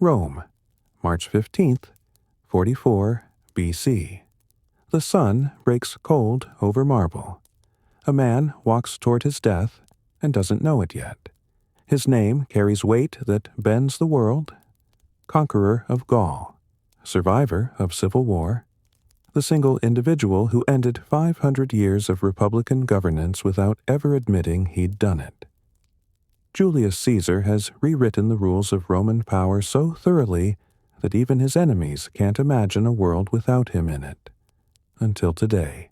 Rome, March 15th, 44 BC. The sun breaks cold over marble. A man walks toward his death and doesn't know it yet. His name carries weight that bends the world. Conqueror of Gaul, survivor of civil war, the single individual who ended 500 years of republican governance without ever admitting he'd done it. Julius Caesar has rewritten the rules of Roman power so thoroughly that even his enemies can't imagine a world without him in it. Until today.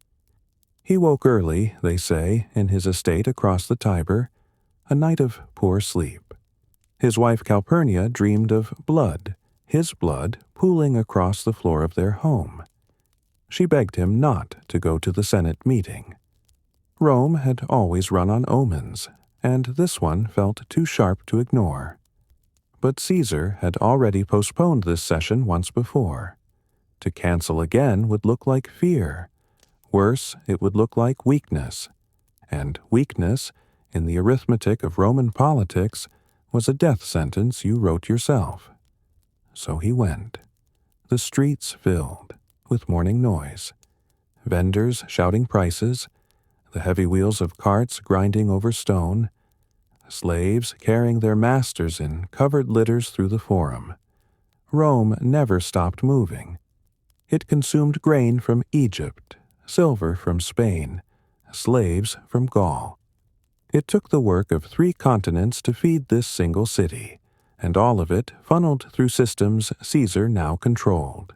He woke early, they say, in his estate across the Tiber, a night of poor sleep. His wife Calpurnia dreamed of blood, his blood, pooling across the floor of their home. She begged him not to go to the Senate meeting. Rome had always run on omens, and this one felt too sharp to ignore. But Caesar had already postponed this session once before. To cancel again would look like fear. Worse, it would look like weakness. And weakness, in the arithmetic of Roman politics, was a death sentence you wrote yourself. So he went. The streets filled with morning noise, vendors shouting prices, the heavy wheels of carts grinding over stone, slaves carrying their masters in covered litters through the forum. Rome never stopped moving. It consumed grain from Egypt, silver from Spain, slaves from Gaul. It took the work of 3 continents to feed this single city, and all of it funneled through systems Caesar now controlled.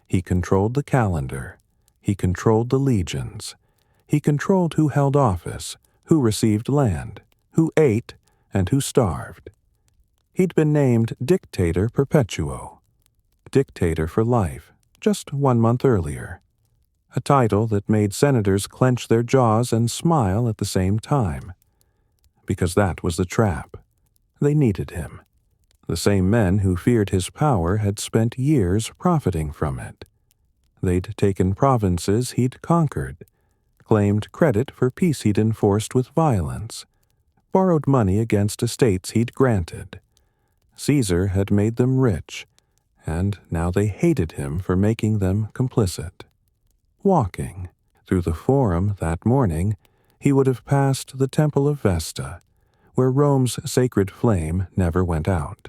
He controlled the calendar. He controlled the legions. He controlled who held office, who received land, who ate, and who starved. He'd been named Dictator Perpetuo, Dictator for life, just 1 month earlier. A title that made senators clench their jaws and smile at the same time. Because that was the trap. They needed him. The same men who feared his power had spent years profiting from it. They'd taken provinces he'd conquered, claimed credit for peace he'd enforced with violence, borrowed money against estates he'd granted. Caesar had made them rich, and now they hated him for making them complicit. Walking through the Forum that morning, he would have passed the Temple of Vesta, where Rome's sacred flame never went out.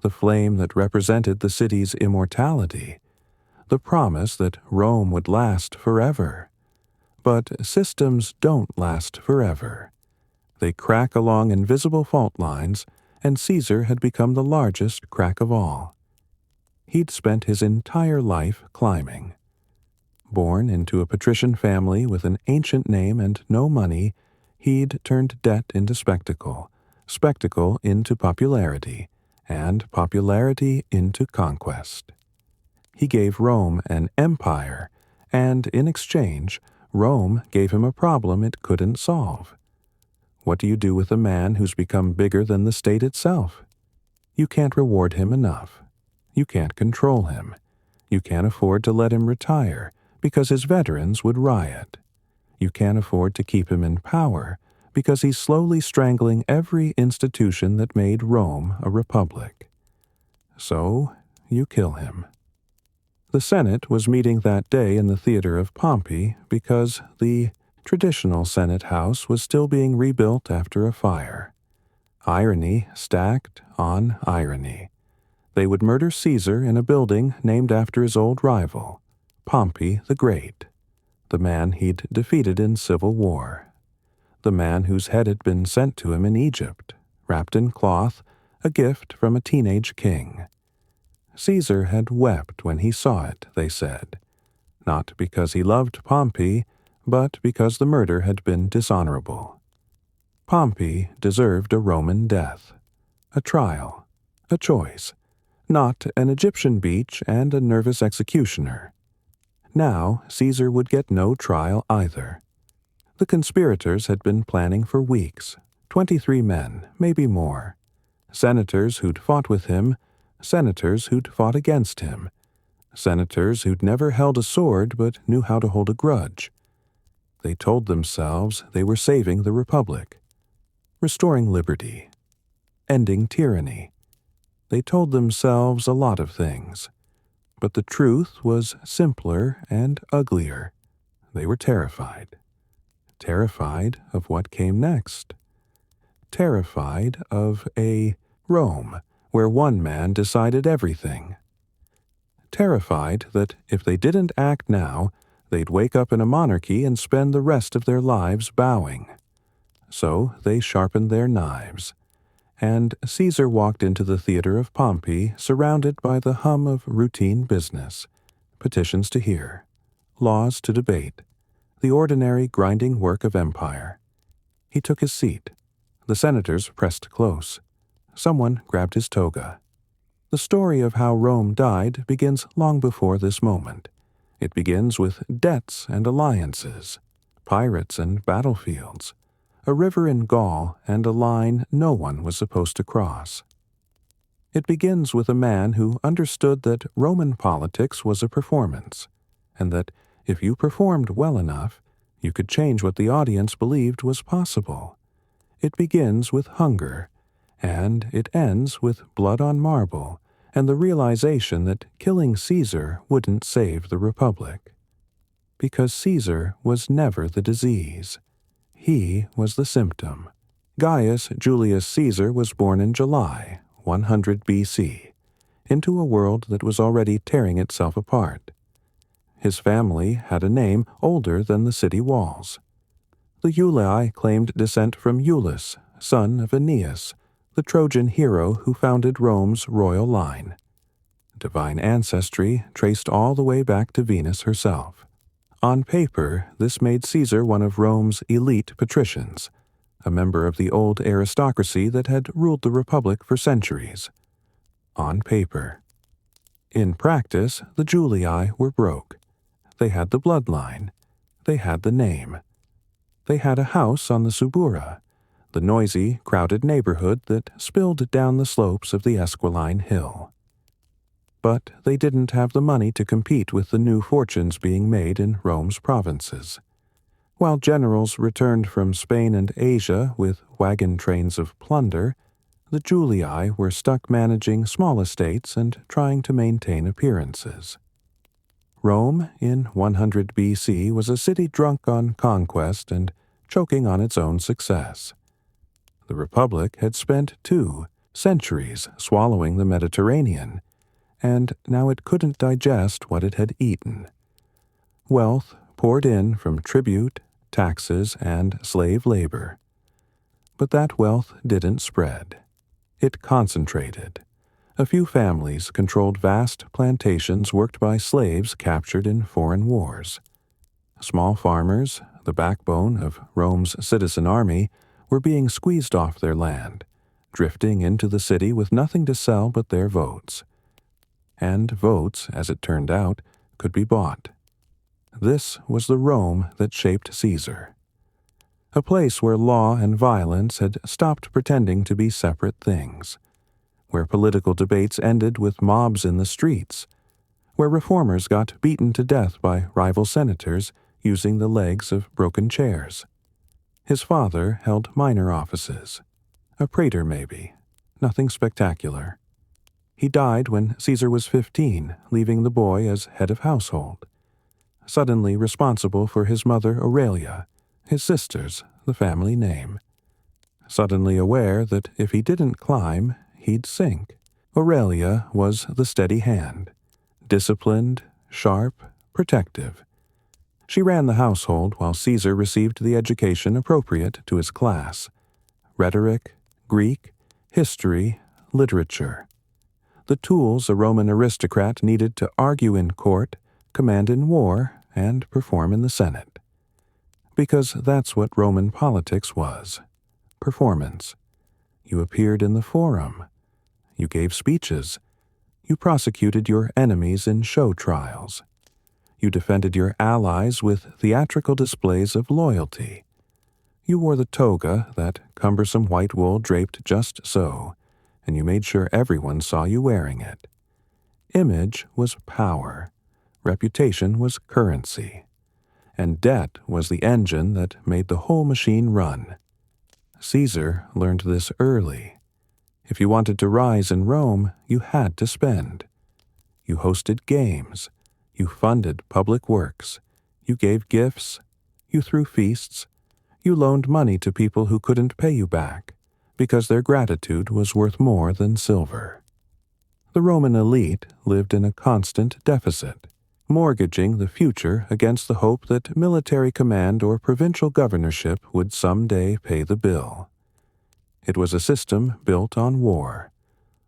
The flame that represented the city's immortality, the promise that Rome would last forever. But systems don't last forever. They crack along invisible fault lines, and Caesar had become the largest crack of all. He'd spent his entire life climbing. Born into a patrician family with an ancient name and no money, he'd turned debt into spectacle, spectacle into popularity, and popularity into conquest. He gave Rome an empire, and in exchange, Rome gave him a problem it couldn't solve. What do you do with a man who's become bigger than the state itself? You can't reward him enough. You can't control him. You can't afford to let him retire, because his veterans would riot. You can't afford to keep him in power, because he's slowly strangling every institution that made Rome a republic. So, you kill him. The Senate was meeting that day in the theater of Pompey because the traditional Senate house was still being rebuilt after a fire. Irony stacked on irony. They would murder Caesar in a building named after his old rival, Pompey the Great, the man he'd defeated in civil war, the man whose head had been sent to him in Egypt, wrapped in cloth, a gift from a teenage king. Caesar had wept when he saw it, they said, not because he loved Pompey, but because the murder had been dishonorable. Pompey deserved a Roman death, a trial, a choice, not an Egyptian beach and a nervous executioner. Now Caesar would get no trial either. The conspirators had been planning for weeks, 23 men, maybe more. Senators who'd fought with him, senators who'd fought against him, senators who'd never held a sword but knew how to hold a grudge. They told themselves they were saving the Republic, restoring liberty, ending tyranny, They told themselves a lot of things, but the truth was simpler and uglier. They were terrified. Terrified of what came next. Terrified of a Rome where one man decided everything. Terrified that if they didn't act now, they'd wake up in a monarchy and spend the rest of their lives bowing. So they sharpened their knives, and Caesar walked into the theater of Pompey surrounded by the hum of routine business, petitions to hear, laws to debate, the ordinary grinding work of empire. He took his seat. The senators pressed close. Someone grabbed his toga. The story of how Rome died begins long before this moment. It begins with debts and alliances, pirates and battlefields, a river in Gaul and a line no one was supposed to cross. It begins with a man who understood that Roman politics was a performance, and that if you performed well enough, you could change what the audience believed was possible. It begins with hunger, and it ends with blood on marble and the realization that killing Caesar wouldn't save the Republic. Because Caesar was never the disease. He was the symptom. Gaius Julius Caesar was born in July, 100 BC, into a world that was already tearing itself apart. His family had a name older than the city walls. The Julii claimed descent from Iulus, son of Aeneas, the Trojan hero who founded Rome's royal line. Divine ancestry traced all the way back to Venus herself. On paper, this made Caesar one of Rome's elite patricians, a member of the old aristocracy that had ruled the Republic for centuries. On paper. In practice, the Julii were broke. They had the bloodline. They had the name. They had a house on the Subura, the noisy, crowded neighborhood that spilled down the slopes of the Esquiline Hill. But they didn't have the money to compete with the new fortunes being made in Rome's provinces. While generals returned from Spain and Asia with wagon trains of plunder, the Julii were stuck managing small estates and trying to maintain appearances. Rome, in 100 BC, was a city drunk on conquest and choking on its own success. The Republic had spent 2 centuries swallowing the Mediterranean, and now it couldn't digest what it had eaten. Wealth poured in from tribute, taxes, and slave labor. But that wealth didn't spread. It concentrated. A few families controlled vast plantations worked by slaves captured in foreign wars. Small farmers, the backbone of Rome's citizen army, were being squeezed off their land, drifting into the city with nothing to sell but their votes. And votes, as it turned out, could be bought. This was the Rome that shaped Caesar. A place where law and violence had stopped pretending to be separate things, where political debates ended with mobs in the streets, where reformers got beaten to death by rival senators using the legs of broken chairs. His father held minor offices. A praetor, maybe. Nothing spectacular. He died when Caesar was 15, leaving the boy as head of household. Suddenly responsible for his mother Aurelia, his sisters, the family name. Suddenly aware that if he didn't climb, he'd sink. Aurelia was the steady hand. Disciplined, sharp, protective. She ran the household while Caesar received the education appropriate to his class. Rhetoric, Greek, history, literature. The tools a Roman aristocrat needed to argue in court, command in war, and perform in the Senate. Because that's what Roman politics was. Performance. You appeared in the forum. You gave speeches. You prosecuted your enemies in show trials. You defended your allies with theatrical displays of loyalty. You wore the toga, that cumbersome white wool draped just so, and you made sure everyone saw you wearing it. Image was power. Reputation was currency. And debt was the engine that made the whole machine run. Caesar learned this early. If you wanted to rise in Rome, you had to spend. You hosted games. You funded public works. You gave gifts. You threw feasts. You loaned money to people who couldn't pay you back, because their gratitude was worth more than silver. The Roman elite lived in a constant deficit, mortgaging the future against the hope that military command or provincial governorship would someday pay the bill. It was a system built on war.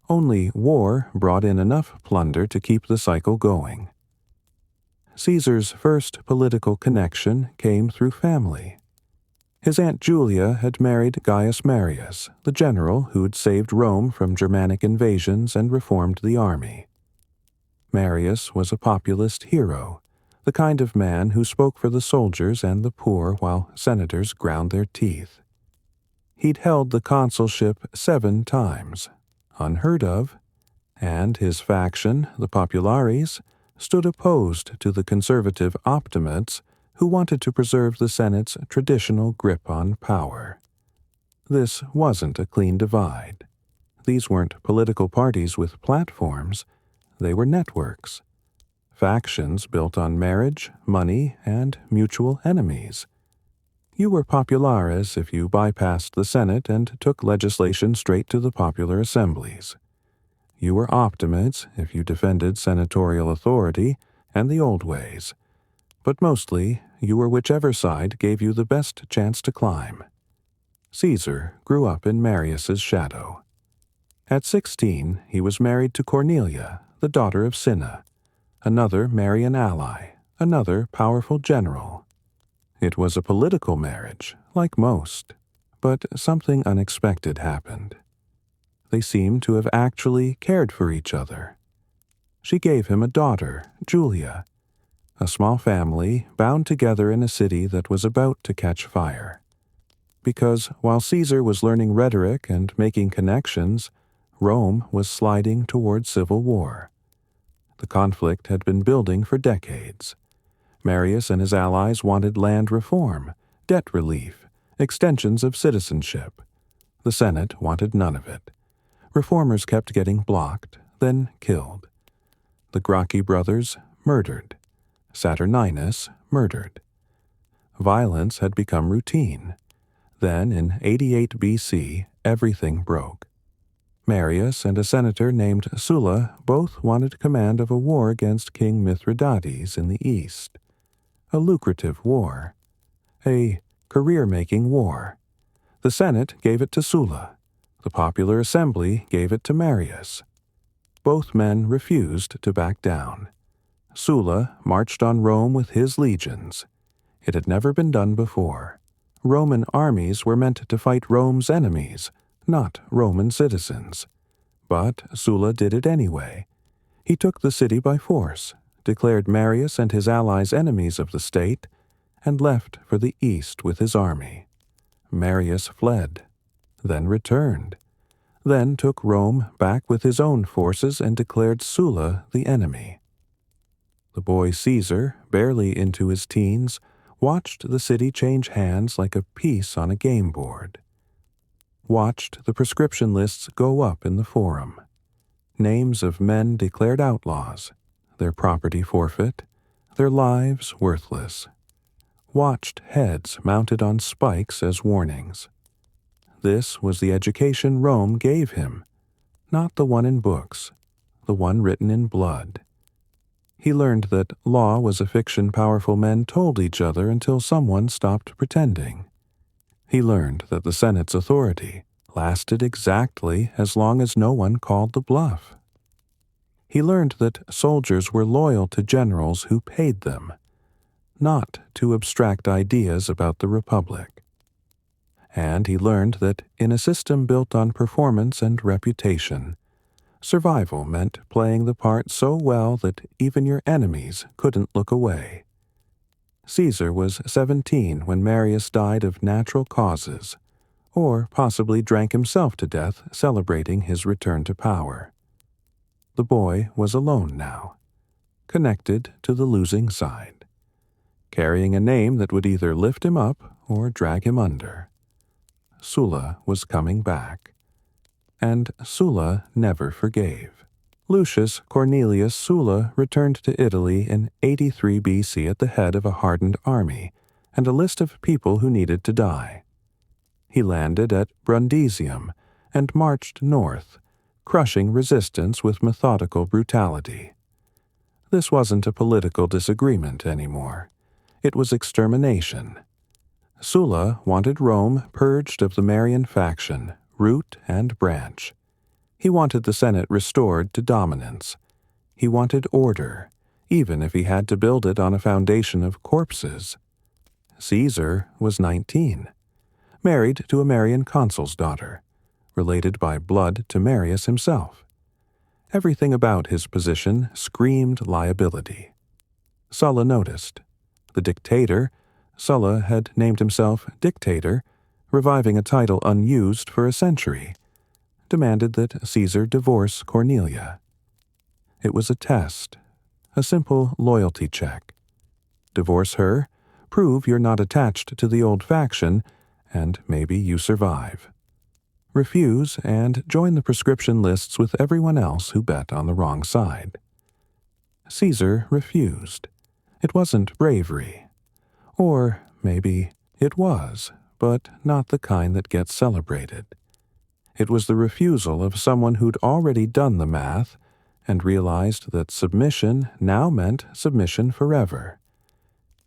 Only war brought in enough plunder to keep the cycle going. Caesar's first political connection came through family. His Aunt Julia had married Gaius Marius, the general who'd saved Rome from Germanic invasions and reformed the army. Marius was a populist hero, the kind of man who spoke for the soldiers and the poor while senators ground their teeth. He'd held the consulship 7 times, unheard of, and his faction, the Populares, stood opposed to the conservative optimates who wanted to preserve the Senate's traditional grip on power. This wasn't a clean divide. These weren't political parties with platforms, they were networks. Factions built on marriage, money, and mutual enemies. You were Populares if you bypassed the Senate and took legislation straight to the popular assemblies. You were Optimates if you defended senatorial authority and the old ways. But mostly, you were whichever side gave you the best chance to climb. Caesar grew up in Marius's shadow. At 16, he was married to Cornelia, the daughter of Cinna, another Marian ally, another powerful general. It was a political marriage, like most, but something unexpected happened. They seemed to have actually cared for each other. She gave him a daughter, Julia, a small family bound together in a city that was about to catch fire. Because while Caesar was learning rhetoric and making connections, Rome was sliding toward civil war. The conflict had been building for decades. Marius and his allies wanted land reform, debt relief, extensions of citizenship. The Senate wanted none of it. Reformers kept getting blocked, then killed. The Gracchi brothers murdered. Saturninus murdered. Violence had become routine. Then, in 88 BC, everything broke. Marius and a senator named Sulla both wanted command of a war against King Mithridates in the east. A lucrative war. A career-making war. The Senate gave it to Sulla. The popular assembly gave it to Marius. Both men refused to back down. Sulla marched on Rome with his legions. It had never been done before. Roman armies were meant to fight Rome's enemies, not Roman citizens. But Sulla did it anyway. He took the city by force, declared Marius and his allies enemies of the state, and left for the east with his army. Marius fled, then returned, then took Rome back with his own forces and declared Sulla the enemy. The boy Caesar, barely into his teens, watched the city change hands like a piece on a game board. Watched the prescription lists go up in the forum. Names of men declared outlaws, their property forfeit, their lives worthless. Watched heads mounted on spikes as warnings. This was the education Rome gave him, not the one in books, the one written in blood. He learned that law was a fiction powerful men told each other until someone stopped pretending. He learned that the Senate's authority lasted exactly as long as no one called the bluff. He learned that soldiers were loyal to generals who paid them, not to abstract ideas about the Republic. And he learned that in a system built on performance and reputation, survival meant playing the part so well that even your enemies couldn't look away. Caesar was 17 when Marius died of natural causes, or possibly drank himself to death celebrating his return to power. The boy was alone now, connected to the losing side, carrying a name that would either lift him up or drag him under. Sulla was coming back. and Sulla never forgave. Lucius Cornelius Sulla returned to Italy in 83 BC at the head of a hardened army and a list of people who needed to die. He landed at Brundisium and marched north, crushing resistance with methodical brutality. This wasn't a political disagreement anymore. It was extermination. Sulla wanted Rome purged of the Marian faction, root and branch. He wanted the Senate restored to dominance. He wanted order, even if he had to build it on a foundation of corpses. Caesar was 19, married to a Marian consul's daughter, related by blood to Marius himself. Everything about his position screamed liability. Sulla noticed. The dictator, Sulla had named himself dictator, reviving a title unused for a century, demanded that Caesar divorce Cornelia. It was a test, a simple loyalty check. Divorce her, prove you're not attached to the old faction, and maybe you survive. Refuse and join the prescription lists with everyone else who bet on the wrong side. Caesar refused. It wasn't bravery. Or maybe it was, but not the kind that gets celebrated. It was the refusal of someone who'd already done the math and realized that submission now meant submission forever.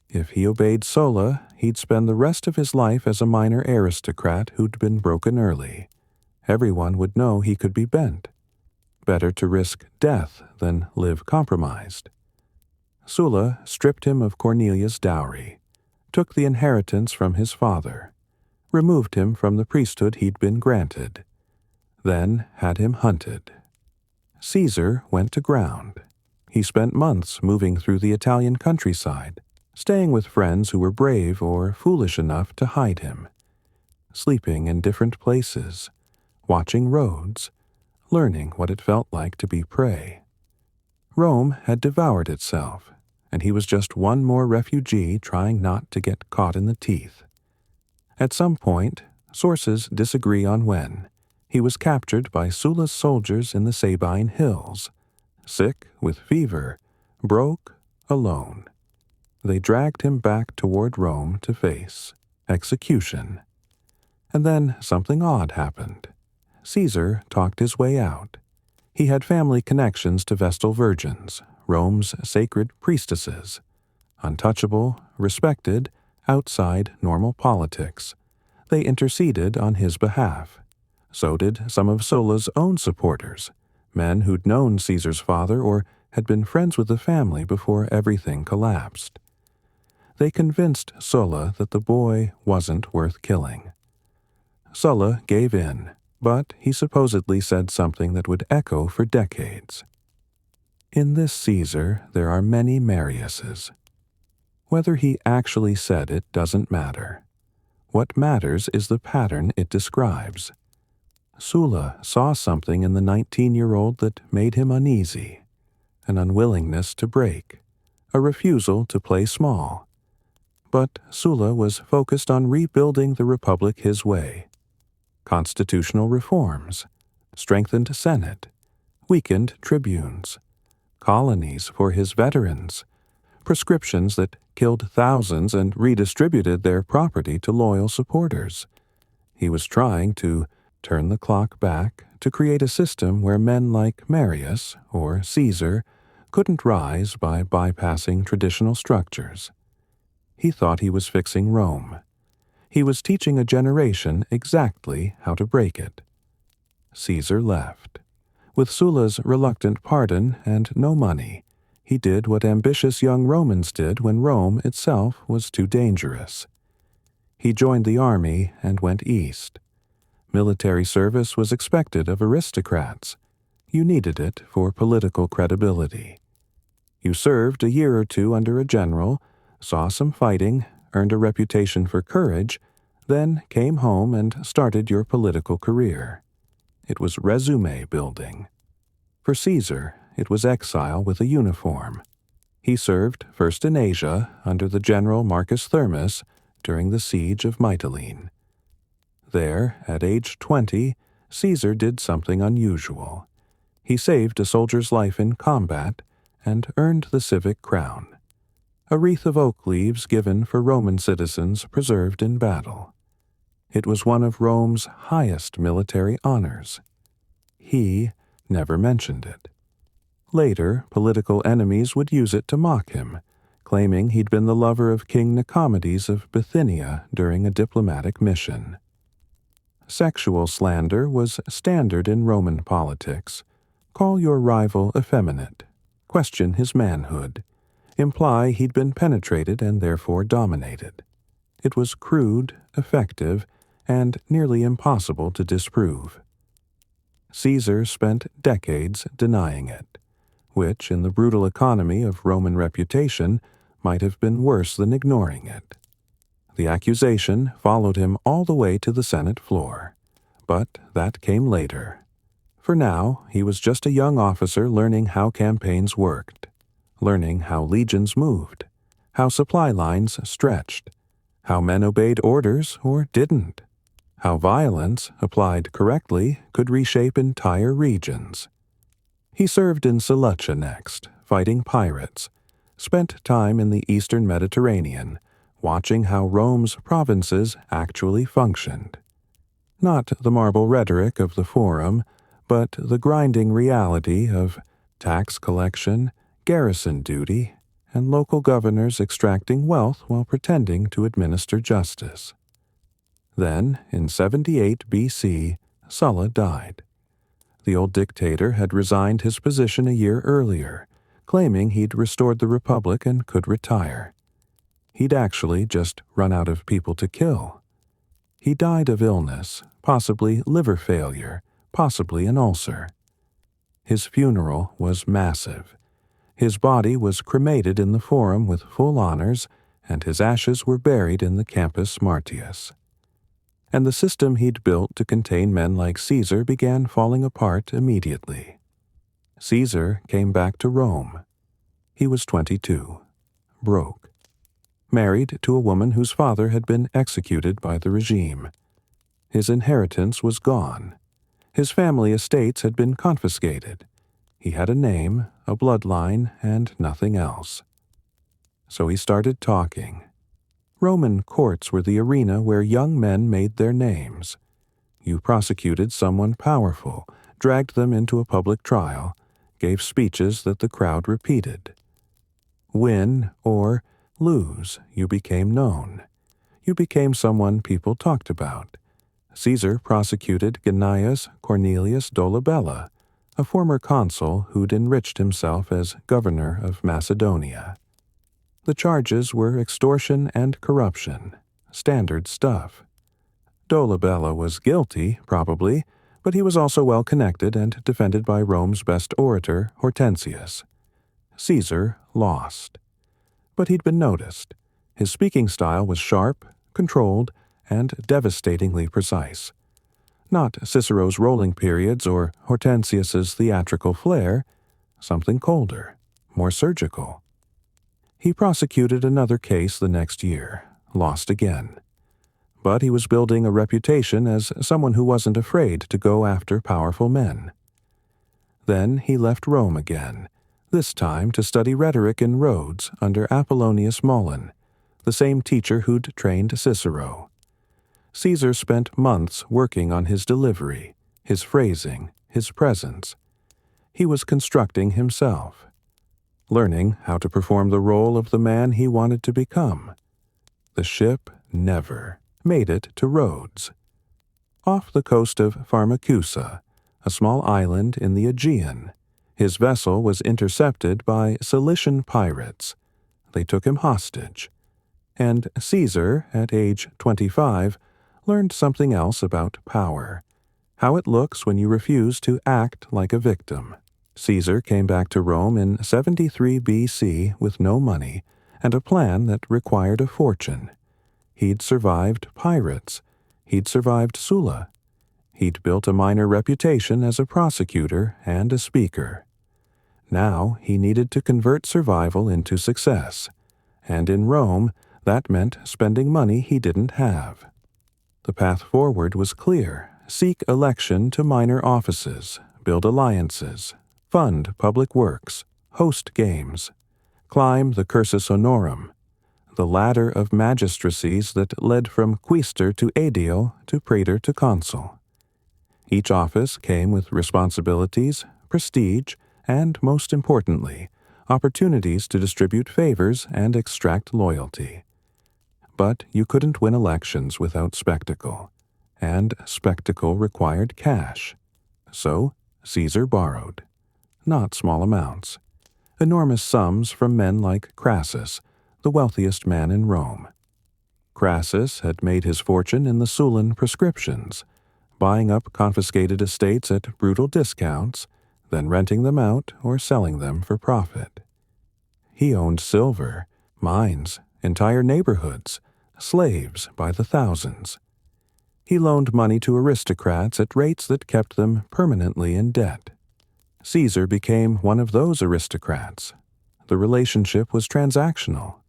If he obeyed Sulla, he'd spend the rest of his life as a minor aristocrat who'd been broken early. Everyone would know he could be bent. Better to risk death than live compromised. Sulla stripped him of Cornelia's dowry, took the inheritance from his father, removed him from the priesthood he'd been granted, then had him hunted. Caesar went to ground. He spent months moving through the Italian countryside, staying with friends who were brave or foolish enough to hide him, sleeping in different places, watching roads, learning what it felt like to be prey. Rome had devoured itself, and he was just one more refugee trying not to get caught in the teeth. At some point, sources disagree on when, he was captured by Sulla's soldiers in the Sabine Hills, sick with fever, broke, alone. They dragged him back toward Rome to face execution. And then something odd happened. Caesar talked his way out. He had family connections to Vestal Virgins, Rome's sacred priestesses. Untouchable, respected, outside normal politics. They interceded on his behalf. So did some of Sulla's own supporters, men who'd known Caesar's father or had been friends with the family before everything collapsed. They convinced Sulla that the boy wasn't worth killing. Sulla gave in, but he supposedly said something that would echo for decades. In this Caesar, there are many Mariuses. Whether he actually said it doesn't matter. What matters is the pattern it describes. Sulla saw something in the 19-year-old that made him uneasy, an unwillingness to break, a refusal to play small. But Sulla was focused on rebuilding the republic his way. Constitutional reforms, strengthened Senate, weakened tribunes, colonies for his veterans, prescriptions that killed thousands and redistributed their property to loyal supporters. He was trying to turn the clock back to create a system where men like Marius or Caesar couldn't rise by bypassing traditional structures. He thought he was fixing Rome. He was teaching a generation exactly how to break it. Caesar left. With Sulla's reluctant pardon and no money, he did what ambitious young Romans did when Rome itself was too dangerous. He joined the army and went east. Military service was expected of aristocrats. You needed it for political credibility. You served a year or two under a general, saw some fighting, earned a reputation for courage, then came home and started your political career. It was resume building. For Caesar, it was exile with a uniform. He served first in Asia under the general Marcus Thermus during the siege of Mytilene. There, at age 20, Caesar did something unusual. He saved a soldier's life in combat and earned the civic crown, a wreath of oak leaves given for Roman citizens preserved in battle. It was one of Rome's highest military honors. He never mentioned it. Later, political enemies would use it to mock him, claiming he'd been the lover of King Nicomedes of Bithynia during a diplomatic mission. Sexual slander was standard in Roman politics. Call your rival effeminate, question his manhood, imply he'd been penetrated and therefore dominated. It was crude, effective, and nearly impossible to disprove. Caesar spent decades denying it, which, in the brutal economy of Roman reputation, might have been worse than ignoring it. The accusation followed him all the way to the Senate floor, but that came later. For now, he was just a young officer learning how campaigns worked, learning how legions moved, how supply lines stretched, how men obeyed orders or didn't, how violence, applied correctly, could reshape entire regions. He served in Seleucia next, fighting pirates, spent time in the eastern Mediterranean, watching how Rome's provinces actually functioned. Not the marble rhetoric of the Forum, but the grinding reality of tax collection, garrison duty, and local governors extracting wealth while pretending to administer justice. Then, in 78 BC, Sulla died. The old dictator had resigned his position a year earlier, claiming he'd restored the republic and could retire. He'd actually just run out of people to kill. He died of illness, possibly liver failure, possibly an ulcer. His funeral was massive. His body was cremated in the Forum with full honors, and his ashes were buried in the Campus Martius. And the system he'd built to contain men like Caesar began falling apart immediately. Caesar came back to Rome. He was 22, broke, married to a woman whose father had been executed by the regime. His inheritance was gone. His family estates had been confiscated. He had a name, a bloodline, and nothing else. So he started talking. Roman courts were the arena where young men made their names. You prosecuted someone powerful, dragged them into a public trial, gave speeches that the crowd repeated. Win or lose, you became known. You became someone people talked about. Caesar prosecuted Gnaeus Cornelius Dolabella, a former consul who'd enriched himself as governor of Macedonia. The charges were extortion and corruption, standard stuff. Dolabella was guilty, probably, but he was also well connected and defended by Rome's best orator, Hortensius. Caesar lost. But he'd been noticed. His speaking style was sharp, controlled, and devastatingly precise. Not Cicero's rolling periods or Hortensius's theatrical flair, something colder, more surgical. He prosecuted another case the next year, lost again. But he was building a reputation as someone who wasn't afraid to go after powerful men. Then he left Rome again, this time to study rhetoric in Rhodes under Apollonius Molon, the same teacher who'd trained Cicero. Caesar spent months working on his delivery, his phrasing, his presence. He was constructing himself, learning how to perform the role of the man he wanted to become. The ship never made it to Rhodes. Off the coast of Pharmacusa, a small island in the Aegean, his vessel was intercepted by Cilician pirates. They took him hostage. And Caesar, at age 25, learned something else about power, how it looks when you refuse to act like a victim. Caesar came back to Rome in 73 BC with no money and a plan that required a fortune. He'd survived pirates. He'd survived Sulla. He'd built a minor reputation as a prosecutor and a speaker. Now he needed to convert survival into success, and in Rome that meant spending money he didn't have. The path forward was clear, seek election to minor offices, build alliances, fund public works, host games, climb the cursus honorum, the ladder of magistracies that led from quaestor to aedile to praetor to consul. Each office came with responsibilities, prestige, and, most importantly, opportunities to distribute favors and extract loyalty. But you couldn't win elections without spectacle, and spectacle required cash. So Caesar borrowed. Not small amounts. Enormous sums from men like Crassus, the wealthiest man in Rome. Crassus had made his fortune in the Sullan prescriptions, buying up confiscated estates at brutal discounts, then renting them out or selling them for profit. He owned silver, mines, entire neighborhoods, slaves by the thousands. He loaned money to aristocrats at rates that kept them permanently in debt. Caesar became one of those aristocrats. The relationship was transactional.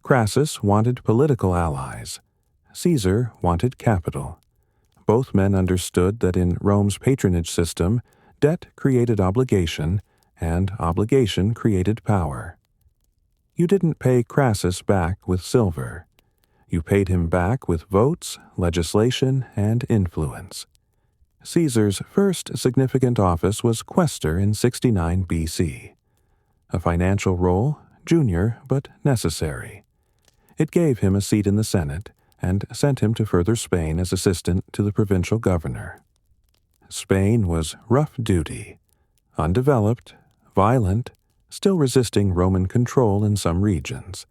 Crassus wanted political allies. Caesar wanted capital. Both men understood that in Rome's patronage system, debt created obligation, and obligation created power. You didn't pay Crassus back with silver. You paid him back with votes, legislation, and influence. Caesar's first significant office was quaestor in 69 BC. A financial role, junior but necessary. It gave him a seat in the Senate and sent him to further Spain as assistant to the provincial governor. Spain was rough duty, undeveloped, violent, still resisting Roman control in some regions.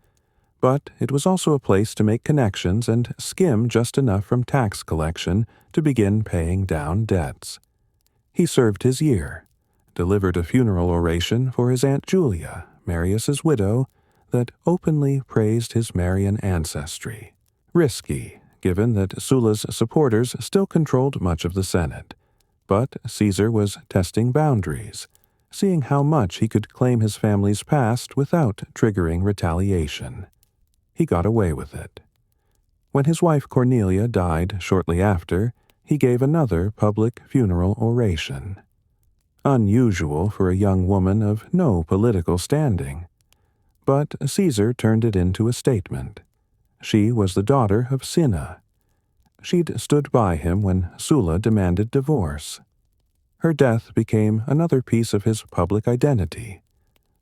But it was also a place to make connections and skim just enough from tax collection to begin paying down debts. He served his year, delivered a funeral oration for his Aunt Julia, Marius's widow, that openly praised his Marian ancestry. Risky, given that Sulla's supporters still controlled much of the Senate. But Caesar was testing boundaries, seeing how much he could claim his family's past without triggering retaliation. He got away with it. When his wife Cornelia died shortly after, he gave another public funeral oration. Unusual for a young woman of no political standing. But Caesar turned it into a statement. She was the daughter of Cinna. She'd stood by him when Sulla demanded divorce. Her death became another piece of his public identity.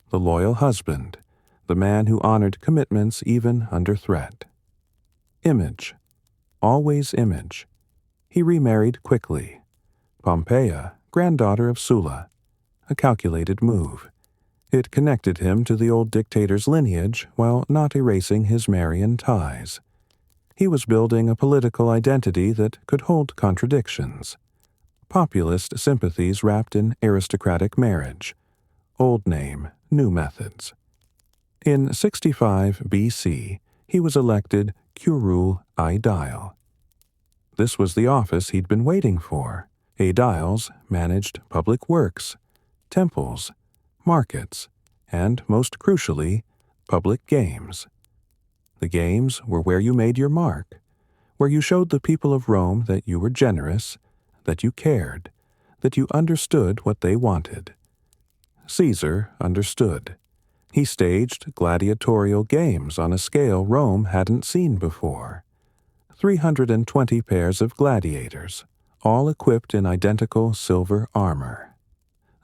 The loyal husband, the man who honored commitments even under threat. Image. Always image. He remarried quickly. Pompeia, granddaughter of Sulla. A calculated move. It connected him to the old dictator's lineage while not erasing his Marian ties. He was building a political identity that could hold contradictions. Populist sympathies wrapped in aristocratic marriage. Old name, new methods. In 65 BC, he was elected curule aedile. This was the office he'd been waiting for. Aediles managed public works, temples, markets, and, most crucially, public games. The games were where you made your mark, where you showed the people of Rome that you were generous, that you cared, that you understood what they wanted. Caesar understood. He staged gladiatorial games on a scale Rome hadn't seen before. 320 pairs of gladiators, all equipped in identical silver armor.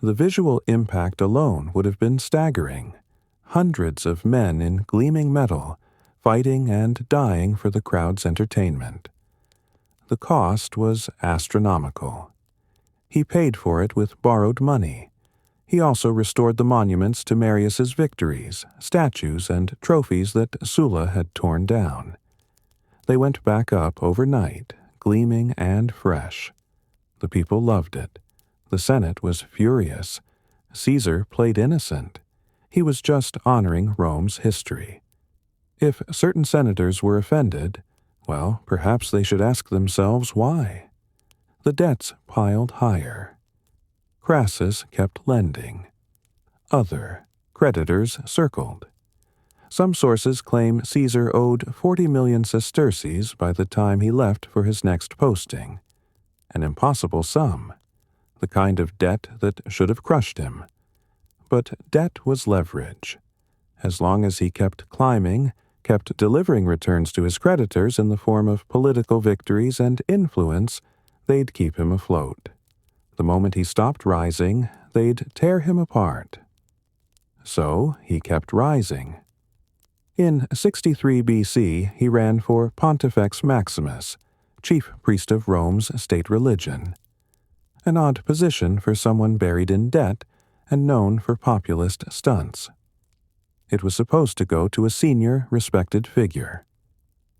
The visual impact alone would have been staggering. Hundreds of men in gleaming metal, fighting and dying for the crowd's entertainment. The cost was astronomical. He paid for it with borrowed money. He also restored the monuments to Marius's victories, statues, and trophies that Sulla had torn down. They went back up overnight, gleaming and fresh. The people loved it. The Senate was furious. Caesar played innocent. He was just honoring Rome's history. If certain senators were offended, well, perhaps they should ask themselves why. The debts piled higher. Crassus kept lending. Other creditors circled. Some sources claim Caesar owed 40 million sesterces by the time he left for his next posting. an impossible sum, the kind of debt that should have crushed him. But debt was leverage. As long as he kept climbing, kept delivering returns to his creditors in the form of political victories and influence, they'd keep him afloat. The moment he stopped rising, they'd tear him apart. So he kept rising. In 63 BC, he ran for Pontifex Maximus, chief priest of Rome's state religion. An odd position for someone buried in debt and known for populist stunts. It was supposed to go to a senior, respected figure.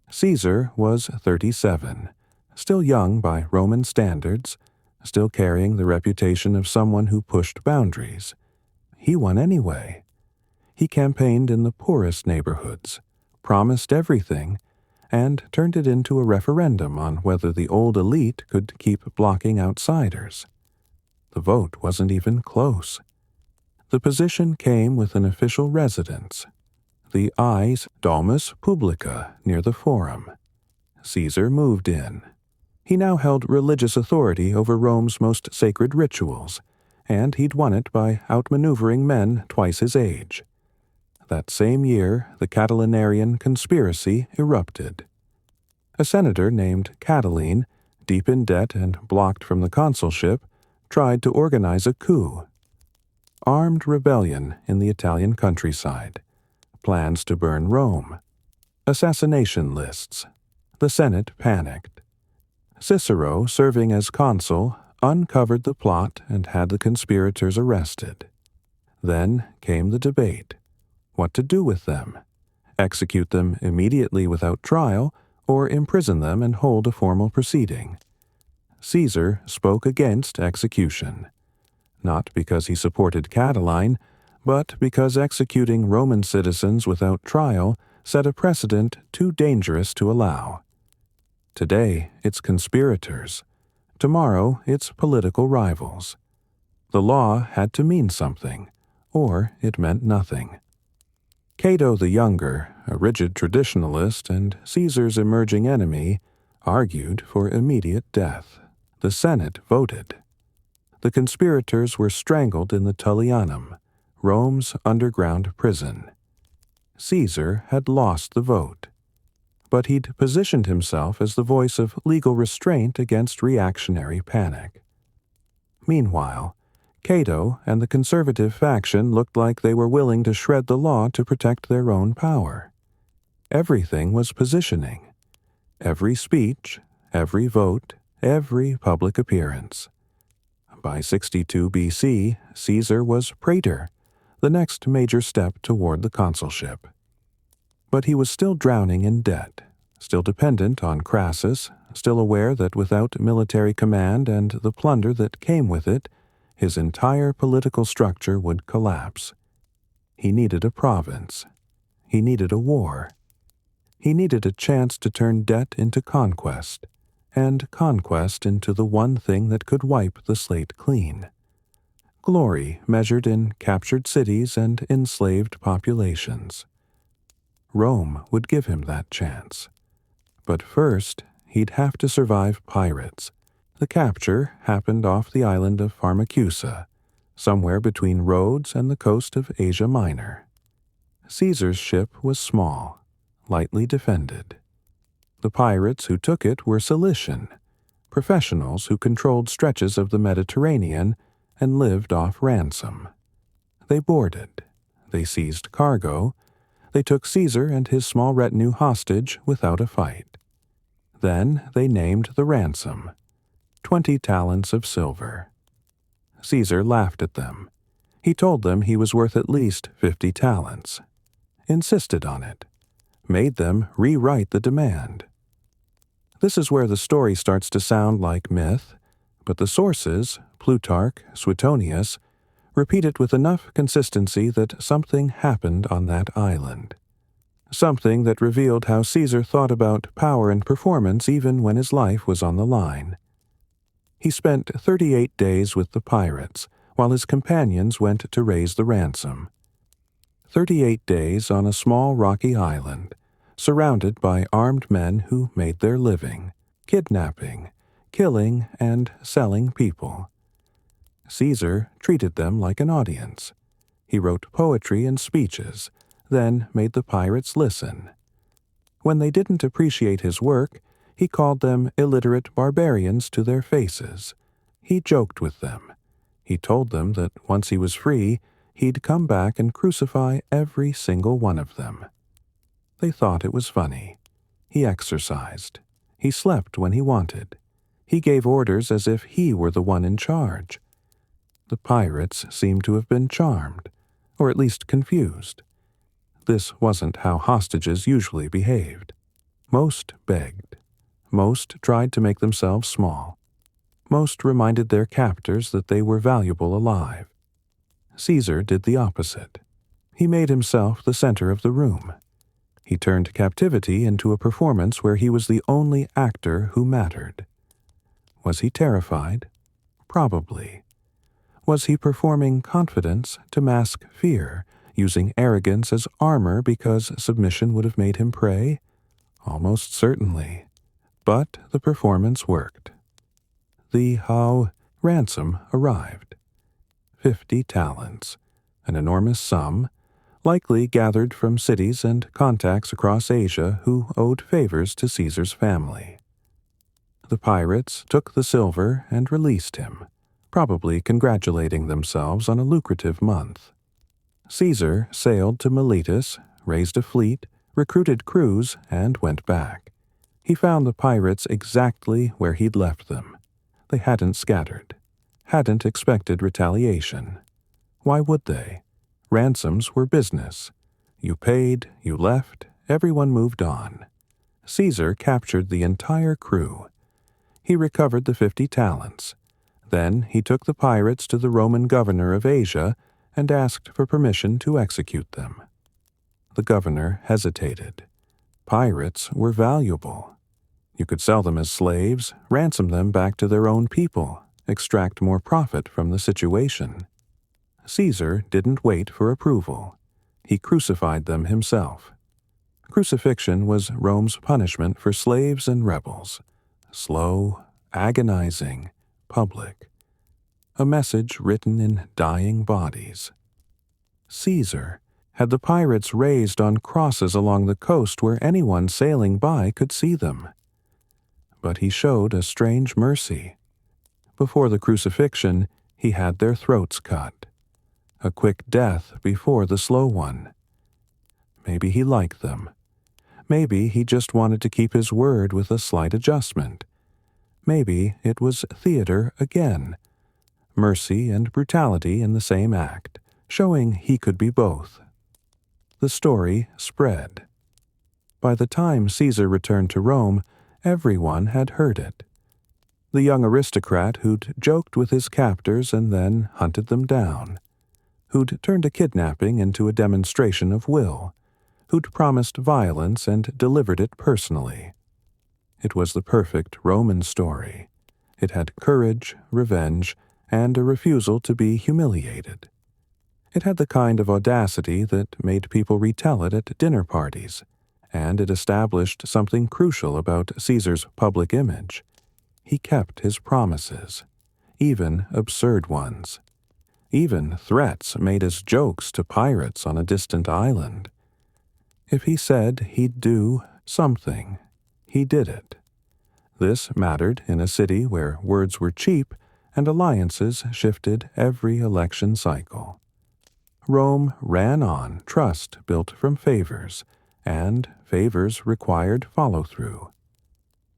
Caesar was 37, still young by Roman standards, still carrying the reputation of someone who pushed boundaries. He won anyway. He campaigned in the poorest neighborhoods, promised everything, and turned it into a referendum on whether the old elite could keep blocking outsiders. The vote wasn't even close. The position came with an official residence, the I's Domus Publica near the Forum. Caesar moved in. He now held religious authority over Rome's most sacred rituals, and he'd won it by outmaneuvering men twice his age. That same year, the Catilinarian conspiracy erupted. A senator named Catiline, deep in debt and blocked from the consulship, tried to organize a coup. Armed rebellion in the Italian countryside. Plans to burn Rome. Assassination lists. The Senate panicked. Cicero, serving as consul, uncovered the plot and had the conspirators arrested. Then came the debate. What to do with them? Execute them immediately without trial, or imprison them and hold a formal proceeding? Caesar spoke against execution, not because he supported Catiline, but because executing Roman citizens without trial set a precedent too dangerous to allow. Today, it's conspirators. Tomorrow, it's political rivals. The law had to mean something, or it meant nothing. Cato the Younger, a rigid traditionalist and Caesar's emerging enemy, argued for immediate death. The Senate voted. The conspirators were strangled in the Tullianum, Rome's underground prison. Caesar had lost the vote, but he'd positioned himself as the voice of legal restraint against reactionary panic. Meanwhile, Cato and the conservative faction looked like they were willing to shred the law to protect their own power. Everything was positioning. Every speech, every vote, every public appearance. By 62 BC, Caesar was praetor, the next major step toward the consulship. But he was still drowning in debt, still dependent on Crassus, still aware that without military command and the plunder that came with it, his entire political structure would collapse. He needed a province. He needed a war. He needed a chance to turn debt into conquest, and conquest into the one thing that could wipe the slate clean. Glory measured in captured cities and enslaved populations. Rome would give him that chance. But first, he'd have to survive pirates. The capture happened off the island of Pharmacusa, somewhere between Rhodes and the coast of Asia Minor. Caesar's ship was small, lightly defended. The pirates who took it were Cilician, professionals who controlled stretches of the Mediterranean and lived off ransom. They boarded. They seized cargo. They took Caesar and his small retinue hostage without a fight. Then they named the ransom, 20 talents of silver. Caesar laughed at them. He told them he was worth at least 50 talents. Insisted on it. Made them rewrite the demand. This is where the story starts to sound like myth, but the sources, Plutarch, Suetonius, repeat it with enough consistency that something happened on that island. Something that revealed how Caesar thought about power and performance even when his life was on the line. He spent 38 days with the pirates, while his companions went to raise the ransom. 38 days on a small rocky island, surrounded by armed men who made their living, kidnapping, killing and selling people. Caesar treated them like an audience. He wrote poetry and speeches, then made the pirates listen. When they didn't appreciate his work, he called them illiterate barbarians to their faces. He joked with them. He told them that once he was free, he'd come back and crucify every single one of them. They thought it was funny. He exercised. He slept when he wanted. He gave orders as if he were the one in charge. The pirates seemed to have been charmed, or at least confused. This wasn't how hostages usually behaved. Most begged. Most tried to make themselves small. Most reminded their captors that they were valuable alive. Caesar did the opposite. He made himself the center of the room. He turned captivity into a performance where he was the only actor who mattered. Was he terrified? Probably. Was he performing confidence to mask fear, using arrogance as armor because submission would have made him prey? Almost certainly. But the performance worked. The ransom arrived. 50 talents, an enormous sum, likely gathered from cities and contacts across Asia who owed favors to Caesar's family. The pirates took the silver and released him, probably congratulating themselves on a lucrative month. Caesar sailed to Miletus, raised a fleet, recruited crews, and went back. He found the pirates exactly where he'd left them. They hadn't scattered, hadn't expected retaliation. Why would they? Ransoms were business. You paid, you left, everyone moved on. Caesar captured the entire crew. He recovered the 50 talents. Then he took the pirates to the Roman governor of Asia and asked for permission to execute them. The governor hesitated. Pirates were valuable. You could sell them as slaves, ransom them back to their own people, extract more profit from the situation. Caesar didn't wait for approval. He crucified them himself. Crucifixion was Rome's punishment for slaves and rebels. Slow, agonizing, public. A message written in dying bodies. Caesar had the pirates raised on crosses along the coast where anyone sailing by could see them. But he showed a strange mercy. Before the crucifixion, he had their throats cut. A quick death before the slow one. Maybe he liked them. Maybe he just wanted to keep his word with a slight adjustment. Maybe it was theater again. Mercy and brutality in the same act, showing he could be both. The story spread. By the time Caesar returned to Rome, everyone had heard it. The young aristocrat who'd joked with his captors and then hunted them down, who'd turned a kidnapping into a demonstration of will, who'd promised violence and delivered it personally. It was the perfect Roman story. It had courage, revenge, and a refusal to be humiliated. It had the kind of audacity that made people retell it at dinner parties, and it established something crucial about Caesar's public image. He kept his promises, even absurd ones. Even threats made as jokes to pirates on a distant island. If he said he'd do something, he did it. This mattered in a city where words were cheap and alliances shifted every election cycle. Rome ran on trust built from favors, and favors required follow-through.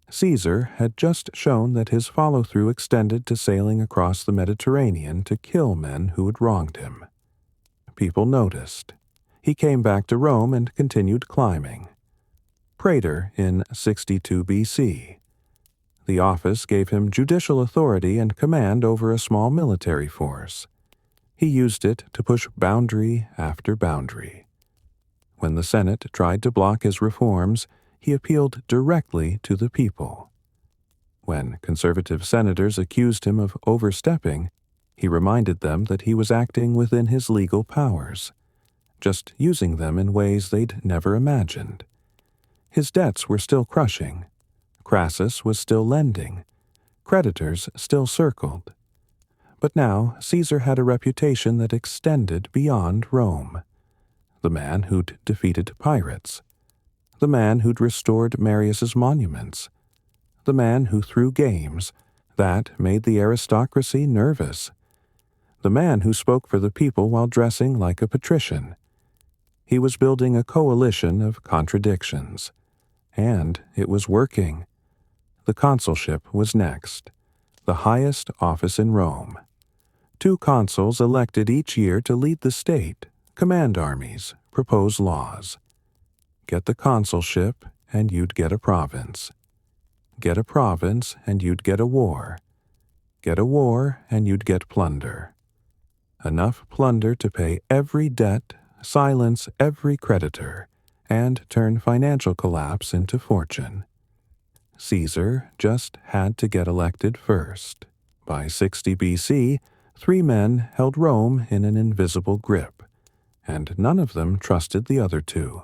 Caesar had just shown that his follow-through extended to sailing across the Mediterranean to kill men who had wronged him. People noticed. He came back to Rome and continued climbing. Praetor in 62 BC. The office gave him judicial authority and command over a small military force. He used it to push boundary after boundary. When the Senate tried to block his reforms, he appealed directly to the people. When conservative senators accused him of overstepping, he reminded them that he was acting within his legal powers, just using them in ways they'd never imagined. His debts were still crushing. Crassus was still lending. Creditors still circled. But now Caesar had a reputation that extended beyond Rome. The man who'd defeated pirates. The man who'd restored Marius's monuments. The man who threw games that made the aristocracy nervous. The man who spoke for the people while dressing like a patrician. He was building a coalition of contradictions. And it was working. The consulship was next, the highest office in Rome. 2 consuls elected each year to lead the state, command armies, propose laws. Get the consulship, and you'd get a province. Get a province, and you'd get a war. Get a war, and you'd get plunder. Enough plunder to pay every debt, silence every creditor, and turn financial collapse into fortune. Caesar just had to get elected first. By 60 BC, 3 men held Rome in an invisible grip, and none of them trusted the other 2.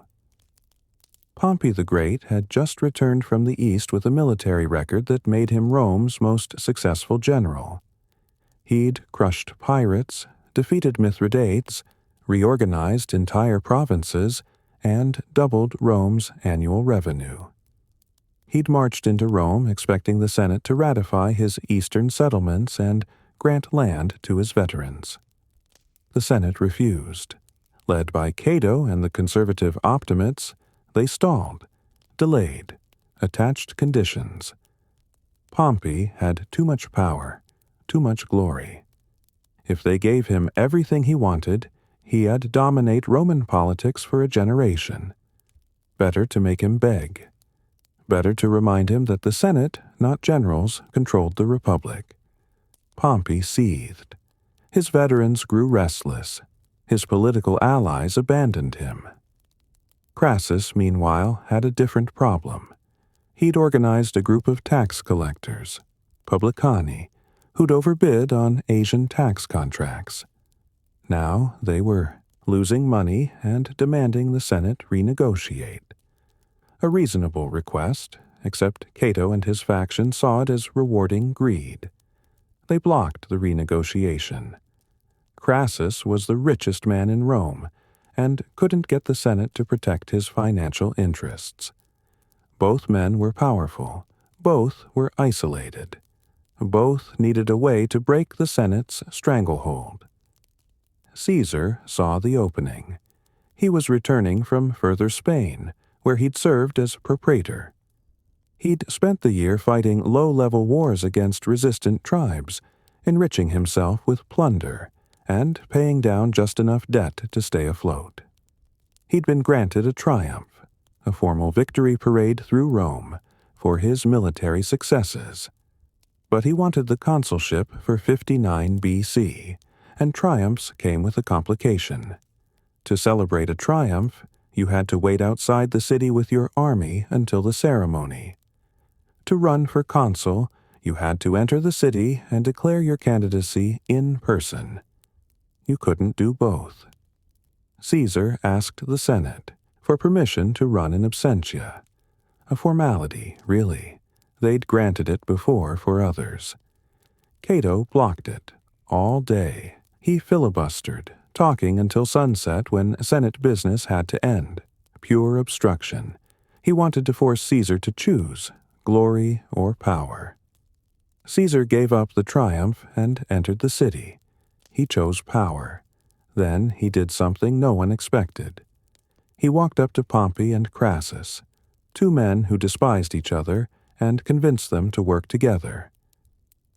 Pompey the Great had just returned from the East with a military record that made him Rome's most successful general. He'd crushed pirates, defeated Mithridates, reorganized entire provinces, and doubled Rome's annual revenue. He'd marched into Rome expecting the Senate to ratify his eastern settlements and grant land to his veterans. The Senate refused. Led by Cato and the conservative Optimates, they stalled, delayed, attached conditions. Pompey had too much power, too much glory. If they gave him everything he wanted, he'd dominate Roman politics for a generation. Better to make him beg. Better to remind him that the Senate, not generals, controlled the Republic. Pompey seethed. His veterans grew restless. His political allies abandoned him. Crassus, meanwhile, had a different problem. He'd organized a group of tax collectors, publicani, who'd overbid on Asian tax contracts. Now they were losing money and demanding the Senate renegotiate. A reasonable request, except Cato and his faction saw it as rewarding greed. They blocked the renegotiation. Crassus was the richest man in Rome and couldn't get the Senate to protect his financial interests. Both men were powerful. Both were isolated. Both needed a way to break the Senate's stranglehold. Caesar saw the opening. He was returning from further Spain, where he'd served as propraetor. He'd spent the year fighting low-level wars against resistant tribes, enriching himself with plunder, and paying down just enough debt to stay afloat. He'd been granted a triumph, a formal victory parade through Rome, for his military successes. But he wanted the consulship for 59 BC, and triumphs came with a complication. To celebrate a triumph, you had to wait outside the city with your army until the ceremony. To run for consul, you had to enter the city and declare your candidacy in person. You couldn't do both. Caesar asked the Senate for permission to run in absentia. A formality, really. They'd granted it before for others. Cato blocked it all day. He filibustered, talking until sunset when Senate business had to end. Pure obstruction. He wanted to force Caesar to choose, glory or power. Caesar gave up the triumph and entered the city. He chose power. Then he did something no one expected. He walked up to Pompey and Crassus, 2 men who despised each other, and convinced them to work together.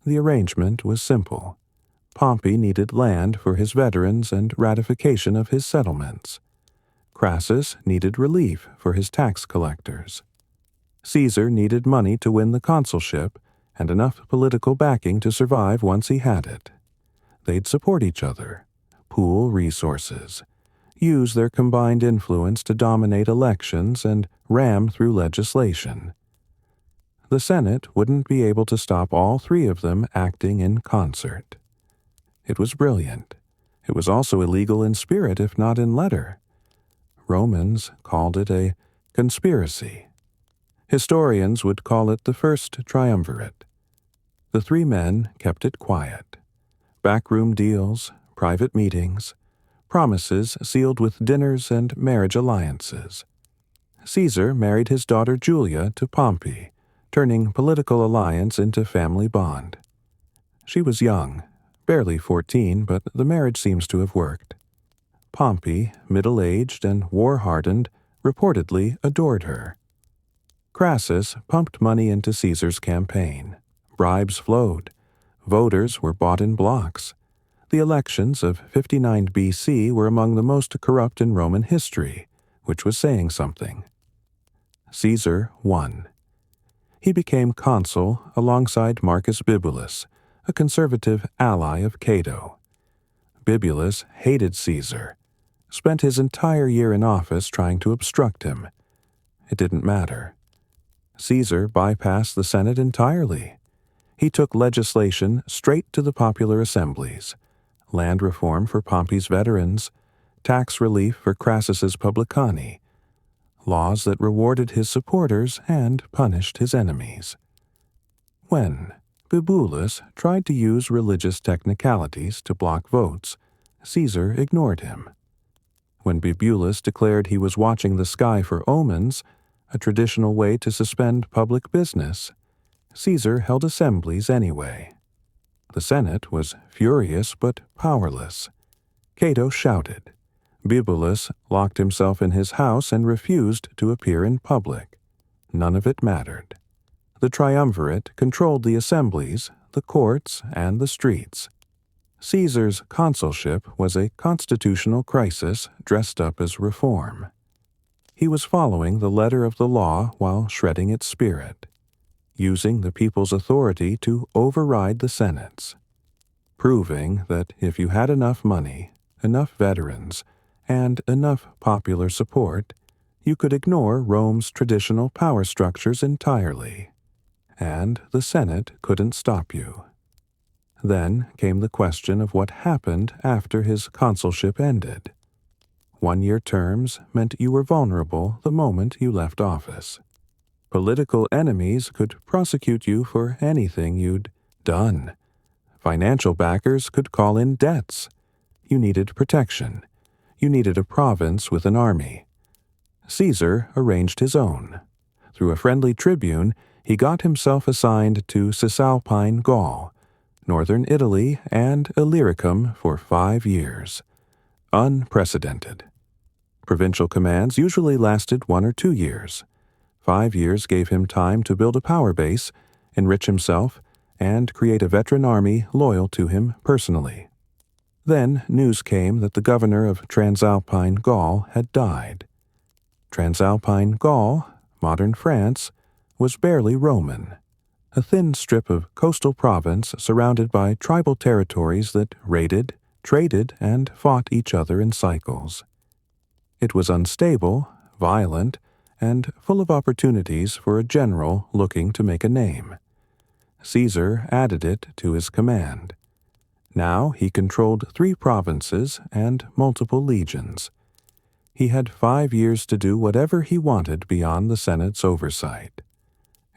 The arrangement was simple. Pompey needed land for his veterans and ratification of his settlements. Crassus needed relief for his tax collectors. Caesar needed money to win the consulship and enough political backing to survive once he had it. They'd support each other, pool resources, use their combined influence to dominate elections and ram through legislation. The Senate wouldn't be able to stop all 3 of them acting in concert. It was brilliant. It was also illegal in spirit, if not in letter. Romans called it a conspiracy. Historians would call it the first triumvirate. The three men kept it quiet. Backroom deals, private meetings, promises sealed with dinners and marriage alliances. Caesar married his daughter Julia to Pompey, turning political alliance into family bond. She was young, barely 14, but the marriage seems to have worked. Pompey, middle-aged and war-hardened, reportedly adored her. Crassus pumped money into Caesar's campaign. Bribes flowed. Voters were bought in blocks. The elections of 59 BC were among the most corrupt in Roman history, which was saying something. Caesar won. He became consul alongside Marcus Bibulus, a conservative ally of Cato. Bibulus hated Caesar, spent his entire year in office trying to obstruct him. It didn't matter. Caesar bypassed the Senate entirely. He took legislation straight to the popular assemblies: land reform for Pompey's veterans, tax relief for Crassus's publicani, laws that rewarded his supporters and punished his enemies. When Bibulus tried to use religious technicalities to block votes, Caesar ignored him. When Bibulus declared he was watching the sky for omens, a traditional way to suspend public business, Caesar held assemblies anyway. The Senate was furious but powerless. Cato shouted. Bibulus locked himself in his house and refused to appear in public. None of it mattered. The triumvirate controlled the assemblies, the courts, and the streets. Caesar's consulship was a constitutional crisis dressed up as reform. He was following the letter of the law while shredding its spirit, using the people's authority to override the Senate's, proving that if you had enough money, enough veterans, and enough popular support, you could ignore Rome's traditional power structures entirely, and the Senate couldn't stop you. Then came the question of what happened after his consulship ended. 1-year terms meant you were vulnerable the moment you left office. Political enemies could prosecute you for anything you'd done. Financial backers could call in debts. You needed protection. You needed a province with an army. Caesar arranged his own. Through a friendly tribune, he got himself assigned to Cisalpine Gaul, northern Italy, and Illyricum for 5 years. Unprecedented. Provincial commands usually lasted 1 or 2 years. 5 years gave him time to build a power base, enrich himself, and create a veteran army loyal to him personally. Then news came that the governor of Transalpine Gaul had died. Transalpine Gaul, modern France, was barely Roman, a thin strip of coastal province surrounded by tribal territories that raided, traded, and fought each other in cycles. It was unstable, violent, and full of opportunities for a general looking to make a name. Caesar added it to his command. Now he controlled 3 provinces and multiple legions. He had 5 years to do whatever he wanted beyond the Senate's oversight.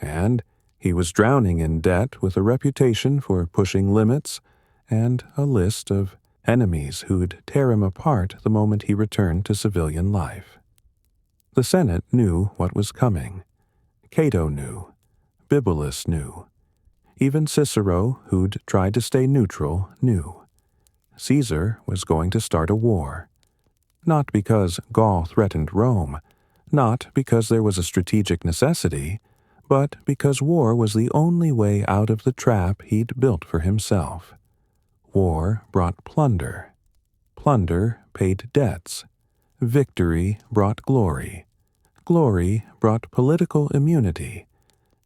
And he was drowning in debt with a reputation for pushing limits and a list of enemies who'd tear him apart the moment he returned to civilian life. The Senate knew what was coming. Cato knew. Bibulus knew. Even Cicero, who'd tried to stay neutral, knew. Caesar was going to start a war. Not because Gaul threatened Rome, not because there was a strategic necessity, but because war was the only way out of the trap he'd built for himself. War brought plunder. Plunder paid debts. Victory brought glory. Glory brought political immunity.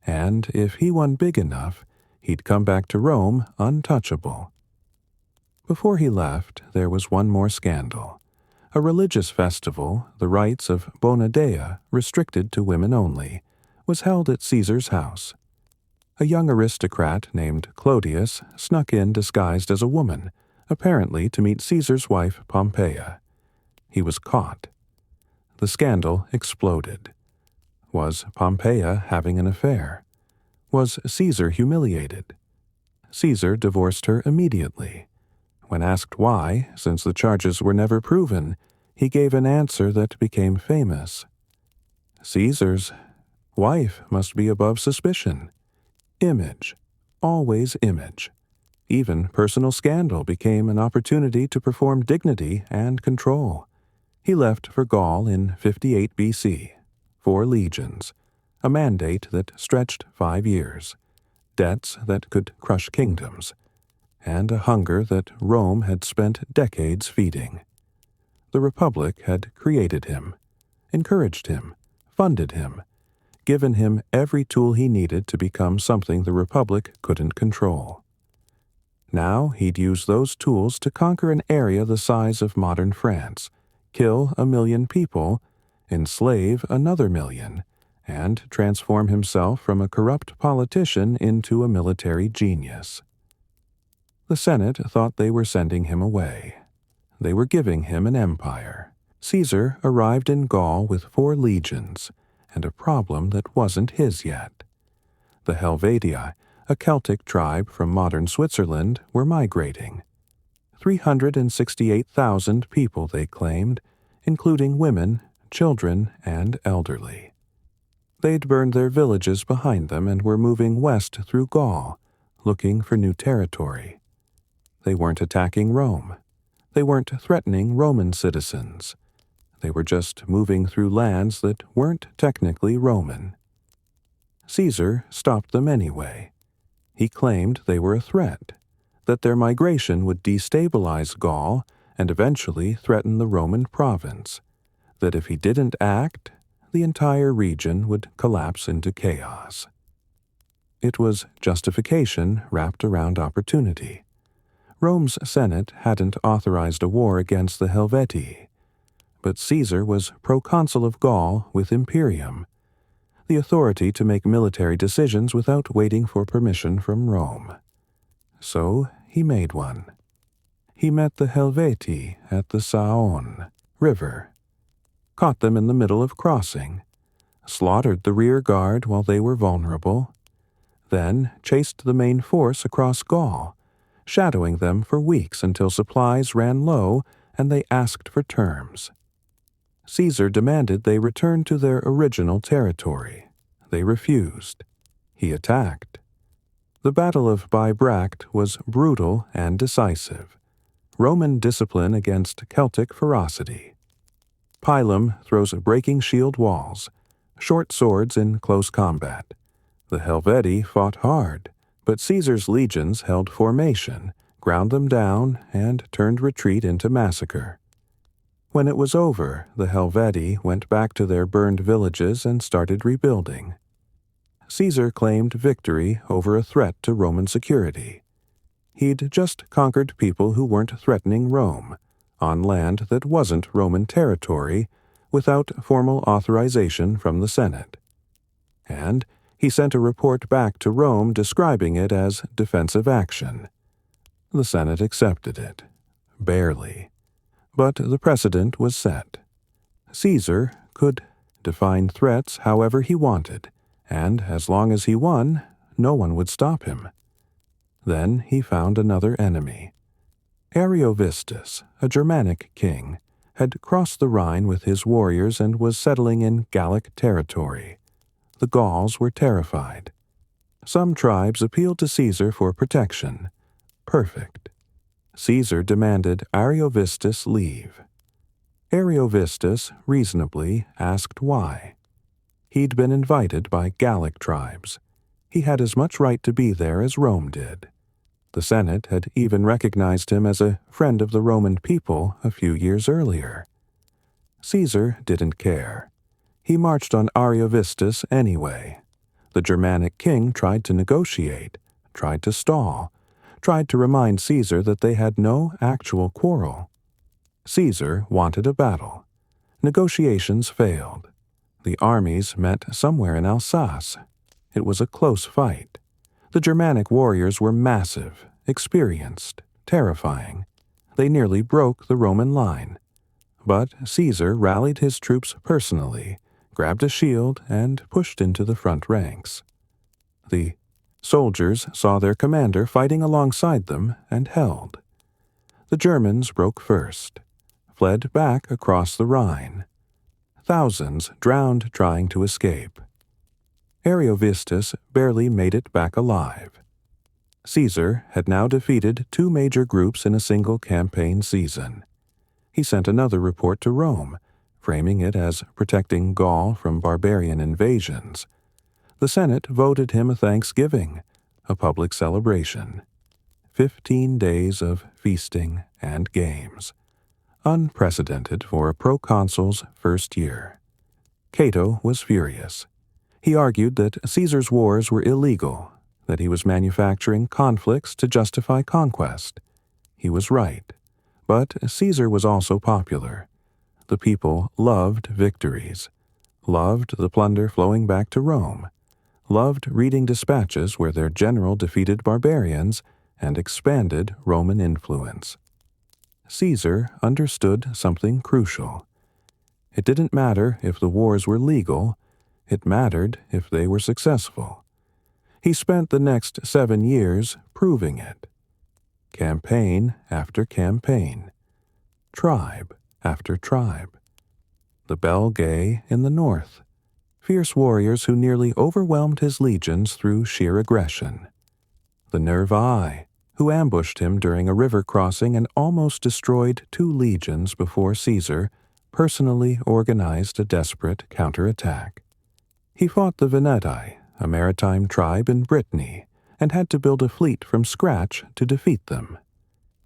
And if he won big enough, he'd come back to Rome untouchable. Before he left, there was one more scandal. A religious festival, the rites of Bona Dea, restricted to women only, was held at Caesar's house. A young aristocrat named Clodius snuck in disguised as a woman, apparently to meet Caesar's wife Pompeia. He was caught. The scandal exploded. Was Pompeia having an affair? Was Caesar humiliated? Caesar divorced her immediately. When asked why, since the charges were never proven, he gave an answer that became famous. Caesar's wife must be above suspicion. Image, always image. Even personal scandal became an opportunity to perform dignity and control. He left for Gaul in 58 BC, 4 legions, a mandate that stretched 5 years, debts that could crush kingdoms, and a hunger that Rome had spent decades feeding. The Republic had created him, encouraged him, funded him, given him every tool he needed to become something the Republic couldn't control. Now he'd use those tools to conquer an area the size of modern France, kill 1 million people, enslave another 1 million, and transform himself from a corrupt politician into a military genius. The Senate thought they were sending him away. They were giving him an empire. Caesar arrived in Gaul with 4 legions, and a problem that wasn't his yet. The Helvetii, a Celtic tribe from modern Switzerland, were migrating. 368,000 people, they claimed, including women, children, and elderly. They'd burned their villages behind them and were moving west through Gaul, looking for new territory. They weren't attacking Rome. They weren't threatening Roman citizens. They were just moving through lands that weren't technically Roman. Caesar stopped them anyway. He claimed they were a threat, that their migration would destabilize Gaul and eventually threaten the Roman province, that if he didn't act, the entire region would collapse into chaos. It was justification wrapped around opportunity. Rome's Senate hadn't authorized a war against the Helvetii, but Caesar was proconsul of Gaul with imperium, the authority to make military decisions without waiting for permission from Rome. So he made one. He met the Helvetii at the Saone River, caught them in the middle of crossing, slaughtered the rear guard while they were vulnerable, then chased the main force across Gaul, shadowing them for weeks until supplies ran low and they asked for terms. Caesar demanded they return to their original territory. They refused. He attacked. The Battle of BRIBES was brutal and decisive. Roman discipline against Celtic ferocity. Pilum throws breaking shield walls, short swords in close combat. The Helvetii fought hard, but Caesar's legions held formation, ground them down, and turned retreat into massacre. When it was over, the Helvetii went back to their burned villages and started rebuilding. Caesar claimed victory over a threat to Roman security. He'd just conquered people who weren't threatening Rome, on land that wasn't Roman territory, without formal authorization from the Senate. And he sent a report back to Rome describing it as defensive action. The Senate accepted it. Barely. But the precedent was set. Caesar could define threats however he wanted, and as long as he won, no one would stop him. Then he found another enemy. Ariovistus, a Germanic king, had crossed the Rhine with his warriors and was settling in Gallic territory. The Gauls were terrified. Some tribes appealed to Caesar for protection. Perfect. Caesar demanded Ariovistus leave. Ariovistus reasonably asked why. He'd been invited by Gallic tribes. He had as much right to be there as Rome did. The Senate had even recognized him as a friend of the Roman people a few years earlier. Caesar didn't care. He marched on Ariovistus anyway. The Germanic king tried to negotiate, tried to stall, tried to remind Caesar that they had no actual quarrel. Caesar wanted a battle. Negotiations failed. The armies met somewhere in Alsace. It was a close fight. The Germanic warriors were massive, experienced, terrifying. They nearly broke the Roman line. But Caesar rallied his troops personally, grabbed a shield, and pushed into the front ranks. The Soldiers saw their commander fighting alongside them and held. The Germans broke first, fled back across the Rhine. Thousands drowned trying to escape. Ariovistus barely made it back alive. Caesar had now defeated 2 major groups in a single campaign season. He sent another report to Rome, framing it as protecting Gaul from barbarian invasions. The Senate voted him a thanksgiving, a public celebration. 15 days of feasting and games. Unprecedented for a proconsul's first year. Cato was furious. He argued that Caesar's wars were illegal, that he was manufacturing conflicts to justify conquest. He was right. But Caesar was also popular. The people loved victories, loved the plunder flowing back to Rome, loved reading dispatches where their general defeated barbarians and expanded Roman influence. Caesar understood something crucial. It didn't matter if the wars were legal, it mattered if they were successful. He spent the next 7 years proving it. Campaign after campaign. Tribe after tribe. The Belgae in the north, fierce warriors who nearly overwhelmed his legions through sheer aggression. The Nervii, who ambushed him during a river crossing and almost destroyed 2 legions before Caesar personally organized a desperate counterattack. He fought the Veneti, a maritime tribe in Brittany, and had to build a fleet from scratch to defeat them.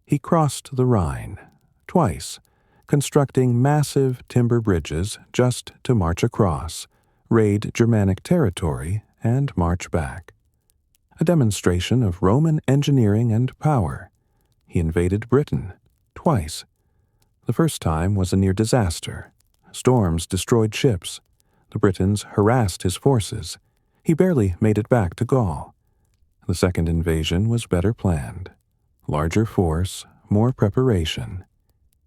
He crossed the Rhine, twice, constructing massive timber bridges just to march across, raid Germanic territory, and march back. A demonstration of Roman engineering and power. He invaded Britain, twice. The first time was a near disaster. Storms destroyed ships. The Britons harassed his forces. He barely made it back to Gaul. The second invasion was better planned. Larger force, more preparation.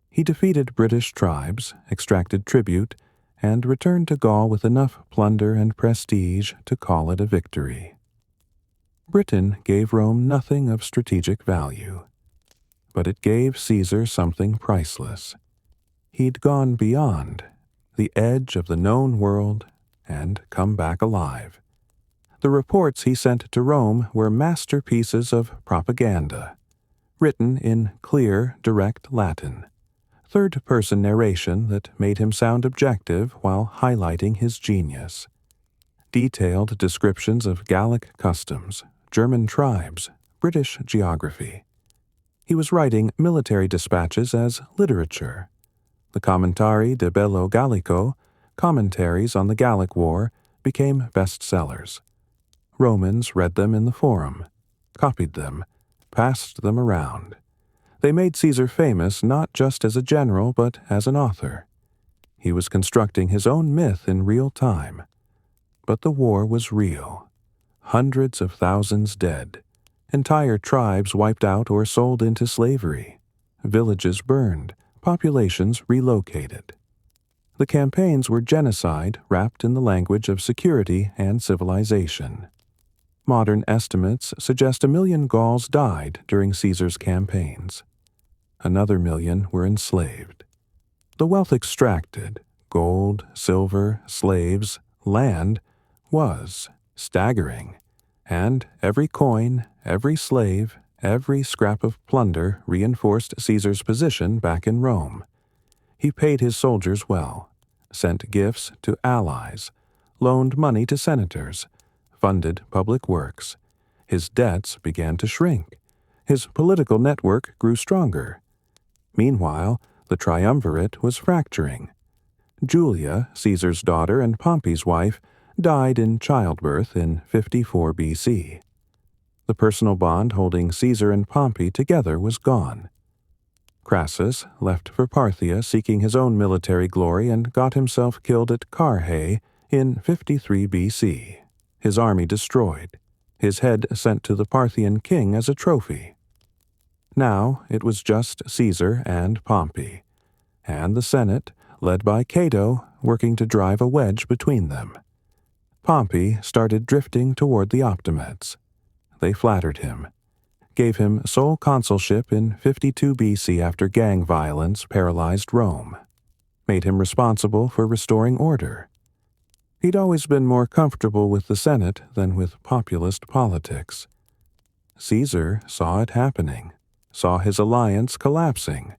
He defeated British tribes, extracted tribute, and returned to Gaul with enough plunder and prestige to call it a victory. Britain gave Rome nothing of strategic value, but it gave Caesar something priceless. He'd gone beyond, the edge of the known world, and come back alive. The reports he sent to Rome were masterpieces of propaganda, written in clear, direct Latin, third-person narration that made him sound objective while highlighting his genius. Detailed descriptions of Gallic customs, German tribes, British geography. He was writing military dispatches as literature. The Commentari de Bello Gallico, commentaries on the Gallic War, became bestsellers. Romans read them in the Forum, copied them, passed them around. They made Caesar famous not just as a general but as an author. He was constructing his own myth in real time. But the war was real. Hundreds of thousands dead. Entire tribes wiped out or sold into slavery. Villages burned. Populations relocated. The campaigns were genocide wrapped in the language of security and civilization. Modern estimates suggest 1 million Gauls died during Caesar's campaigns. Another 1 million were enslaved. The wealth extracted, gold, silver, slaves, land, was staggering, and every coin, every slave, every scrap of plunder reinforced Caesar's position back in Rome. He paid his soldiers well, sent gifts to allies, loaned money to senators, funded public works. His debts began to shrink. His political network grew stronger. Meanwhile, the triumvirate was fracturing. Julia, Caesar's daughter and Pompey's wife, died in childbirth in 54 BC. The personal bond holding Caesar and Pompey together was gone. Crassus left for Parthia seeking his own military glory and got himself killed at Carrhae in 53 BC. His army destroyed, his head sent to the Parthian king as a trophy. Now it was just Caesar and Pompey, and the Senate, led by Cato, working to drive a wedge between them. Pompey started drifting toward the Optimates. They flattered him, gave him sole consulship in 52 BC after gang violence paralyzed Rome, made him responsible for restoring order. He'd always been more comfortable with the Senate than with populist politics. Caesar saw it happening, saw his alliance collapsing,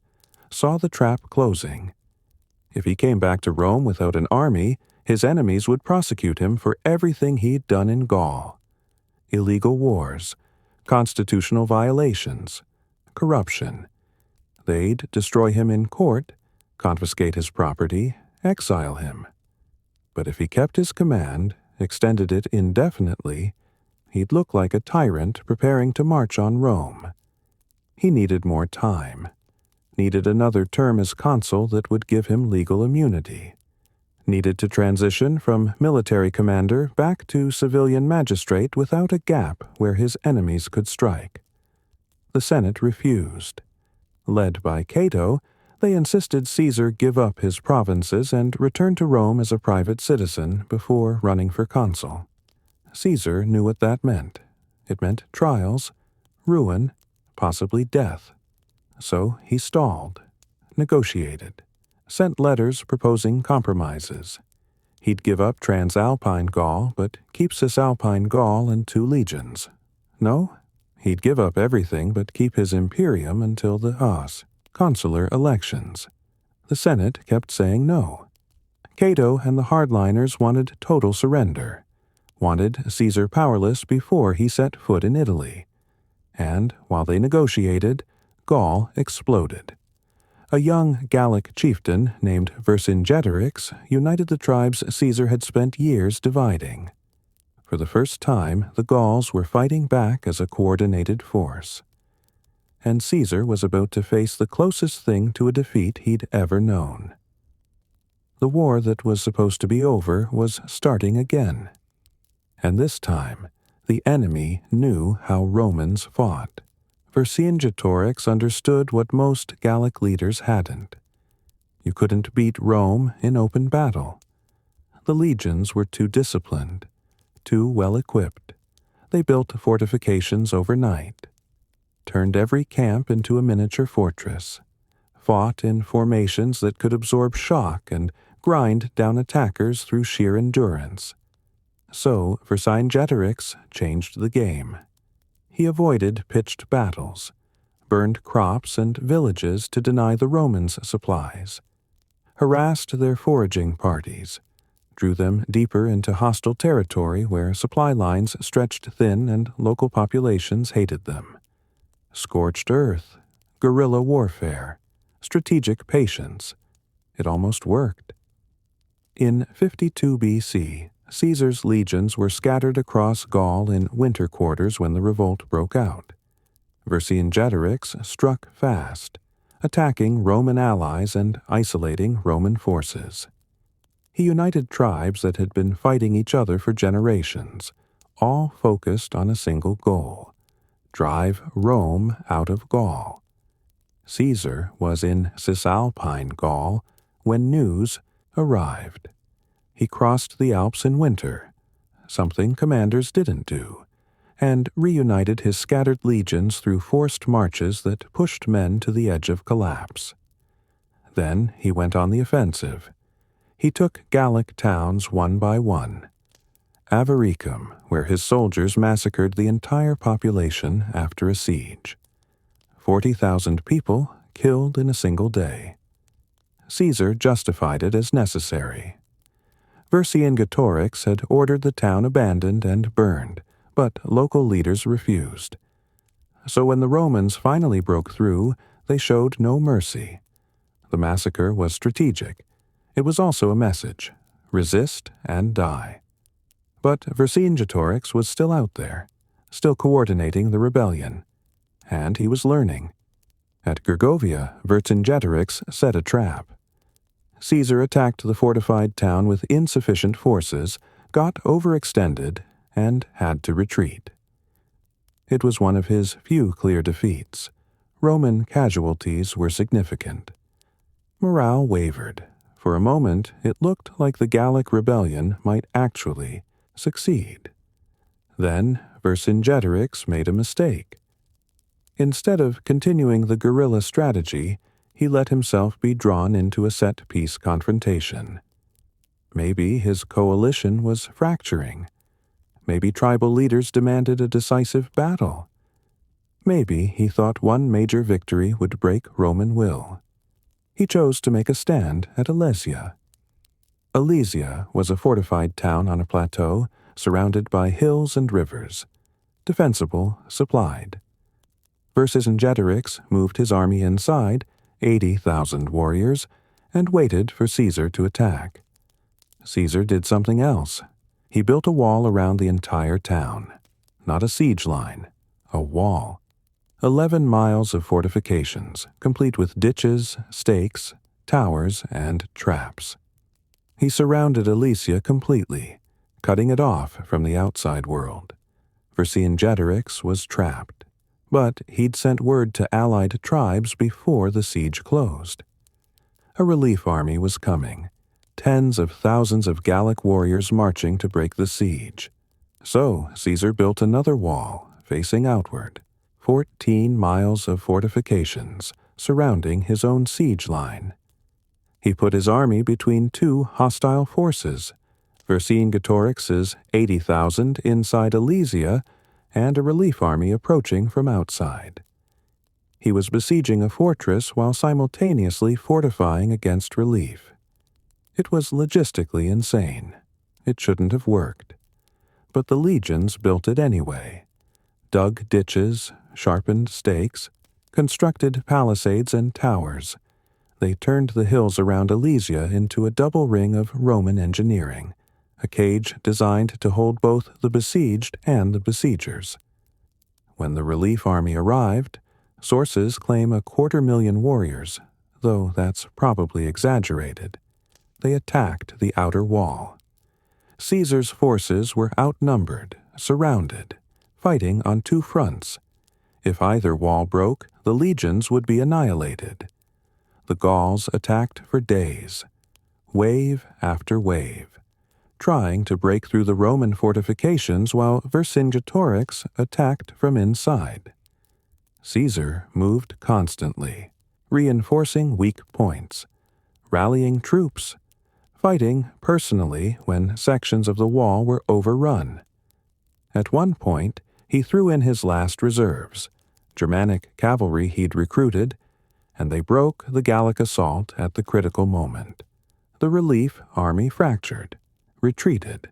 saw the trap closing. If he came back to Rome without an army, his enemies would prosecute him for everything he'd done in Gaul: illegal wars, constitutional violations, corruption. They'd destroy him in court, confiscate his property, exile him. But if he kept his command, extended it indefinitely, he'd look like a tyrant preparing to march on Rome. He needed more time, needed another term as consul that would give him legal immunity, needed to transition from military commander back to civilian magistrate without a gap where his enemies could strike. The Senate refused. Led by Cato, they insisted Caesar give up his provinces and return to Rome as a private citizen before running for consul. Caesar knew what that meant. It meant trials, ruin, possibly death. So he stalled, negotiated, sent letters proposing compromises. He'd give up Transalpine Gaul, but keep Cisalpine Gaul and 2 legions. No, he'd give up everything but keep his imperium until the consular elections. The Senate kept saying no. Cato and the hardliners wanted total surrender, wanted Caesar powerless before he set foot in Italy. And while they negotiated, Gaul exploded. A young Gallic chieftain named VERCINGETORIX united the tribes Caesar had spent years dividing. For the first time, the Gauls were fighting back as a coordinated force. And Caesar was about to face the closest thing to a defeat he'd ever known. The war that was supposed to be over was starting again. And this time, the enemy knew how Romans fought. Vercingetorix understood what most Gallic leaders hadn't. You couldn't beat Rome in open battle. The legions were too disciplined, too well-equipped. They built fortifications overnight, turned every camp into a miniature fortress, fought in formations that could absorb shock and grind down attackers through sheer endurance. So Vercingetorix changed the game. He avoided pitched battles, burned crops and villages to deny the Romans supplies, harassed their foraging parties, drew them deeper into hostile territory where supply lines stretched thin and local populations hated them. Scorched earth, guerrilla warfare, strategic patience. It almost worked. In 52 BC, Caesar's legions were scattered across Gaul in winter quarters when the revolt broke out. Vercingetorix struck fast, attacking Roman allies and isolating Roman forces. He united tribes that had been fighting each other for generations, all focused on a single goal: drive Rome out of Gaul. Caesar was in Cisalpine Gaul when news arrived. He crossed the Alps in winter, something commanders didn't do, and reunited his scattered legions through forced marches that pushed men to the edge of collapse. Then he went on the offensive. He took Gallic towns one by one. Avaricum, where his soldiers massacred the entire population after a siege. 40,000 people killed in a single day. Caesar justified it as necessary. Vercingetorix had ordered the town abandoned and burned, but local leaders refused. So when the Romans finally broke through, they showed no mercy. The massacre was strategic. It was also a message: resist and die. But Vercingetorix was still out there, still coordinating the rebellion. And he was learning. At Gergovia, Vercingetorix set a trap. Caesar attacked the fortified town with insufficient forces, got overextended, and had to retreat. It was one of his few clear defeats. Roman casualties were significant. Morale wavered. For a moment, it looked like the Gallic rebellion might actually succeed. Then Vercingetorix made a mistake. Instead of continuing the guerrilla strategy, he let himself be drawn into a set-piece confrontation. Maybe his coalition was fracturing. Maybe tribal leaders demanded a decisive battle. Maybe he thought one major victory would break Roman will. He chose to make a stand at ALESIA. ALESIA was a fortified town on a plateau surrounded by hills and rivers. Defensible, supplied. Vercingetorix moved his army inside, 80,000 warriors, and waited for Caesar to attack. Caesar did something else. He built a wall around the entire town. Not a siege line, a wall. 11 miles of fortifications, complete with ditches, stakes, towers, and traps. He surrounded ALESIA completely, cutting it off from the outside world. Vercingetorix was trapped, but he'd sent word to allied tribes before the siege closed. A relief army was coming, tens of thousands of Gallic warriors marching to break the siege. So Caesar built another wall, facing outward, 14 miles of fortifications surrounding his own siege line. He put his army between two hostile forces, Vercingetorix's 80,000 inside ALESIA and a relief army approaching from outside. He was besieging a fortress while simultaneously fortifying against relief. It was logistically insane. It shouldn't have worked. But the legions built it anyway. Dug ditches, sharpened stakes, constructed palisades and towers. They turned the hills around ALESIA into a double ring of Roman engineering, a cage designed to hold both the besieged and the besiegers. When the relief army arrived, sources claim 250,000 warriors, though that's probably exaggerated. They attacked the outer wall. Caesar's forces were outnumbered, surrounded, fighting on two fronts. If either wall broke, the legions would be annihilated. The Gauls attacked for days, wave after wave, trying to break through the Roman fortifications while Vercingetorix attacked from inside. Caesar moved constantly, reinforcing weak points, rallying troops, fighting personally when sections of the wall were overrun. At one point, he threw in his last reserves, Germanic cavalry he'd recruited, and they broke the Gallic assault at the critical moment. The relief army fractured, retreated,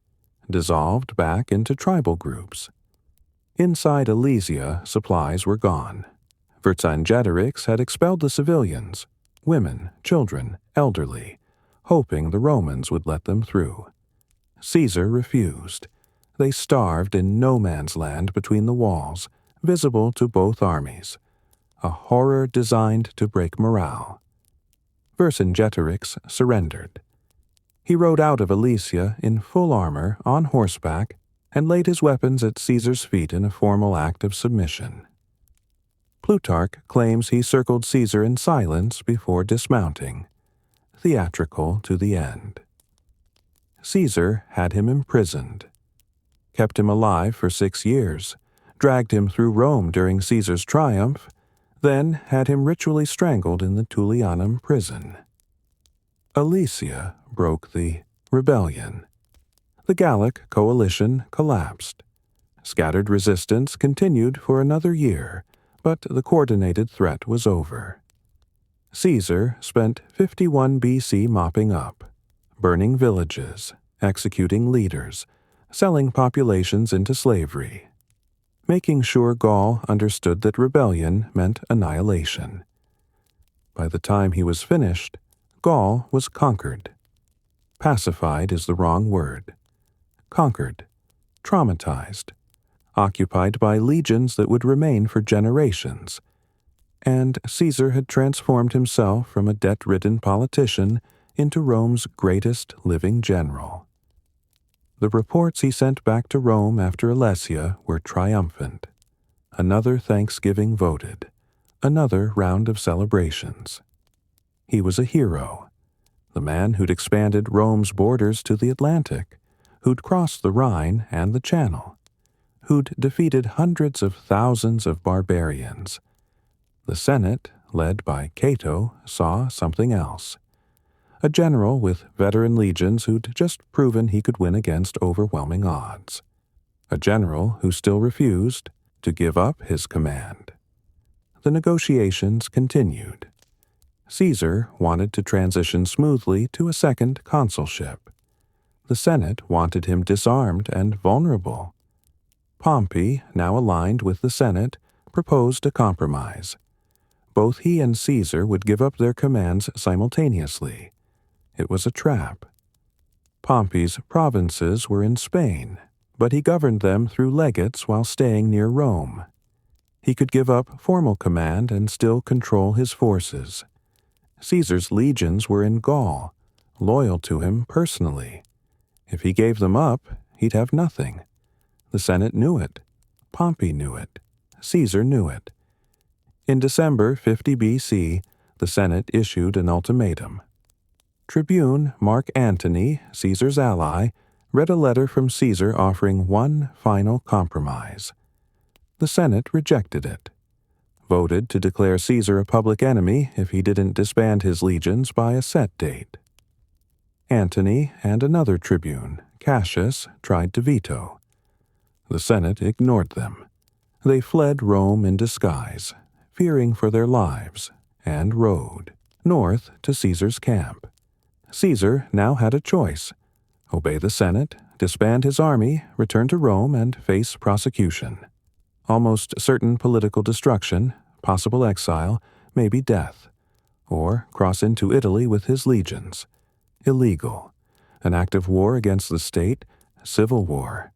dissolved back into tribal groups. Inside ALESIA, supplies were gone. Vercingetorix had expelled the civilians, women, children, elderly, hoping the Romans would let them through. Caesar refused. They starved in no man's land between the walls, visible to both armies, a horror designed to break morale. Vercingetorix surrendered. He rode out of ALESIA in full armor, on horseback, and laid his weapons at Caesar's feet in a formal act of submission. Plutarch claims he circled Caesar in silence before dismounting, theatrical to the end. Caesar had him imprisoned, kept him alive for 6 years, dragged him through Rome during Caesar's triumph, then had him ritually strangled in the Tullianum prison. ALESIA broke the rebellion. The Gallic coalition collapsed. Scattered resistance continued for another year, but the coordinated threat was over. Caesar spent 51 BC mopping up, burning villages, executing leaders, selling populations into slavery, making sure Gaul understood that rebellion meant annihilation. By the time he was finished, Gaul was conquered. Pacified is the wrong word. Conquered, traumatized, occupied by legions that would remain for generations. And Caesar had transformed himself from a debt-ridden politician into Rome's greatest living general. The reports he sent back to Rome after ALESIA were triumphant. Another Thanksgiving voted, another round of celebrations. He was a hero, the man who'd expanded Rome's borders to the Atlantic, who'd crossed the Rhine and the Channel, who'd defeated hundreds of thousands of barbarians. The Senate, led by Cato, saw something else. A general with veteran legions who'd just proven he could win against overwhelming odds. A general who still refused to give up his command. The negotiations continued. Caesar wanted to transition smoothly to a second consulship. The Senate wanted him disarmed and vulnerable. Pompey, now aligned with the Senate, proposed a compromise. Both he and Caesar would give up their commands simultaneously. It was a trap. Pompey's provinces were in Spain, but he governed them through legates while staying near Rome. He could give up formal command and still control his forces. Caesar's legions were in Gaul, loyal to him personally. If he gave them up, he'd have nothing. The Senate knew it. Pompey knew it. Caesar knew it. In December 50 BC, the Senate issued an ultimatum. Tribune Mark Antony, Caesar's ally, read a letter from Caesar offering one final compromise. The Senate rejected it, voted to declare Caesar a public enemy if he didn't disband his legions by a set date. Antony and another tribune, Cassius, tried to veto. The Senate ignored them. They fled Rome in disguise, fearing for their lives, and rode north to Caesar's camp. Caesar now had a choice: obey the Senate, disband his army, return to Rome, and face prosecution. Almost certain political destruction, possible exile, maybe death, or cross into Italy with his legions. Illegal. An act of war against the state, civil war.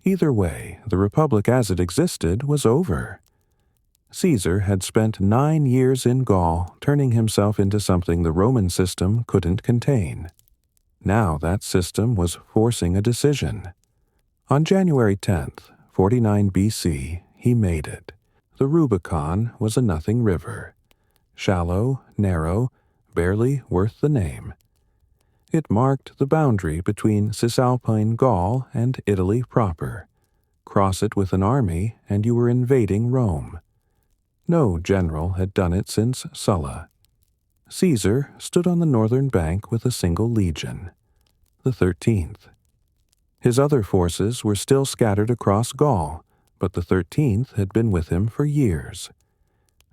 Either way, the Republic as it existed was over. Caesar had spent 9 years in Gaul, turning himself into something the Roman system couldn't contain. Now that system was forcing a decision. On January 10th, 49 BC, he made it. The Rubicon was a nothing river. Shallow, narrow, barely worth the name. It marked the boundary between Cisalpine Gaul and Italy proper. Cross it with an army, and you were invading Rome. No general had done it since Sulla. Caesar stood on the northern bank with a single legion, the 13th. His other forces were still scattered across Gaul, but the 13th had been with him for years.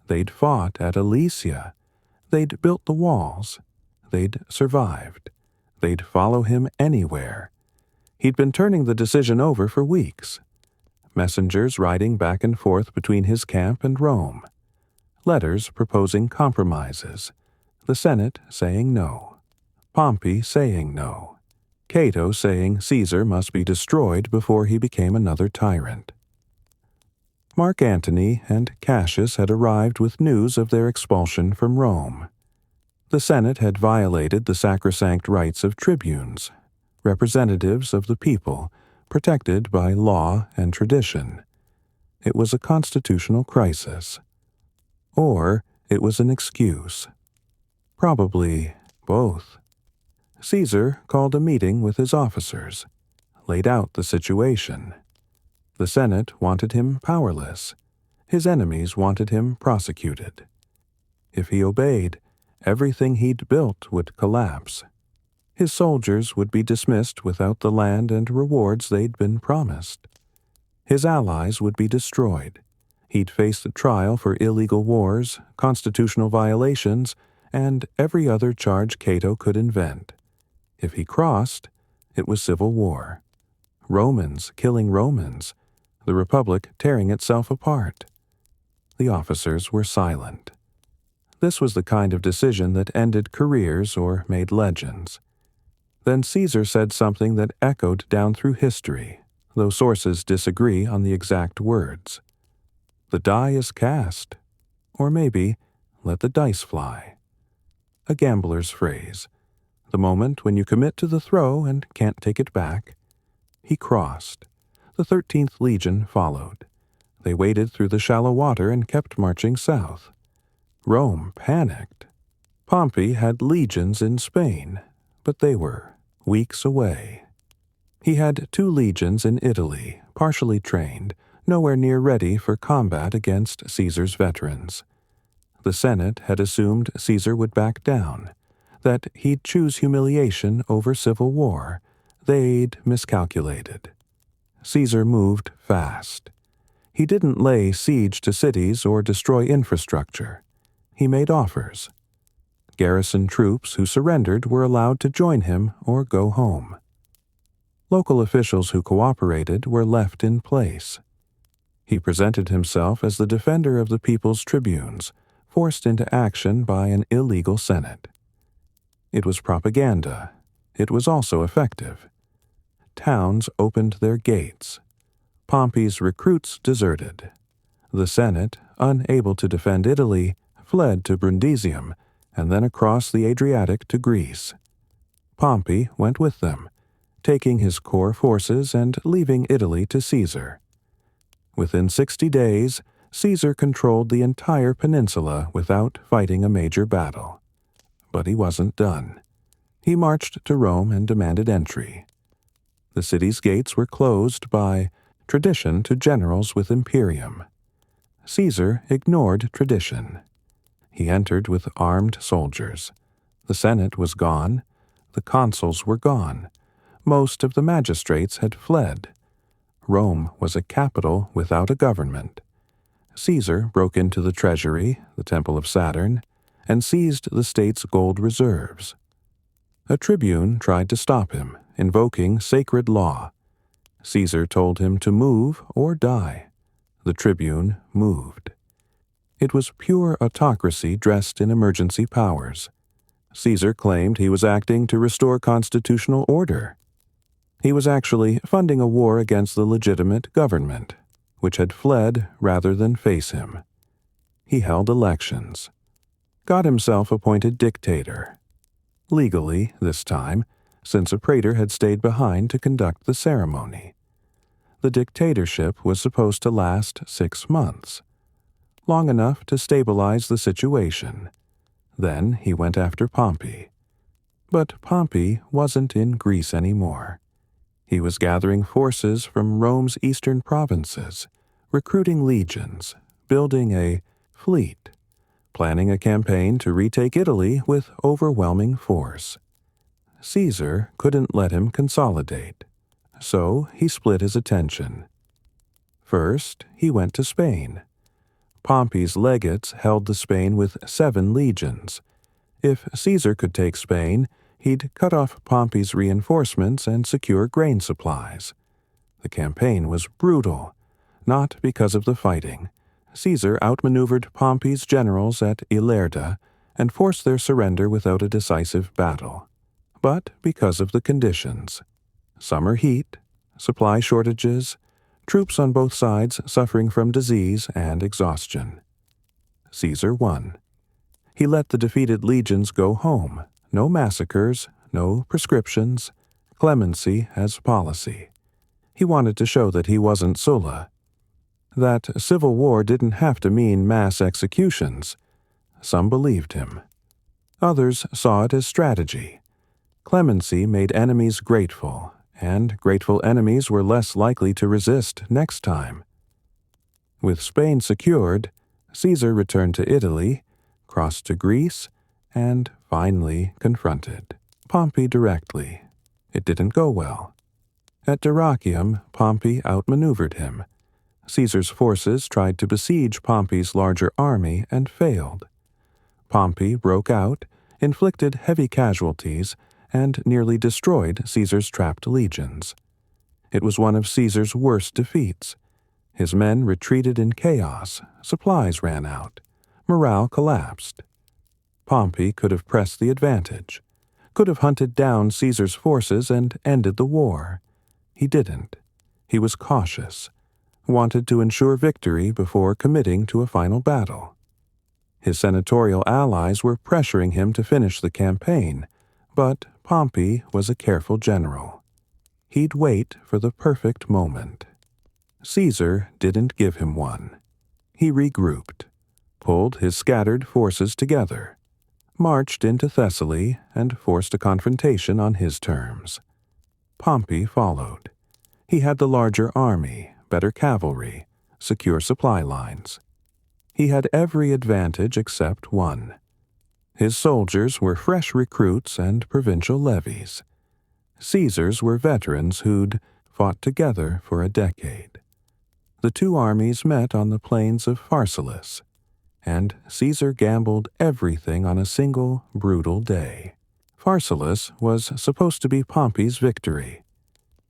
They'd fought at ALESIA. They'd built the walls. They'd survived. They'd follow him anywhere. He'd been turning the decision over for weeks. Messengers riding back and forth between his camp and Rome. Letters proposing compromises. The Senate saying no. Pompey saying no. Cato saying Caesar must be destroyed before he became another tyrant. Mark Antony and Cassius had arrived with news of their expulsion from Rome. The Senate had violated the sacrosanct rights of tribunes, representatives of the people, protected by law and tradition. It was a constitutional crisis. Or it was an excuse. Probably both. Caesar called a meeting with his officers, laid out the situation. The Senate wanted him powerless. His enemies wanted him prosecuted. If he obeyed, everything he'd built would collapse. His soldiers would be dismissed without the land and rewards they'd been promised. His allies would be destroyed. He'd face the trial for illegal wars, constitutional violations, and every other charge Cato could invent. If he crossed, it was civil war. Romans killing Romans, the Republic tearing itself apart. The officers were silent. This was the kind of decision that ended careers or made legends. Then Caesar said something that echoed down through history, though sources disagree on the exact words. The die is cast. Or maybe, let the dice fly. A gambler's phrase. The moment when you commit to the throw and can't take it back. He crossed. The 13th Legion followed. They waded through the shallow water and kept marching south. Rome panicked. Pompey had legions in Spain, but they were weeks away. He had 2 legions in Italy, partially trained, nowhere near ready for combat against Caesar's veterans. The Senate had assumed Caesar would back down, that he'd choose humiliation over civil war. They'd miscalculated. Caesar moved fast. He didn't lay siege to cities or destroy infrastructure. He made offers. Garrison troops who surrendered were allowed to join him or go home. Local officials who cooperated were left in place. He presented himself as the defender of the people's tribunes, forced into action by an illegal Senate. It was propaganda. It was also effective. Towns opened their gates. Pompey's recruits deserted. The Senate, unable to defend Italy, fled to Brundisium and then across the Adriatic to Greece. Pompey went with them, taking his core forces and leaving Italy to Caesar. Within 60 days, Caesar controlled the entire peninsula without fighting a major battle. But he wasn't done. He marched to Rome and demanded entry. The city's gates were closed by tradition to generals with imperium. Caesar ignored tradition. He entered with armed soldiers. The Senate was gone. The consuls were gone. Most of the magistrates had fled. Rome was a capital without a government. Caesar broke into the treasury, the Temple of Saturn, and seized the state's gold reserves. A tribune tried to stop him, invoking sacred law. Caesar told him to move or die. The tribune moved. It was pure autocracy dressed in emergency powers. Caesar claimed he was acting to restore constitutional order. He was actually funding a war against the legitimate government, which had fled rather than face him. He held elections, got himself appointed dictator. Legally, this time, since a praetor had stayed behind to conduct the ceremony. The dictatorship was supposed to last 6 months, long enough to stabilize the situation. Then he went after Pompey. But Pompey wasn't in Greece anymore. He was gathering forces from Rome's eastern provinces, recruiting legions, building a fleet, planning a campaign to retake Italy with overwhelming force. Caesar couldn't let him consolidate, so he split his attention. First, he went to Spain. Pompey's legates held the Spain with 7 legions. If Caesar could take Spain, he'd cut off Pompey's reinforcements and secure grain supplies. The campaign was brutal, not because of the fighting. Caesar outmaneuvered Pompey's generals at Ilerda and forced their surrender without a decisive battle, but because of the conditions. Summer heat, supply shortages, troops on both sides suffering from disease and exhaustion. Caesar won. He let the defeated legions go home. No massacres, no prescriptions, clemency as policy. He wanted to show that he wasn't Sulla. That civil war didn't have to mean mass executions. Some believed him. Others saw it as strategy. Clemency made enemies grateful, and grateful enemies were less likely to resist next time. With Spain secured, Caesar returned to Italy, crossed to Greece, and finally confronted Pompey directly. It didn't go well. At Dyrrhachium, Pompey outmaneuvered him. Caesar's forces tried to besiege Pompey's larger army and failed. Pompey broke out, inflicted heavy casualties, and nearly destroyed Caesar's trapped legions. It was one of Caesar's worst defeats. His men retreated in chaos, supplies ran out, morale collapsed. Pompey could have pressed the advantage, could have hunted down Caesar's forces and ended the war. He didn't. He was cautious, wanted to ensure victory before committing to a final battle. His senatorial allies were pressuring him to finish the campaign, but Pompey was a careful general. He'd wait for the perfect moment. Caesar didn't give him one. He regrouped, pulled his scattered forces together, marched into Thessaly, and forced a confrontation on his terms. Pompey followed. He had the larger army, better cavalry, secure supply lines. He had every advantage except one. His soldiers were fresh recruits and provincial levies. Caesar's were veterans who'd fought together for a decade. The two armies met on the plains of Pharsalus, and Caesar gambled everything on a single brutal day. Pharsalus was supposed to be Pompey's victory.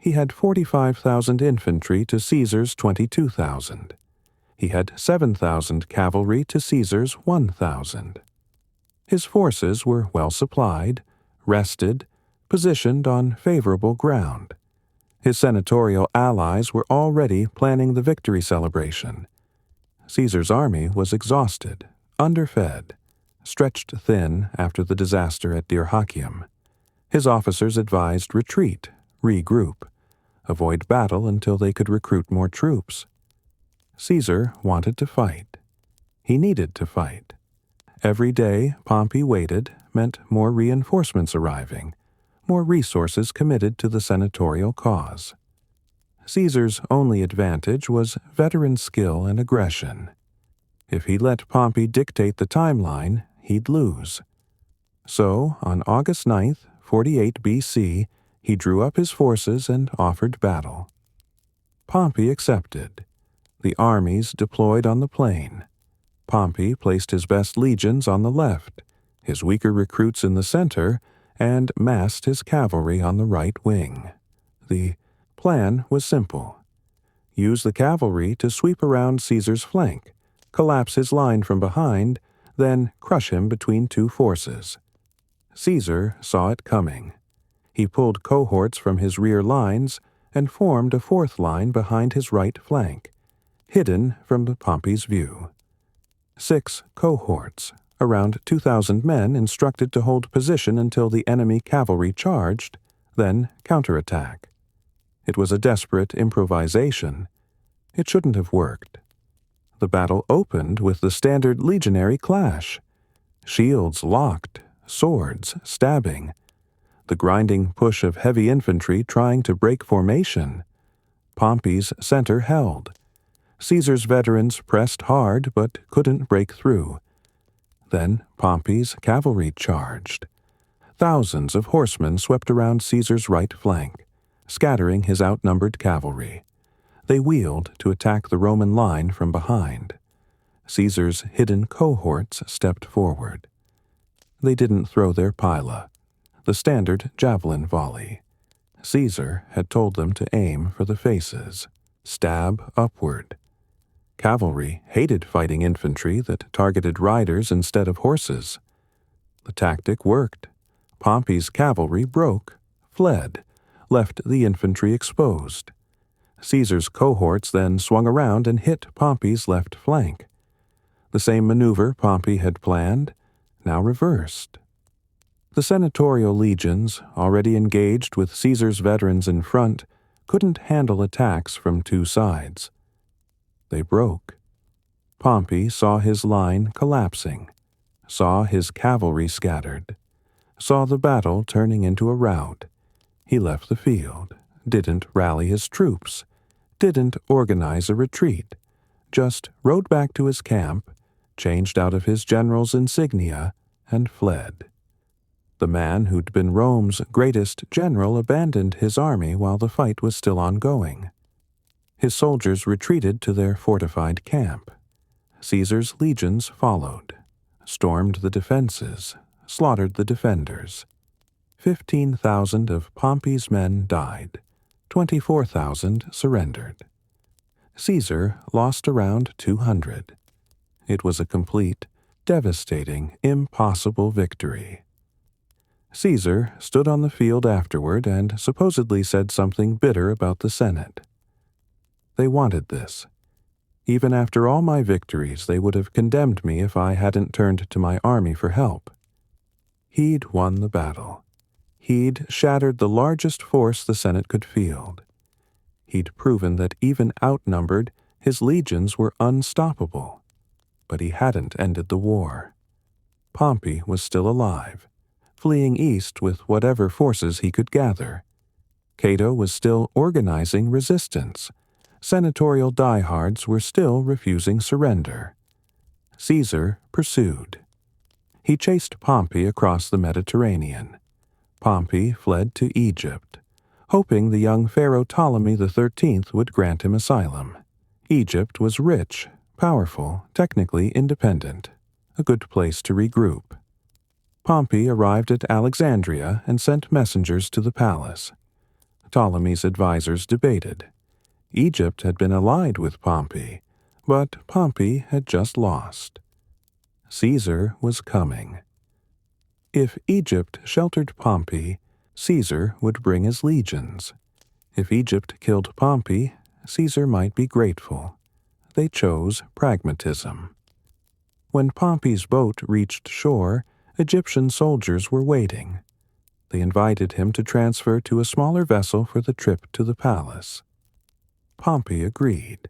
He had 45,000 infantry to Caesar's 22,000. He had 7,000 cavalry to Caesar's 1,000. His forces were well supplied, rested, positioned on favorable ground. His senatorial allies were already planning the victory celebration. Caesar's army was exhausted, underfed, stretched thin after the disaster at Dyrrhachium. His officers advised retreat, regroup, avoid battle until they could recruit more troops. Caesar wanted to fight. He needed to fight. Every day Pompey waited meant more reinforcements arriving, more resources committed to the senatorial cause. Caesar's only advantage was veteran skill and aggression. If he let Pompey dictate the timeline, he'd lose. So, on August 9th, 48 BC, he drew up his forces and offered battle. Pompey accepted. The armies deployed on the plain. Pompey placed his best legions on the left, his weaker recruits in the center, and massed his cavalry on the right wing. The plan was simple. Use the cavalry to sweep around Caesar's flank, collapse his line from behind, then crush him between two forces. Caesar saw it coming. He pulled cohorts from his rear lines and formed a fourth line behind his right flank, hidden from Pompey's view. 6 cohorts, around 2,000 men instructed to hold position until the enemy cavalry charged, then counterattack. It was a desperate improvisation. It shouldn't have worked. The battle opened with the standard legionary clash. Shields locked, swords stabbing. The grinding push of heavy infantry trying to break formation. Pompey's center held. Caesar's veterans pressed hard but couldn't break through. Then Pompey's cavalry charged. Thousands of horsemen swept around Caesar's right flank, scattering his outnumbered cavalry. They wheeled to attack the Roman line from behind. Caesar's hidden cohorts stepped forward. They didn't throw their pila, the standard javelin volley. Caesar had told them to aim for the faces, stab upward. Cavalry hated fighting infantry that targeted riders instead of horses. The tactic worked. Pompey's cavalry broke, fled, left the infantry exposed. Caesar's cohorts then swung around and hit Pompey's left flank. The same maneuver Pompey had planned, now reversed. The senatorial legions, already engaged with Caesar's veterans in front, couldn't handle attacks from two sides. They broke. Pompey saw his line collapsing, saw his cavalry scattered, saw the battle turning into a rout. He left the field, didn't rally his troops, didn't organize a retreat, just rode back to his camp, changed out of his general's insignia, and fled. The man who'd been Rome's greatest general abandoned his army while the fight was still ongoing. His soldiers retreated to their fortified camp. Caesar's legions followed, stormed the defenses, slaughtered the defenders. 15,000 of Pompey's men died. 24,000 surrendered. Caesar lost around 200. It was a complete, devastating, impossible victory. Caesar stood on the field afterward and supposedly said something bitter about the Senate. They wanted this. Even after all my victories, they would have condemned me if I hadn't turned to my army for help. He'd won the battle. He'd shattered the largest force the Senate could field. He'd proven that even outnumbered, his legions were unstoppable. But he hadn't ended the war. Pompey was still alive, fleeing east with whatever forces he could gather. Cato was still organizing resistance. Senatorial diehards were still refusing surrender. Caesar pursued. He chased Pompey across the Mediterranean. Pompey fled to Egypt, hoping the young pharaoh Ptolemy XIII would grant him asylum. Egypt was rich, powerful, technically independent, a good place to regroup. Pompey arrived at Alexandria and sent messengers to the palace. Ptolemy's advisors debated. Egypt had been allied with Pompey, but Pompey had just lost. Caesar was coming. If Egypt sheltered Pompey, Caesar would bring his legions. If Egypt killed Pompey, Caesar might be grateful. They chose pragmatism. When Pompey's boat reached shore, Egyptian soldiers were waiting. They invited him to transfer to a smaller vessel for the trip to the palace. Pompey agreed,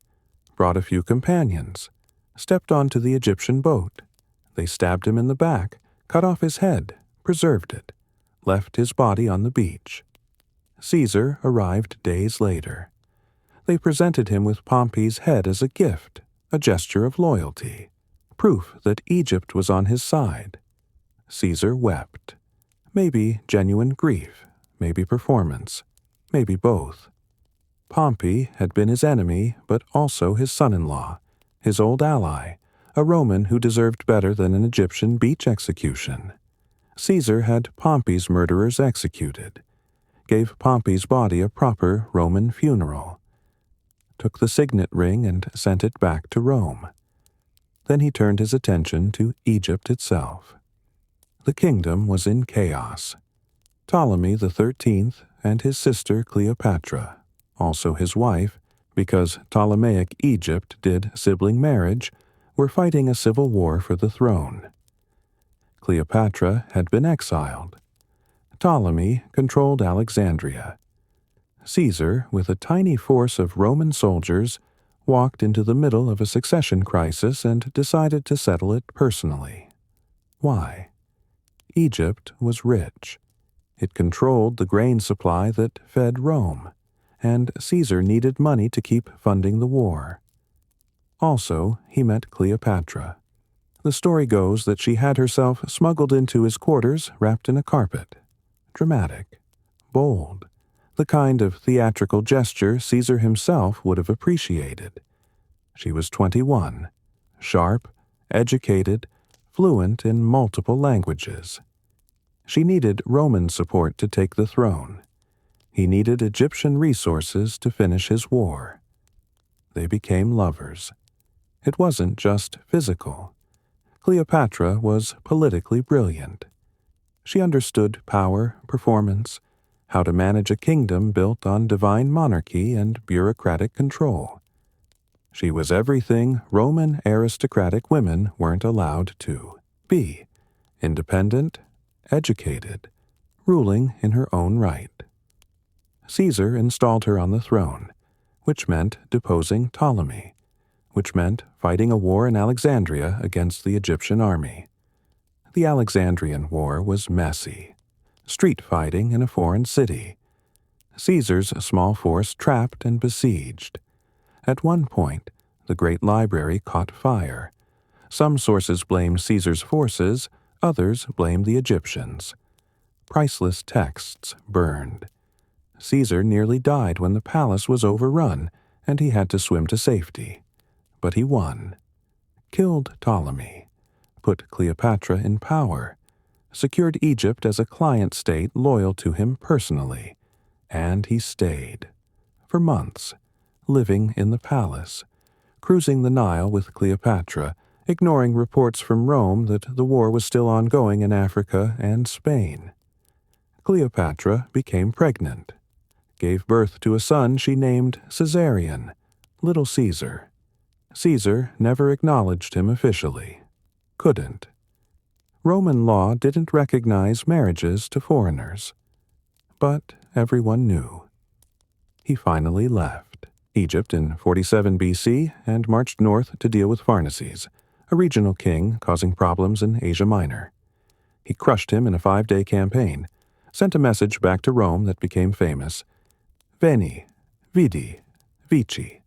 brought a few companions, stepped onto the Egyptian boat. They stabbed him in the back, cut off his head, preserved it, left his body on the beach. Caesar arrived days later. They presented him with Pompey's head as a gift, a gesture of loyalty, proof that Egypt was on his side. Caesar wept. Maybe genuine grief, maybe performance, maybe both. Pompey had been his enemy, but also his son-in-law, his old ally, a Roman who deserved better than an Egyptian beach execution. Caesar had Pompey's murderers executed, gave Pompey's body a proper Roman funeral, took the signet ring and sent it back to Rome. Then he turned his attention to Egypt itself. The kingdom was in chaos. Ptolemy XIII and his sister Cleopatra, also his wife, because Ptolemaic Egypt did sibling marriage, were fighting a civil war for the throne. Cleopatra had been exiled. Ptolemy controlled Alexandria. Caesar, with a tiny force of Roman soldiers, walked into the middle of a succession crisis and decided to settle it personally. Why? Egypt was rich. It controlled the grain supply that fed Rome, and Caesar needed money to keep funding the war. Also, he met Cleopatra. The story goes that she had herself smuggled into his quarters wrapped in a carpet. Dramatic, bold, the kind of theatrical gesture Caesar himself would have appreciated. She was 21, sharp, educated, fluent in multiple languages. She needed Roman support to take the throne. He needed Egyptian resources to finish his war. They became lovers. It wasn't just physical. Cleopatra was politically brilliant. She understood power, performance, how to manage a kingdom built on divine monarchy and bureaucratic control. She was everything Roman aristocratic women weren't allowed to be: independent, educated, ruling in her own right. Caesar installed her on the throne, which meant deposing Ptolemy, which meant fighting a war in Alexandria against the Egyptian army. The Alexandrian War was messy. Street fighting in a foreign city. Caesar's small force trapped and besieged. At one point, the great library caught fire. Some sources blame Caesar's forces, others blame the Egyptians. Priceless texts burned. Caesar nearly died when the palace was overrun, and he had to swim to safety. But he won. Killed Ptolemy. Put Cleopatra in power. Secured Egypt as a client state loyal to him personally. And he stayed. For months. Living in the palace. Cruising the Nile with Cleopatra, ignoring reports from Rome that the war was still ongoing in Africa and Spain. Cleopatra became pregnant. Gave birth to a son she named Caesarion, Little Caesar. Caesar never acknowledged him officially. Couldn't. Roman law didn't recognize marriages to foreigners. But everyone knew. He finally left Egypt in 47 BC and marched north to deal with Pharnaces, a regional king causing problems in Asia Minor. He crushed him in a 5-day campaign, sent a message back to Rome that became famous: Veni, vidi, vici.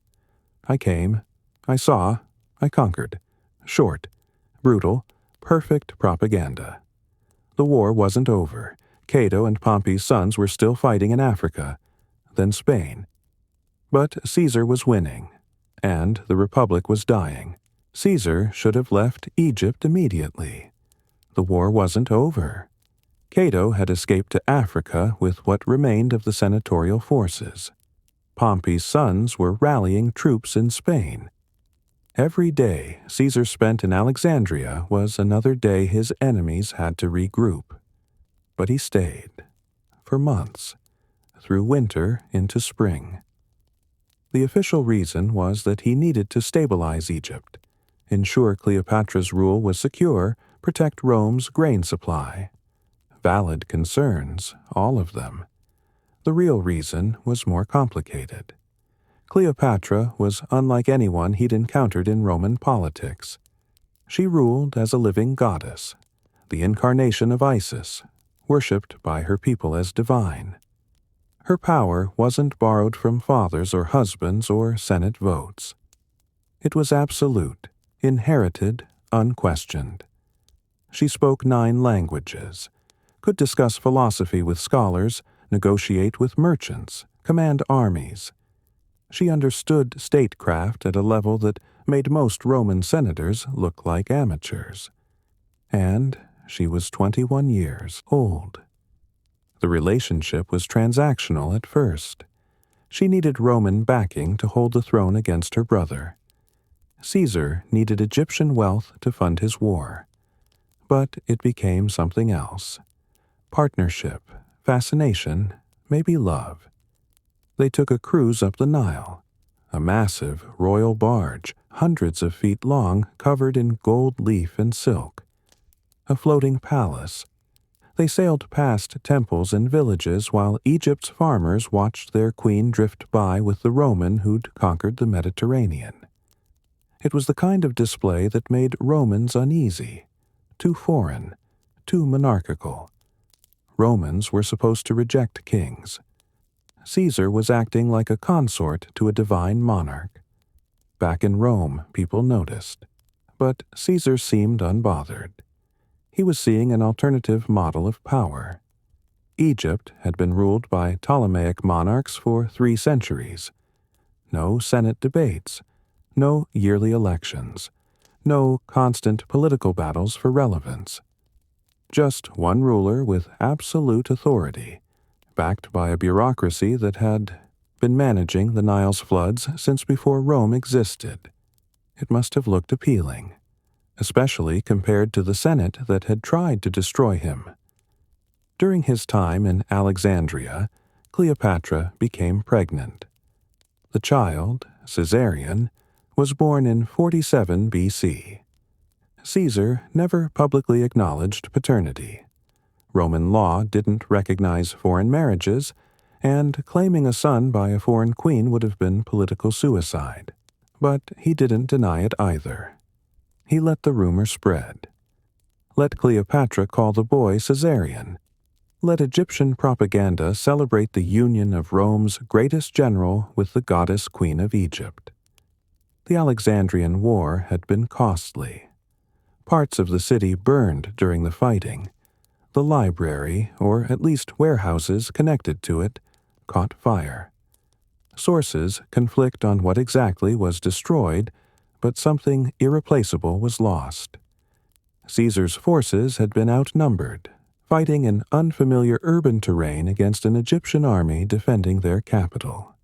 I came, I saw, I conquered. Short, brutal, perfect propaganda. The war wasn't over. Cato and Pompey's sons were still fighting in Africa, then Spain. But Caesar was winning, and the Republic was dying. Caesar should have left Egypt immediately. The war wasn't over. Cato had escaped to Africa with what remained of the senatorial forces. Pompey's sons were rallying troops in Spain. Every day Caesar spent in Alexandria was another day his enemies had to regroup. But he stayed, for months, through winter into spring. The official reason was that he needed to stabilize Egypt, ensure Cleopatra's rule was secure, protect Rome's grain supply. Valid concerns, all of them. The real reason was more complicated. Cleopatra was unlike anyone he'd encountered in Roman politics. She ruled as a living goddess, the incarnation of Isis, worshipped by her people as divine. Her power wasn't borrowed from fathers or husbands or Senate votes. It was absolute, inherited, unquestioned. She spoke 9 languages, could discuss philosophy with scholars, negotiate with merchants, command armies. She understood statecraft at a level that made most Roman senators look like amateurs. And she was 21 years old. The relationship was transactional at first. She needed Roman backing to hold the throne against her brother. Caesar needed Egyptian wealth to fund his war. But it became something else. Partnership, fascination, maybe love. They took a cruise up the Nile, a massive royal barge, hundreds of feet long, covered in gold leaf and silk. A floating palace. They sailed past temples and villages while Egypt's farmers watched their queen drift by with the Roman who'd conquered the Mediterranean. It was the kind of display that made Romans uneasy, too foreign, too monarchical. Romans were supposed to reject kings. Caesar was acting like a consort to a divine monarch. Back in Rome, people noticed. But Caesar seemed unbothered. He was seeing an alternative model of power. Egypt had been ruled by Ptolemaic monarchs for 3 centuries. No Senate debates, no yearly elections, no constant political battles for relevance. Just one ruler with absolute authority, backed by a bureaucracy that had been managing the Nile's floods since before Rome existed. It must have looked appealing, especially compared to the Senate that had tried to destroy him. During his time in Alexandria, Cleopatra became pregnant. The child, Caesarion, was born in 47 BC. Caesar never publicly acknowledged paternity. Roman law didn't recognize foreign marriages, and claiming a son by a foreign queen would have been political suicide. But he didn't deny it either. He let the rumor spread. Let Cleopatra call the boy Caesarion. Let Egyptian propaganda celebrate the union of Rome's greatest general with the goddess queen of Egypt. The Alexandrian War had been costly. Parts of the city burned during the fighting. The library, or at least warehouses connected to it, caught fire. Sources conflict on what exactly was destroyed, but something irreplaceable was lost. Caesar's forces had been outnumbered, fighting in unfamiliar urban terrain against an Egyptian army defending their capital.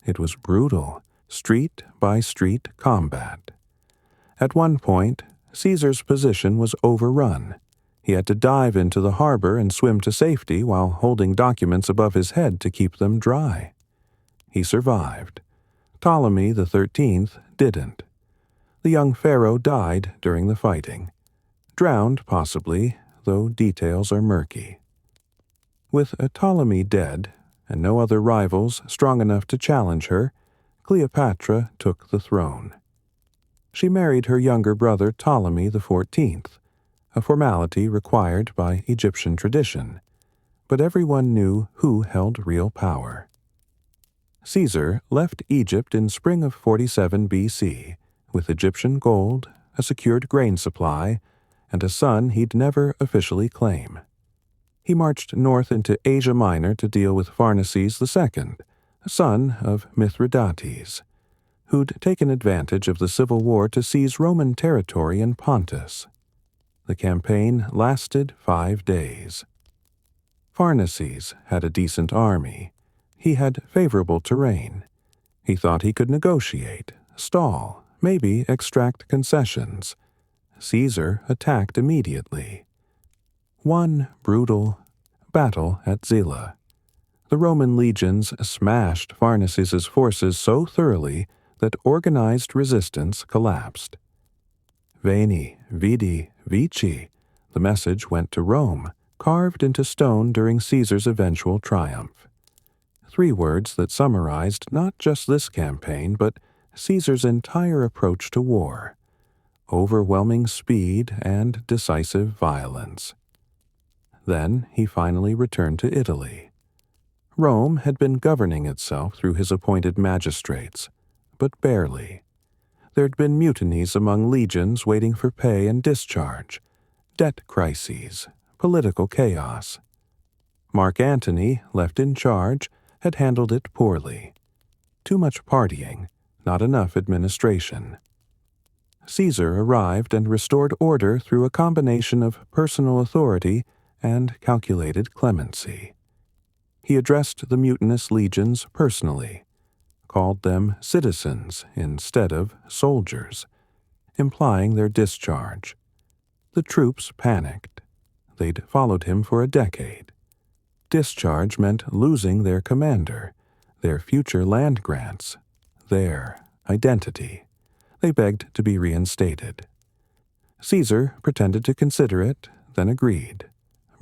It was brutal, street-by-street combat. At one point, Caesar's position was overrun. He had to dive into the harbor and swim to safety while holding documents above his head to keep them dry. He survived. Ptolemy XIII didn't. The young pharaoh died during the fighting. Drowned, possibly, though details are murky. With Ptolemy dead, and no other rivals strong enough to challenge her, Cleopatra took the throne. She married her younger brother Ptolemy XIV, a formality required by Egyptian tradition, but everyone knew who held real power. Caesar left Egypt in spring of 47 BC with Egyptian gold, a secured grain supply, and a son he'd never officially claim. He marched north into Asia Minor to deal with Pharnaces II, a son of Mithridates, who'd taken advantage of the civil war to seize Roman territory in Pontus. The campaign lasted 5 days. Pharnaces had a decent army. He had favorable terrain. He thought he could negotiate, stall, maybe extract concessions. Caesar attacked immediately. One brutal battle at Zela. The Roman legions smashed Pharnaces' forces so thoroughly that organized resistance collapsed. Veni, vidi, vici, the message went to Rome, carved into stone during Caesar's eventual triumph. 3 words that summarized not just this campaign, but Caesar's entire approach to war: overwhelming speed and decisive violence. Then he finally returned to Italy. Rome had been governing itself through his appointed magistrates, but barely. There'd been mutinies among legions waiting for pay and discharge, debt crises, political chaos. Mark Antony, left in charge, had handled it poorly. Too much partying, not enough administration. Caesar arrived and restored order through a combination of personal authority and calculated clemency. He addressed the mutinous legions personally, called them citizens instead of soldiers, implying their discharge. The troops panicked. They'd followed him for a decade. Discharge meant losing their commander, their future land grants, their identity. They begged to be reinstated. Caesar pretended to consider it, then agreed.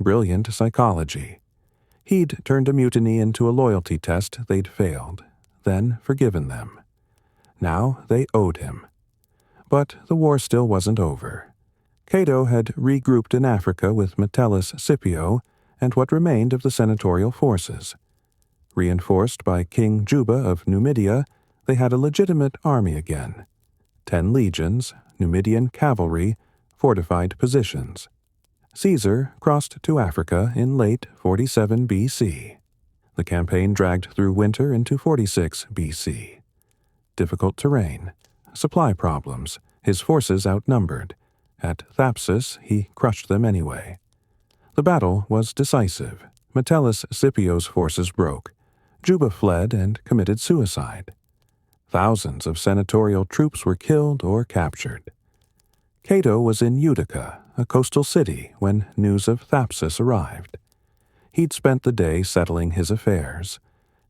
Brilliant psychology. He'd turned a mutiny into a loyalty test they'd failed, then forgiven them. Now they owed him. But the war still wasn't over. Cato had regrouped in Africa with Metellus Scipio and what remained of the senatorial forces. Reinforced by King Juba of Numidia, they had a legitimate army again. 10 legions, Numidian cavalry, fortified positions. Caesar crossed to Africa in late 47 BC. The campaign dragged through winter into 46 BC. Difficult terrain, supply problems, his forces outnumbered. At Thapsus, he crushed them anyway. The battle was decisive. Metellus Scipio's forces broke. Juba fled and committed suicide. Thousands of senatorial troops were killed or captured. Cato was in Utica, a coastal city, when news of Thapsus arrived. He'd spent the day settling his affairs,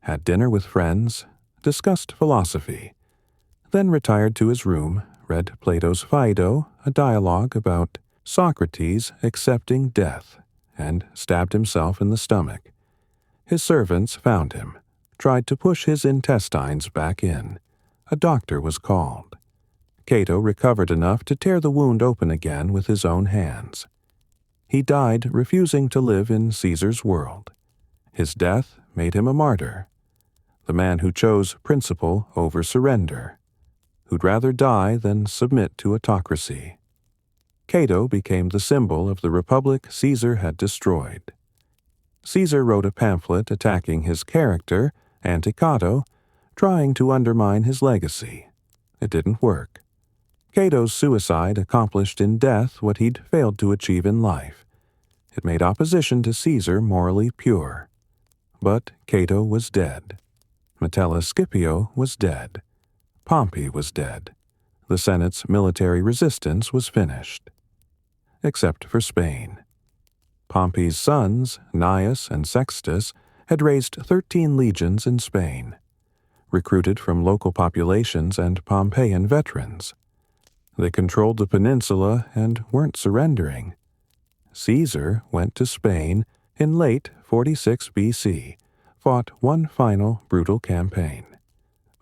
had dinner with friends, discussed philosophy, then retired to his room, read Plato's Phaedo, a dialogue about Socrates accepting death, and stabbed himself in the stomach. His servants found him, tried to push his intestines back in. A doctor was called. Cato recovered enough to tear the wound open again with his own hands. He died refusing to live in Caesar's world. His death made him a martyr, the man who chose principle over surrender, who'd rather die than submit to autocracy. Cato became the symbol of the republic Caesar had destroyed. Caesar wrote a pamphlet attacking his character, Anticato, trying to undermine his legacy. It didn't work. Cato's suicide accomplished in death what he'd failed to achieve in life. It made opposition to Caesar morally pure. But Cato was dead. Metellus Scipio was dead. Pompey was dead. The Senate's military resistance was finished. Except for Spain. Pompey's sons, Gnaeus and Sextus, had raised 13 legions in Spain, recruited from local populations and Pompeian veterans. They controlled the peninsula and weren't surrendering. Caesar went to Spain in late 46 BC, fought one final brutal campaign.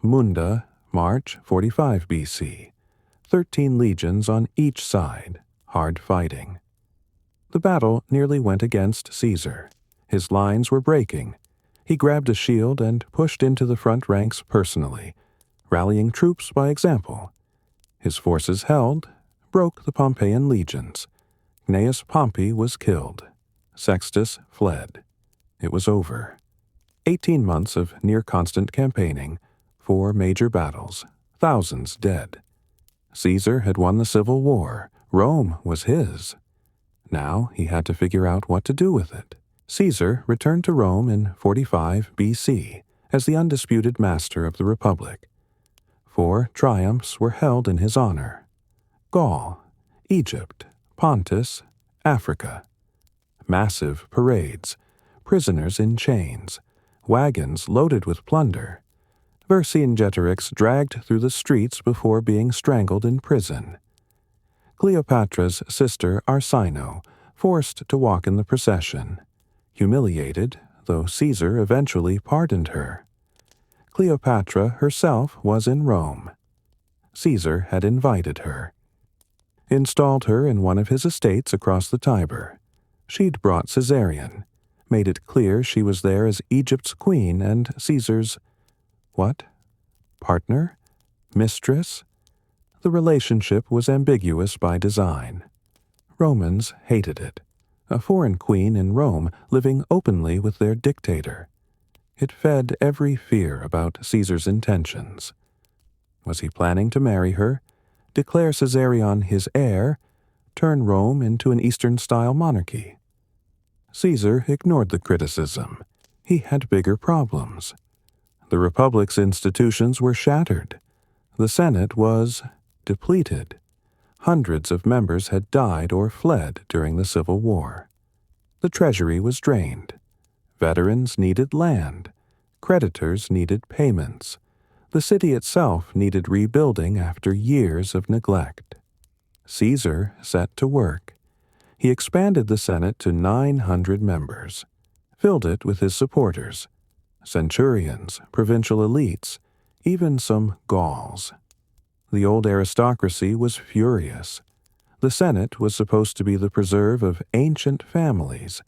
Munda, March 45 BC. 13 legions on each side, hard fighting. The battle nearly went against Caesar. His lines were breaking. He grabbed a shield and pushed into the front ranks personally, rallying troops by example. His forces held, broke the Pompeian legions. Gnaeus Pompey was killed. Sextus fled. It was over. 18 months of near-constant campaigning, 4 major battles, thousands dead. Caesar had won the Civil War. Rome was his. Now he had to figure out what to do with it. Caesar returned to Rome in 45 BC as the undisputed master of the Republic. 4 triumphs were held in his honor: Gaul, Egypt, Pontus, Africa. Massive parades, prisoners in chains, wagons loaded with plunder. VERCINGETORIX dragged through the streets before being strangled in prison. Cleopatra's sister Arsinoe forced to walk in the procession. Humiliated, though Caesar eventually pardoned her. Cleopatra herself was in Rome. Caesar had invited her. Installed her in one of his estates across the Tiber. She'd brought Caesarion, made it clear she was there as Egypt's queen and Caesar's, what? Partner? Mistress? The relationship was ambiguous by design. Romans hated it. A foreign queen in Rome living openly with their dictator. It fed every fear about Caesar's intentions. Was he planning to marry her, declare Caesarion his heir, turn Rome into an Eastern-style monarchy? Caesar ignored the criticism. He had bigger problems. The Republic's institutions were shattered. The Senate was depleted. Hundreds of members had died or fled during the Civil War. The treasury was drained. Veterans needed land. Creditors needed payments. The city itself needed rebuilding after years of neglect. Caesar set to work. He expanded the Senate to 900 members, filled it with his supporters, centurions, provincial elites, even some Gauls. The old aristocracy was furious. The Senate was supposed to be the preserve of ancient families.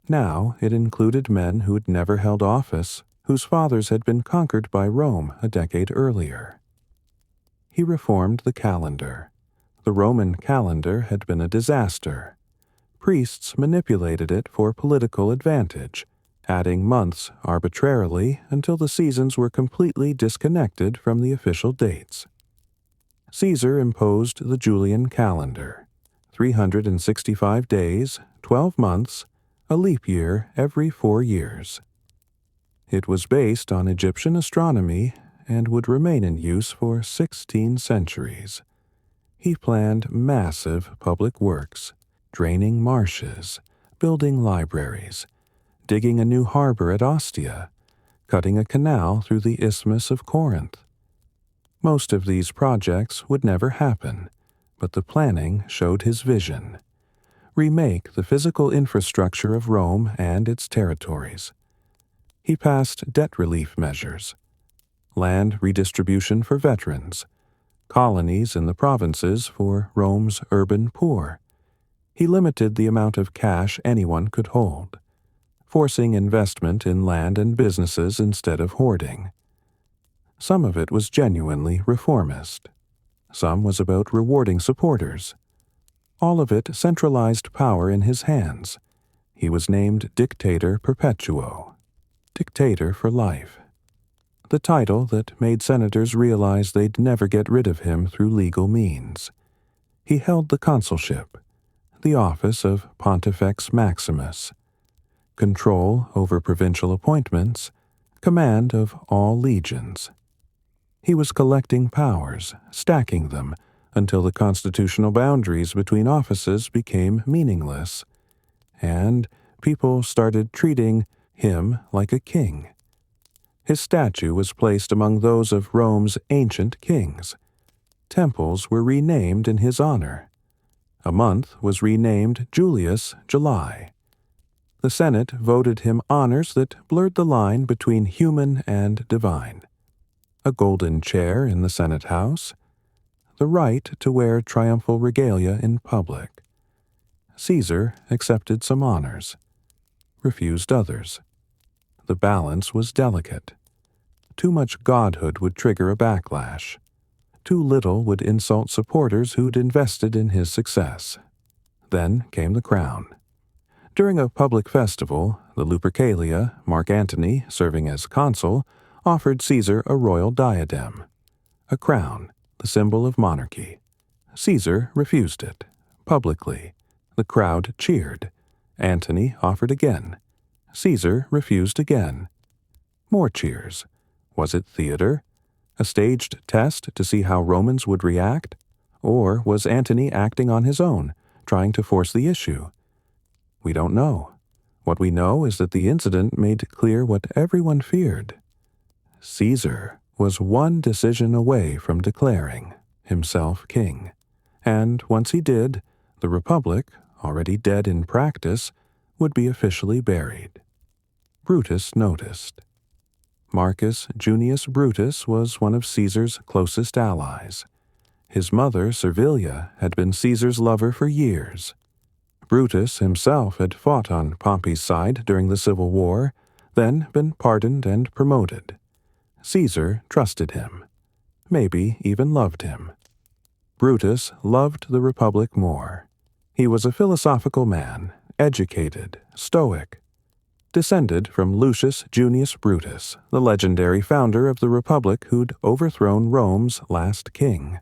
Now it included men who had never held office, whose fathers had been conquered by Rome a decade earlier. He reformed the calendar. The Roman calendar had been a disaster. Priests manipulated it for political advantage, adding months arbitrarily until the seasons were completely disconnected from the official dates. Caesar imposed the Julian calendar, 365 days, 12 months, a leap year every 4 years. It was based on Egyptian astronomy and would remain in use for 16 centuries. He planned massive public works, draining marshes, building libraries, digging a new harbor at Ostia, cutting a canal through the Isthmus of Corinth. Most of these projects would never happen, but the planning showed his vision. Remake the physical infrastructure of Rome and its territories. He passed debt relief measures, land redistribution for veterans, colonies in the provinces for Rome's urban poor. He limited the amount of cash anyone could hold, forcing investment in land and businesses instead of hoarding. Some of it was genuinely reformist. Some was about rewarding supporters. All of it centralized power in his hands. He was named Dictator Perpetuo, Dictator for life. The title that made senators realize they'd never get rid of him through legal means. He held the consulship, the office of Pontifex Maximus, control over provincial appointments, command of all legions. He was collecting powers, stacking them, until the constitutional boundaries between offices became meaningless, and people started treating him like a king. His statue was placed among those of Rome's ancient kings. Temples were renamed in his honor. A month was renamed Julius July. The Senate voted him honors that blurred the line between human and divine. A golden chair in the Senate House, the right to wear triumphal regalia in public. Caesar accepted some honors, refused others. The balance was delicate. Too much godhood would trigger a backlash. Too little would insult supporters who'd invested in his success. Then came the crown. During a public festival, the Lupercalia, Mark Antony, serving as consul, offered Caesar a royal diadem, a crown, the symbol of monarchy. Caesar refused it, publicly. The crowd cheered. Antony offered again. Caesar refused again. More cheers. Was it theater? A staged test to see how Romans would react? Or was Antony acting on his own, trying to force the issue? We don't know. What we know is that the incident made clear what everyone feared. Caesar was one decision away from declaring himself king. And once he did, the Republic, already dead in practice, would be officially buried. Brutus noticed. Marcus Junius Brutus was one of Caesar's closest allies. His mother, Servilia, had been Caesar's lover for years. Brutus himself had fought on Pompey's side during the Civil War, then been pardoned and promoted. Caesar trusted him, maybe even loved him. Brutus loved the Republic more. He was a philosophical man, educated, stoic. Descended from Lucius Junius Brutus, the legendary founder of the Republic who'd overthrown Rome's last king.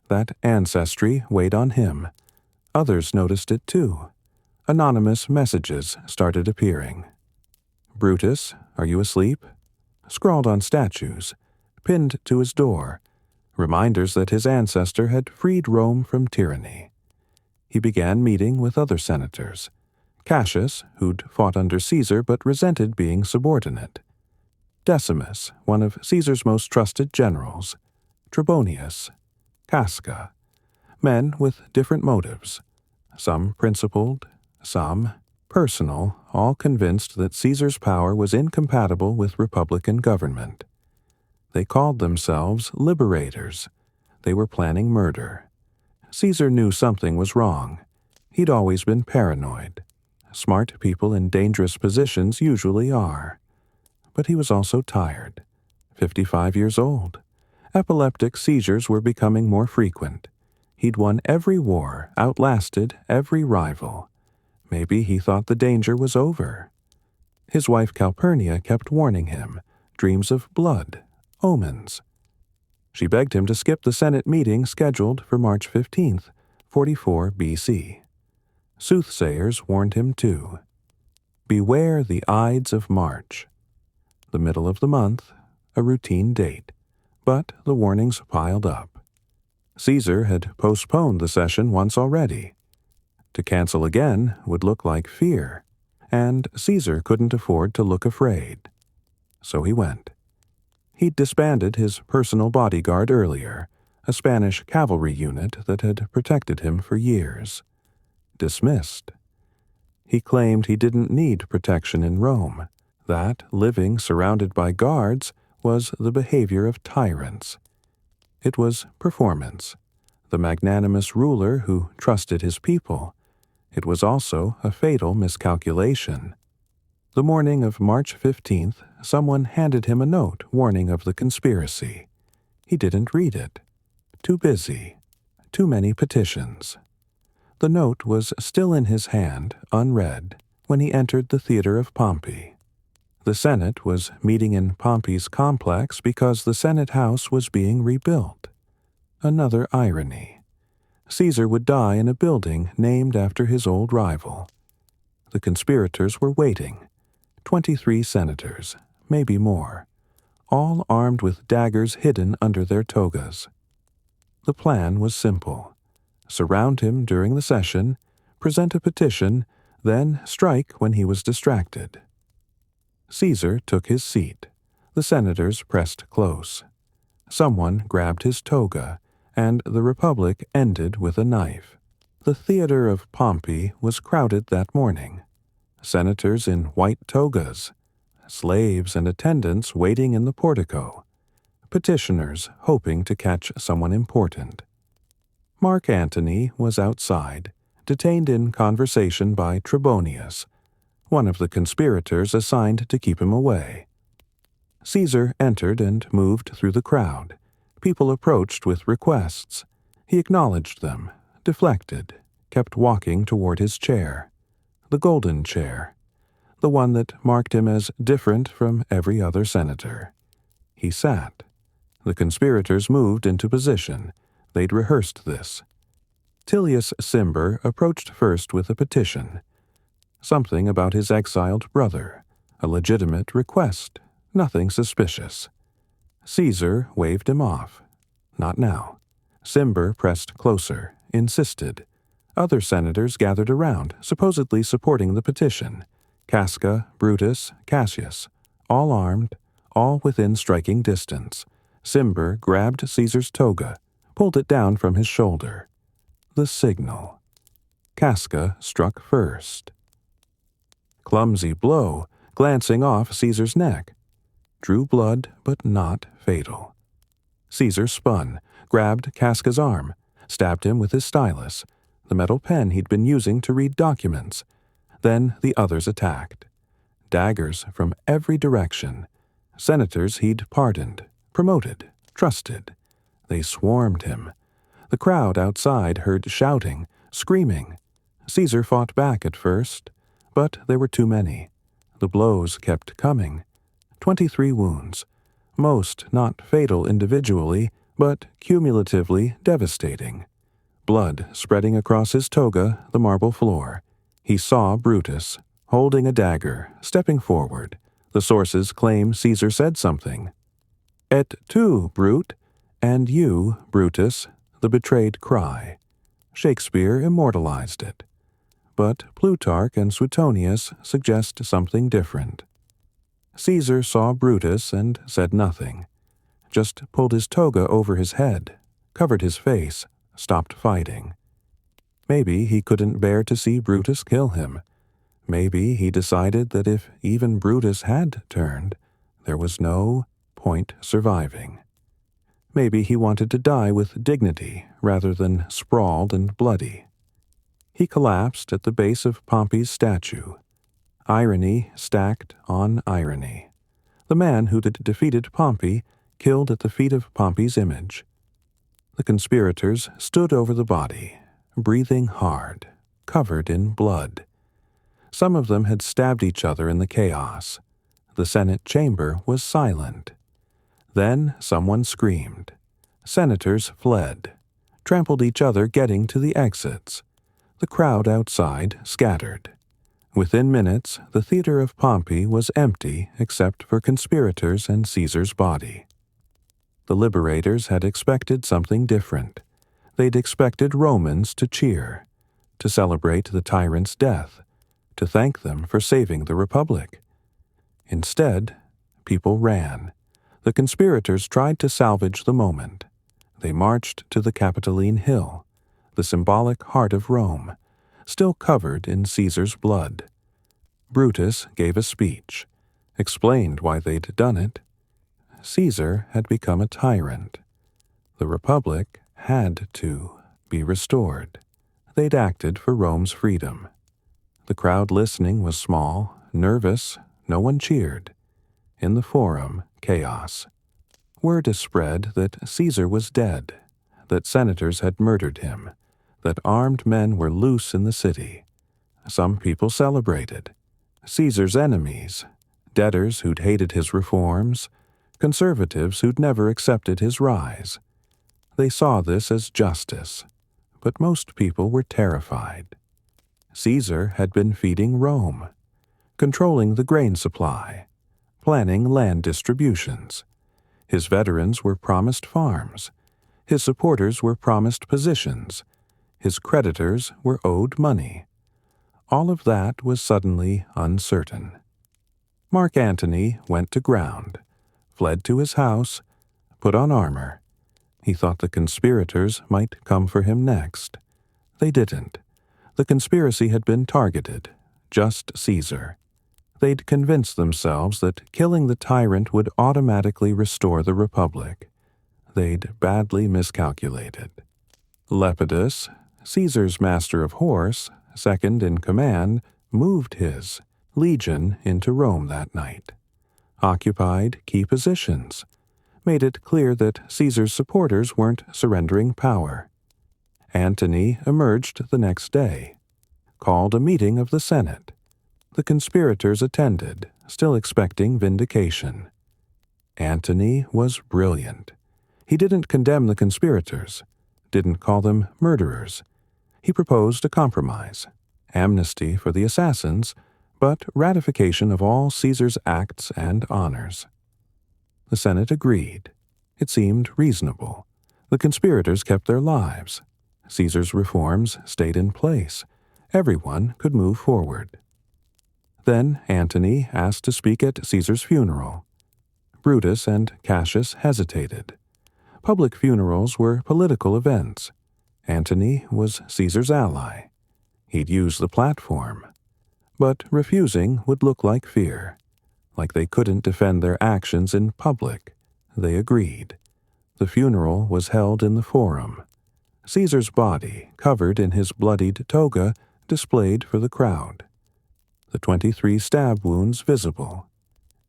That ancestry weighed on him. Others noticed it too. Anonymous messages started appearing. "Brutus, are you asleep?" Scrawled on statues, pinned to his door, reminders that his ancestor had freed Rome from tyranny. He began meeting with other senators. Cassius, who'd fought under Caesar but resented being subordinate. Decimus, one of Caesar's most trusted generals. Trebonius. Casca. Men with different motives. Some principled, some personal, all convinced that Caesar's power was incompatible with republican government. They called themselves liberators. They were planning murder. Caesar knew something was wrong. He'd always been paranoid. Smart people in dangerous positions usually are. But he was also tired. 55 years old. Epileptic seizures were becoming more frequent. He'd won every war, outlasted every rival. Maybe he thought the danger was over. His wife Calpurnia kept warning him, dreams of blood, omens. She begged him to skip the Senate meeting scheduled for March 15th, 44 BC. Soothsayers warned him too. Beware the Ides of March. The middle of the month, a routine date. But the warnings piled up. Caesar had postponed the session once already. To cancel again would look like fear, and Caesar couldn't afford to look afraid. So he went. He'd disbanded his personal bodyguard earlier, a Spanish cavalry unit that had protected him for years. Dismissed. He claimed he didn't need protection in Rome, that living surrounded by guards was the behavior of tyrants. It was performance, the magnanimous ruler who trusted his people. It was also a fatal miscalculation. The morning of March 15th, someone handed him a note warning of the conspiracy. He didn't read it. Too busy. Too many petitions. The note was still in his hand, unread, when he entered the theater of Pompey. The Senate was meeting in Pompey's complex because the Senate House was being rebuilt. Another irony. Caesar would die in a building named after his old rival. The conspirators were waiting. 23 senators, maybe more, all armed with daggers hidden under their togas. The plan was simple. Surround him during the session, present a petition, then strike when he was distracted. Caesar took his seat. The senators pressed close. Someone grabbed his toga, and the Republic ended with a knife. The theater of Pompey was crowded that morning. Senators in white togas, slaves and attendants waiting in the portico, petitioners hoping to catch someone important. Mark Antony was outside, detained in conversation by Trebonius, one of the conspirators assigned to keep him away. Caesar entered and moved through the crowd. People approached with requests. He acknowledged them, deflected, kept walking toward his chair. The golden chair, the one that marked him as different from every other senator. He sat. The conspirators moved into position. They'd rehearsed this. Tullius Cimber approached first with a petition. Something about his exiled brother, a legitimate request, nothing suspicious. Caesar waved him off. Not now. Cimber pressed closer, insisted. Other senators gathered around, supposedly supporting the petition. Casca, Brutus, Cassius, all armed, all within striking distance. Cimber grabbed Caesar's toga, pulled it down from his shoulder. The signal. Casca struck first. Clumsy blow, glancing off Caesar's neck. Drew blood, but not fatal. Caesar spun, grabbed Casca's arm, stabbed him with his stylus, the metal pen he'd been using to read documents. Then the others attacked. Daggers from every direction. Senators he'd pardoned, promoted, trusted. They swarmed him. The crowd outside heard shouting, screaming. Caesar fought back at first, but there were too many. The blows kept coming. 23 wounds, most not fatal individually, but cumulatively devastating. Blood spreading across his toga, the marble floor. He saw Brutus, holding a dagger, stepping forward. The sources claim Caesar said something. Et tu, Brute, and you, Brutus, the betrayed cry. Shakespeare immortalized it. But Plutarch and Suetonius suggest something different. Caesar saw Brutus and said nothing. Just pulled his toga over his head, covered his face, stopped fighting. Maybe he couldn't bear to see Brutus kill him. Maybe he decided that if even Brutus had turned, there was no point surviving. Maybe he wanted to die with dignity rather than sprawled and bloody. He collapsed at the base of Pompey's statue. Irony stacked on irony. The man who'd defeated Pompey killed at the feet of Pompey's image. The conspirators stood over the body, breathing hard, covered in blood. Some of them had stabbed each other in the chaos. The Senate chamber was silent. Then someone screamed. Senators fled, trampled each other getting to the exits. The crowd outside scattered. Within minutes, the theater of Pompey was empty except for conspirators and Caesar's body. The liberators had expected something different. They'd expected Romans to cheer, to celebrate the tyrant's death, to thank them for saving the Republic. Instead, people ran. The conspirators tried to salvage the moment. They marched to the Capitoline Hill, the symbolic heart of Rome, still covered in Caesar's blood. Brutus gave a speech, explained why they'd done it. Caesar had become a tyrant. The Republic had to be restored. They'd acted for Rome's freedom. The crowd listening was small, nervous, no one cheered. In the forum, chaos. Word is spread that Caesar was dead, that senators had murdered him, that armed men were loose in the city. Some people celebrated. Caesar's enemies, debtors who'd hated his reforms, conservatives who'd never accepted his rise. They saw this as justice, but most people were terrified. Caesar had been feeding Rome, controlling the grain supply, planning land distributions. His veterans were promised farms. His supporters were promised positions. His creditors were owed money. All of that was suddenly uncertain. Mark Antony went to ground, fled to his house, put on armor. He thought the conspirators might come for him next. They didn't. The conspiracy had been targeted, just Caesar. They'd convinced themselves that killing the tyrant would automatically restore the Republic. They'd badly miscalculated. Lepidus, Caesar's master of horse, second in command, moved his, legion into Rome that night, occupied key positions, made it clear that Caesar's supporters weren't surrendering power. Antony emerged the next day, called a meeting of the Senate. The conspirators attended, still expecting vindication. Antony was brilliant. He didn't condemn the conspirators, didn't call them murderers. He proposed a compromise, amnesty for the assassins, but ratification of all Caesar's acts and honors. The Senate agreed. It seemed reasonable. The conspirators kept their lives. Caesar's reforms stayed in place. Everyone could move forward. Then Antony asked to speak at Caesar's funeral. Brutus and Cassius hesitated. Public funerals were political events. Antony was Caesar's ally. He'd use the platform. But refusing would look like fear. Like they couldn't defend their actions in public. They agreed. The funeral was held in the Forum. Caesar's body, covered in his bloodied toga, displayed for the crowd. The 23 stab wounds visible.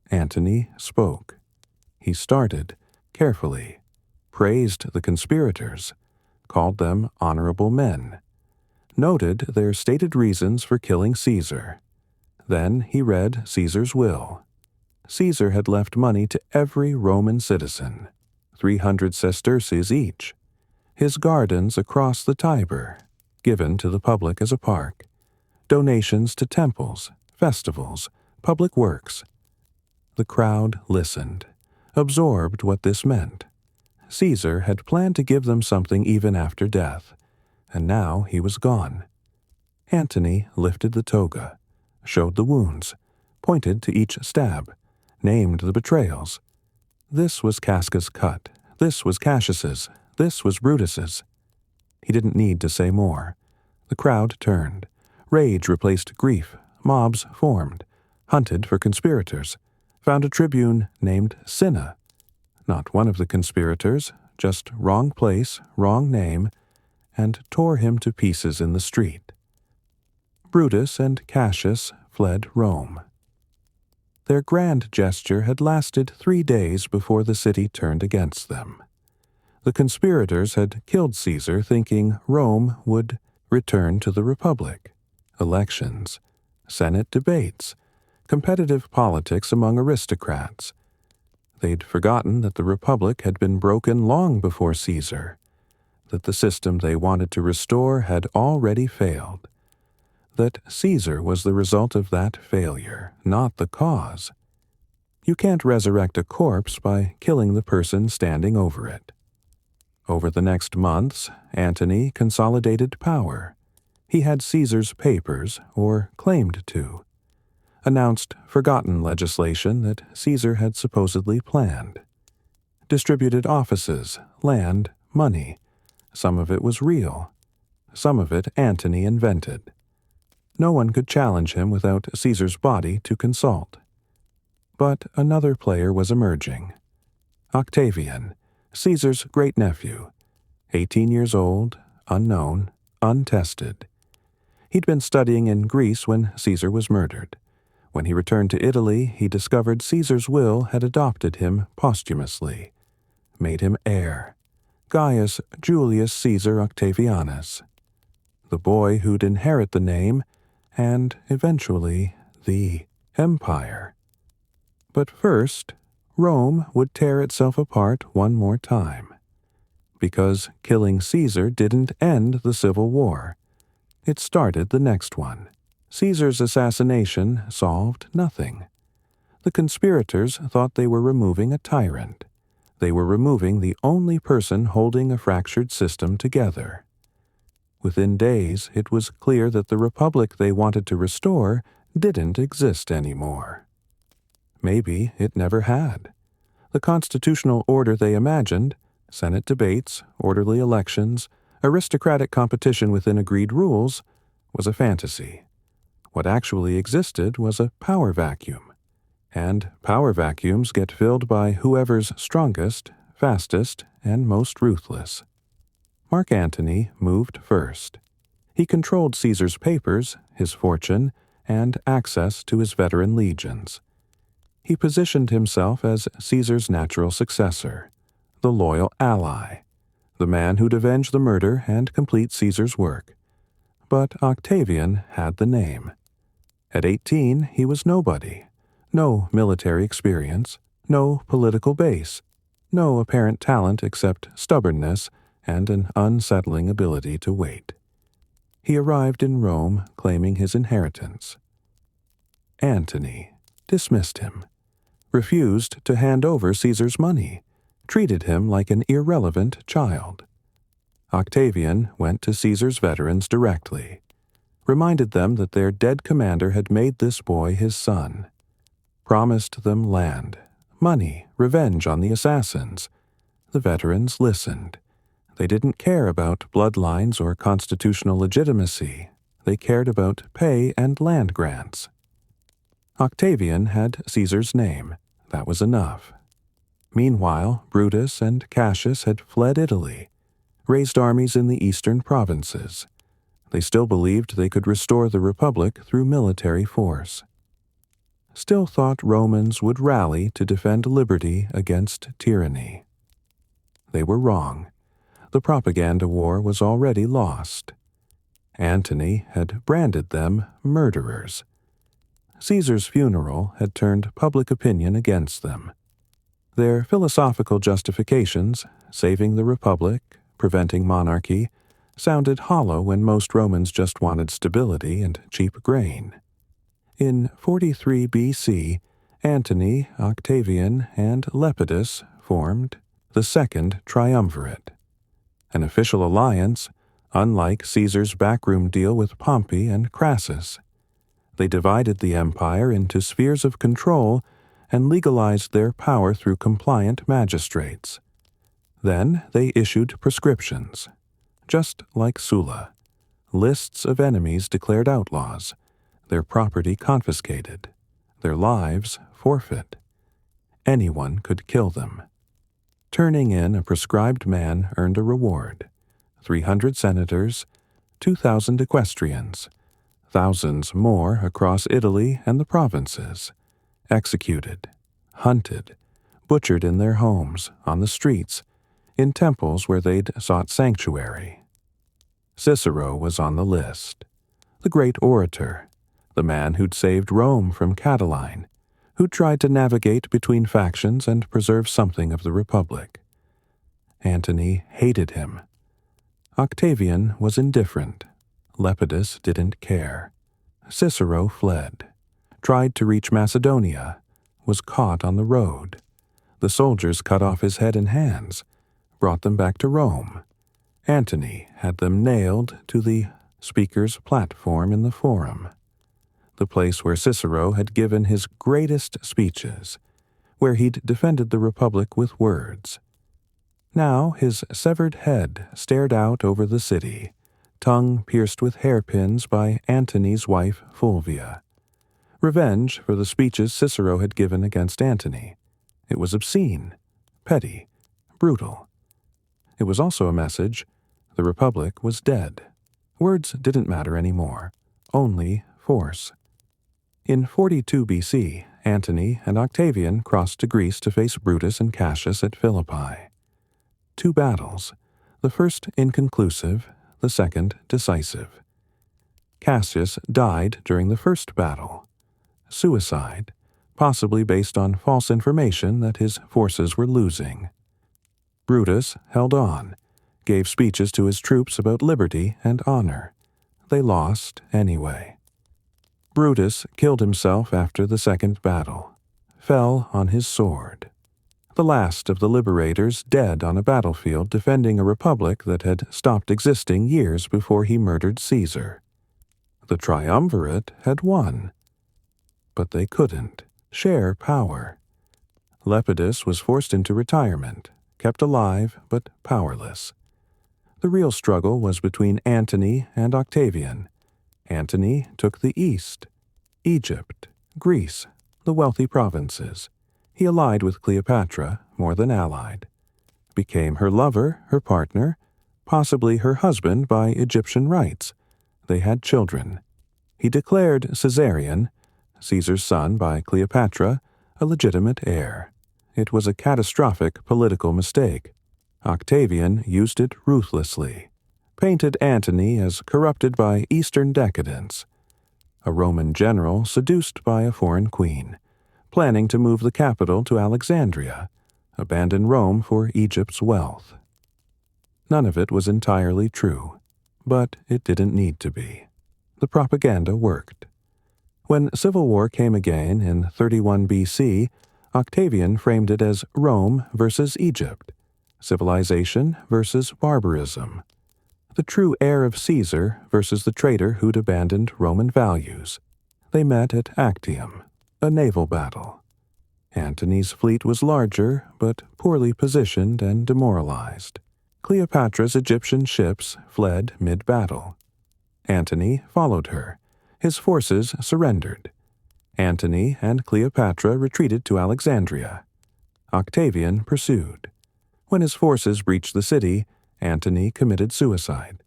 Antony spoke. He started, carefully, praised the conspirators, called them honorable men, noted their stated reasons for killing Caesar. Then he read Caesar's will. Caesar had left money to every Roman citizen, 300 sesterces each. His gardens across the Tiber, given to the public as a park. Donations to temples, festivals, public works. The crowd listened, absorbed what this meant. Caesar had planned to give them something even after death, and now he was gone. Antony lifted the toga, showed the wounds, pointed to each stab, named the betrayals. This was Casca's cut, this was Cassius's, this was Brutus's. He didn't need to say more. The crowd turned. Rage replaced grief. Mobs formed, hunted for conspirators, found a tribune named Cinna. Not one of the conspirators, just wrong place, wrong name, and tore him to pieces in the street. Brutus and Cassius fled Rome. Their grand gesture had lasted 3 days before the city turned against them. The conspirators had killed Caesar thinking Rome would return to the Republic. Elections, Senate debates, competitive politics among aristocrats. They'd forgotten that the Republic had been broken long before Caesar, that the system they wanted to restore had already failed, that Caesar was the result of that failure, not the cause. You can't resurrect a corpse by killing the person standing over it. Over the next months, Antony consolidated power. He had Caesar's papers, or claimed to. Announced forgotten legislation that Caesar had supposedly planned. Distributed offices, land, money. Some of it was real. Some of it Antony invented. No one could challenge him without Caesar's body to consult. But another player was emerging. Octavian, Caesar's great-nephew, 18 years old, unknown, untested. He'd been studying in Greece when Caesar was murdered. When he returned to Italy, he discovered Caesar's will had adopted him posthumously, made him heir. Gaius Julius Caesar Octavianus, the boy who'd inherit the name and, eventually, the empire. But first, Rome would tear itself apart one more time. Because killing Caesar didn't end the Civil War. It started the next one. Caesar's assassination solved nothing. The conspirators thought they were removing a tyrant. They were removing the only person holding a fractured system together. Within days, it was clear that the republic they wanted to restore didn't exist anymore. Maybe it never had. The constitutional order they imagined, Senate debates, orderly elections, aristocratic competition within agreed rules, was a fantasy. What actually existed was a power vacuum. And power vacuums get filled by whoever's strongest, fastest, and most ruthless. Mark Antony moved first. He controlled Caesar's papers, his fortune, and access to his veteran legions. He positioned himself as Caesar's natural successor, the loyal ally, the man who'd avenge the murder and complete Caesar's work. But Octavian had the name. At 18, he was nobody. No military experience, no political base, no apparent talent except stubbornness and an unsettling ability to wait. He arrived in Rome claiming his inheritance. Antony dismissed him, refused to hand over Caesar's money, treated him like an irrelevant child. Octavian went to Caesar's veterans directly, reminded them that their dead commander had made this boy his son, promised them land, money, revenge on the assassins. The veterans listened. They didn't care about bloodlines or constitutional legitimacy. They cared about pay and land grants. Octavian had Caesar's name. That was enough. Meanwhile, Brutus and Cassius had fled Italy, raised armies in the eastern provinces. They still believed they could restore the Republic through military force. Still thought Romans would rally to defend liberty against tyranny. They were wrong. The propaganda war was already lost. Antony had branded them murderers. Caesar's funeral had turned public opinion against them. Their philosophical justifications, saving the Republic, preventing monarchy, sounded hollow when most Romans just wanted stability and cheap grain. In 43 BC, Antony, Octavian, and Lepidus formed the Second Triumvirate, an official alliance, unlike Caesar's backroom deal with Pompey and Crassus. They divided the empire into spheres of control and legalized their power through compliant magistrates. Then they issued prescriptions, just like Sulla, lists of enemies declared outlaws, their property confiscated, their lives forfeit. Anyone could kill them. Turning in a prescribed man earned a reward: 300 senators, 2,000 equestrians, thousands more across Italy and the provinces, executed, hunted, butchered in their homes, on the streets, in temples where they'd sought sanctuary. Cicero was on the list, the great orator, the man who'd saved Rome from Catiline, who tried to navigate between factions and preserve something of the Republic. Antony hated him. Octavian was indifferent. Lepidus didn't care. Cicero fled, tried to reach Macedonia, was caught on the road. The soldiers cut off his head and hands, brought them back to Rome. Antony had them nailed to the speaker's platform in the Forum, the place where Cicero had given his greatest speeches, where he'd defended the Republic with words. Now his severed head stared out over the city, tongue pierced with hairpins by Antony's wife Fulvia. Revenge for the speeches Cicero had given against Antony. It was obscene, petty, brutal. It was also a message: the Republic was dead. Words didn't matter anymore, only force. In 42 BC, Antony and Octavian crossed to Greece to face Brutus and Cassius at Philippi. 2 battles, the first inconclusive, the second decisive. Cassius died during the first battle. Suicide, possibly based on false information that his forces were losing. Brutus held on, gave speeches to his troops about liberty and honor. They lost anyway. Brutus killed himself after the second battle, fell on his sword. The last of the liberators dead on a battlefield defending a republic that had stopped existing years before he murdered Caesar. The triumvirate had won, but they couldn't share power. Lepidus was forced into retirement, kept alive but powerless. The real struggle was between Antony and Octavian. Antony took the east, Egypt, Greece, the wealthy provinces. He allied with Cleopatra more than allied. Became her lover, her partner, possibly her husband by Egyptian rites. They had children. He declared Caesarion, Caesar's son by Cleopatra, a legitimate heir. It was a catastrophic political mistake. Octavian used it ruthlessly, painted Antony as corrupted by Eastern decadence, a Roman general seduced by a foreign queen, planning to move the capital to Alexandria, abandon Rome for Egypt's wealth. None of it was entirely true, but it didn't need to be. The propaganda worked. When civil war came again in 31 BC, Octavian framed it as Rome versus Egypt, civilization versus barbarism, the true heir of Caesar versus the traitor who'd abandoned Roman values. They met at Actium, a naval battle. Antony's fleet was larger, but poorly positioned and demoralized. Cleopatra's Egyptian ships fled mid-battle. Antony followed her. His forces surrendered. Antony and Cleopatra retreated to Alexandria. Octavian pursued. When his forces breached the city, Antony committed suicide.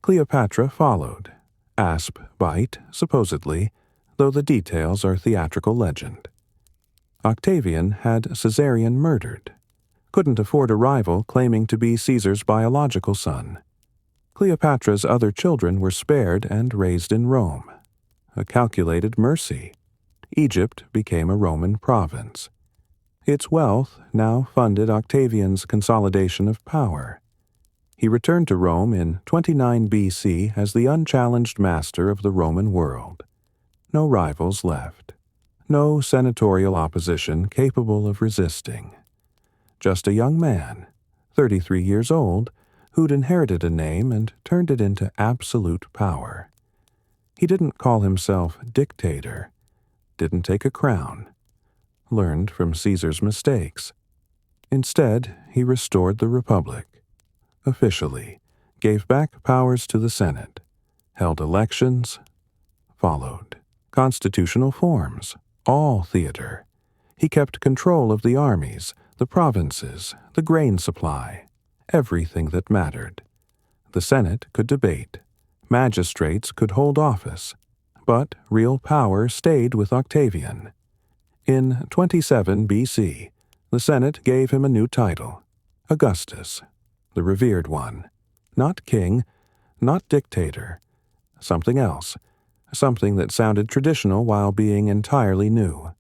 Cleopatra followed. Asp bite, supposedly, though the details are theatrical legend. Octavian had Caesarion murdered. Couldn't afford a rival claiming to be Caesar's biological son. Cleopatra's other children were spared and raised in Rome. A calculated mercy. Egypt became a Roman province. Its wealth now funded Octavian's consolidation of power. He returned to Rome in 29 BC as the unchallenged master of the Roman world. No rivals left. No senatorial opposition capable of resisting. Just a young man, 33 years old, who'd inherited a name and turned it into absolute power. He didn't call himself dictator, didn't take a crown, learned from Caesar's mistakes. Instead, he restored the Republic. Officially, gave back powers to the Senate, held elections, followed constitutional forms, all theater. He kept control of the armies, the provinces, the grain supply, everything that mattered. The Senate could debate. Magistrates could hold office. But real power stayed with Octavian. In 27 BC, the Senate gave him a new title, Augustus, the revered one. Not king, not dictator. Something else. Something that sounded traditional while being entirely new.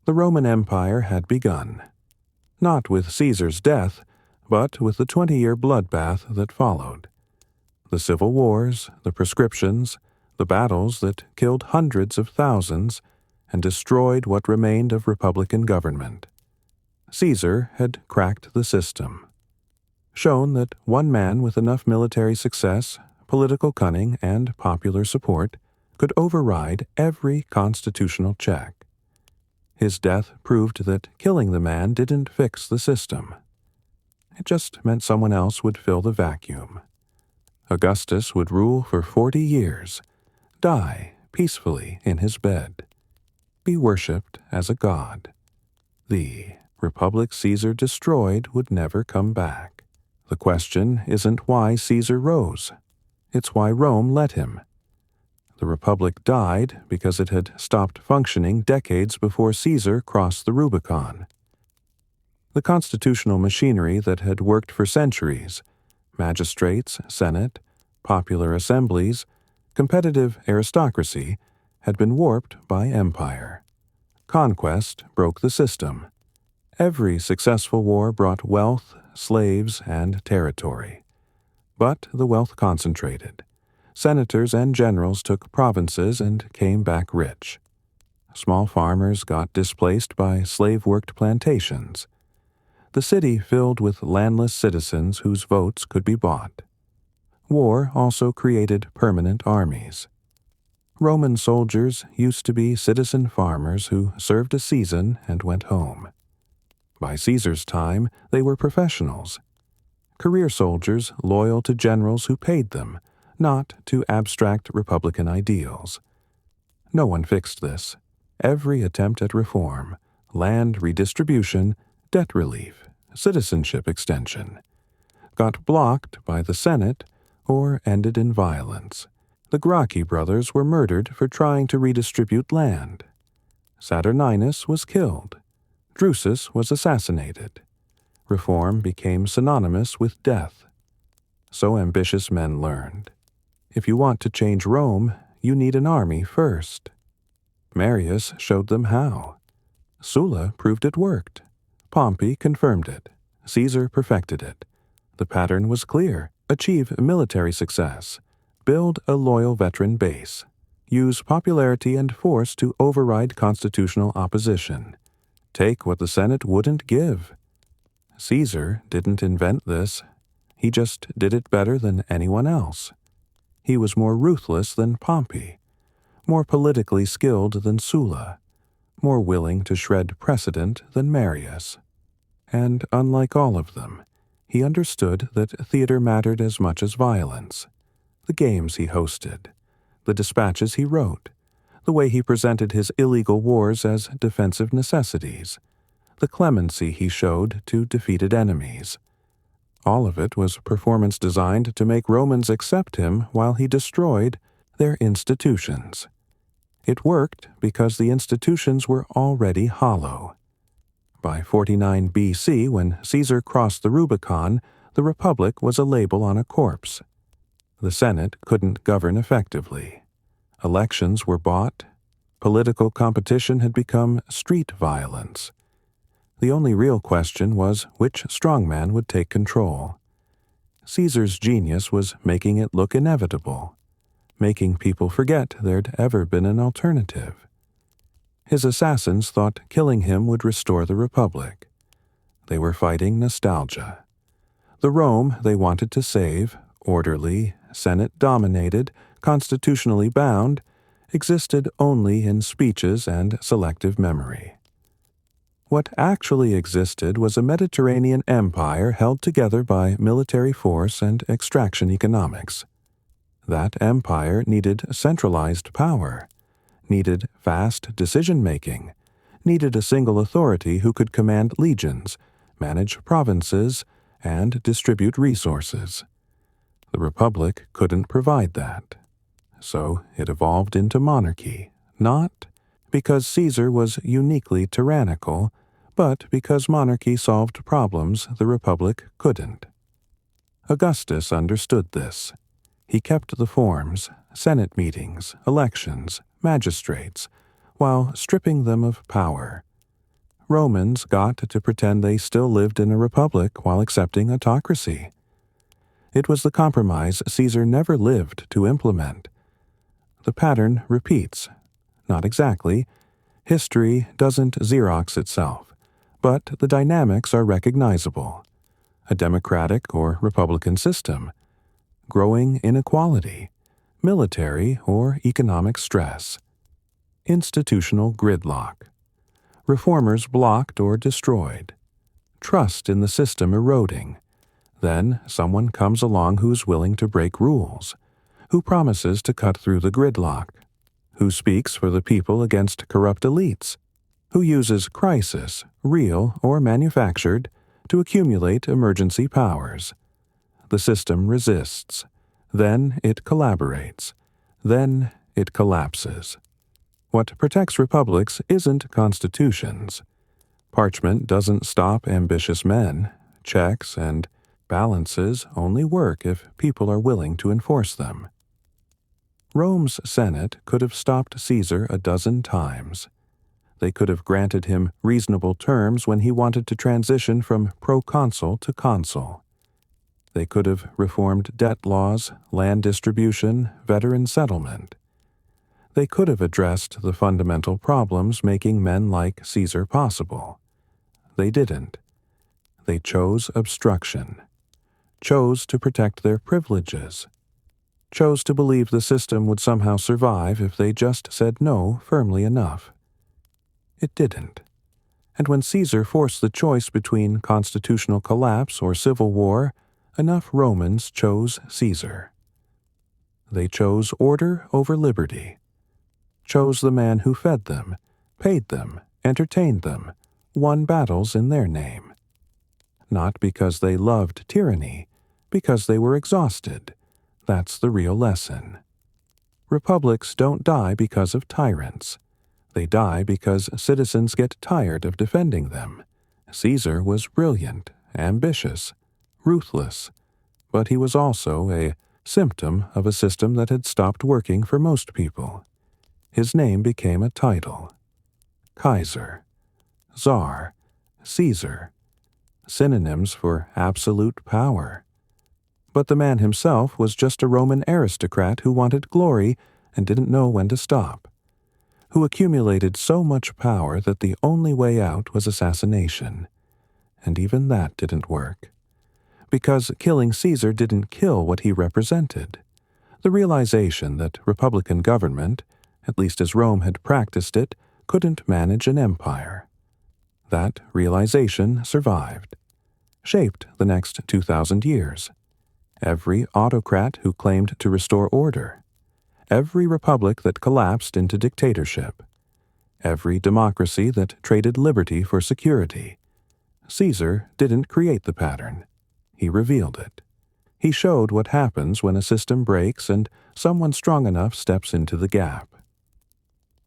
The Roman Empire had begun. Not with Caesar's death, but with the 20-year bloodbath that followed. The civil wars, the proscriptions, the battles that killed hundreds of thousands and destroyed what remained of republican government. Caesar had cracked the system. Shown that one man with enough military success, political cunning, and popular support could override every constitutional check. His death proved that killing the man didn't fix the system. It just meant someone else would fill the vacuum. Augustus would rule for 40 years, die peacefully in his bed, be worshipped as a god. The Republic Caesar destroyed would never come back. The question isn't why Caesar rose. It's why Rome let him. The Republic died because it had stopped functioning decades before Caesar crossed the Rubicon. The constitutional machinery that had worked for centuries, magistrates, senate, popular assemblies, competitive aristocracy, had been warped by empire. Conquest broke the system. Every successful war brought wealth, slaves, and territory. But the wealth concentrated. Senators and generals took provinces and came back rich. Small farmers got displaced by slave-worked plantations. The city filled with landless citizens whose votes could be bought. War also created permanent armies. Roman soldiers used to be citizen farmers who served a season and went home. By Caesar's time, they were professionals. Career soldiers loyal to generals who paid them, not to abstract republican ideals. No one fixed this. Every attempt at reform, land redistribution, debt relief, citizenship extension, got blocked by the Senate or ended in violence. The Gracchi brothers were murdered for trying to redistribute land. Saturninus was killed. Drusus was assassinated. Reform became synonymous with death. So ambitious men learned. If you want to change Rome, you need an army first. Marius showed them how. Sulla proved it worked. Pompey confirmed it. Caesar perfected it. The pattern was clear. Achieve military success. Build a loyal veteran base. Use popularity and force to override constitutional opposition. Take what the Senate wouldn't give. Caesar didn't invent this. He just did it better than anyone else. He was more ruthless than Pompey, more politically skilled than Sulla, more willing to shred precedent than Marius. And unlike all of them, he understood that theater mattered as much as violence. The games he hosted, the dispatches he wrote, the way he presented his illegal wars as defensive necessities, the clemency he showed to defeated enemies. All of it was performance designed to make Romans accept him while he destroyed their institutions. It worked because the institutions were already hollow. By 49 BC, when Caesar crossed the Rubicon, the Republic was a label on a corpse. The Senate couldn't govern effectively. Elections were bought. Political competition had become street violence. The only real question was which strongman would take control. Caesar's genius was making it look inevitable, making people forget there'd ever been an alternative. His assassins thought killing him would restore the Republic. They were fighting nostalgia. The Rome they wanted to save, orderly, Senate-dominated, constitutionally bound, existed only in speeches and selective memory. What actually existed was a Mediterranean empire held together by military force and extraction economics. That empire needed centralized power, needed fast decision-making, needed a single authority who could command legions, manage provinces, and distribute resources. The Republic couldn't provide that. So it evolved into monarchy, not because Caesar was uniquely tyrannical, but because monarchy solved problems the Republic couldn't. Augustus understood this. He kept the forms, Senate meetings, elections, magistrates, while stripping them of power. Romans got to pretend they still lived in a republic while accepting autocracy. It was the compromise Caesar never lived to implement. The pattern repeats. Not exactly. History doesn't Xerox itself. But the dynamics are recognizable. A democratic or republican system, growing inequality, military or economic stress, institutional gridlock, reformers blocked or destroyed, trust in the system eroding. Then someone comes along who's willing to break rules, who promises to cut through the gridlock, who speaks for the people against corrupt elites, who uses crisis, real or manufactured, to accumulate emergency powers. The system resists. Then it collaborates. Then it collapses. What protects republics isn't constitutions. Parchment doesn't stop ambitious men. Checks and balances only work if people are willing to enforce them. Rome's Senate could have stopped Caesar a dozen times. They could have granted him reasonable terms when he wanted to transition from proconsul to consul. They could have reformed debt laws, land distribution, veteran settlement. They could have addressed the fundamental problems making men like Caesar possible. They didn't. They chose obstruction, chose to protect their privileges, chose to believe the system would somehow survive if they just said no firmly enough. It didn't. And when Caesar forced the choice between constitutional collapse or civil war, enough Romans chose Caesar. They chose order over liberty, chose the man who fed them, paid them, entertained them, won battles in their name. Not because they loved tyranny, because they were exhausted. That's the real lesson. Republics don't die because of tyrants. They die because citizens get tired of defending them. Caesar was brilliant, ambitious, ruthless, but he was also a symptom of a system that had stopped working for most people. His name became a title. Kaiser, Czar, Caesar, synonyms for absolute power. But the man himself was just a Roman aristocrat who wanted glory and didn't know when to stop, who accumulated so much power that the only way out was assassination. And even that didn't work. Because killing Caesar didn't kill what he represented. The realization that republican government, at least as Rome had practiced it, couldn't manage an empire. That realization survived, shaped the next 2,000 years. Every autocrat who claimed to restore order, every republic that collapsed into dictatorship, every democracy that traded liberty for security. Caesar didn't create the pattern. He revealed it. He showed what happens when a system breaks and someone strong enough steps into the gap.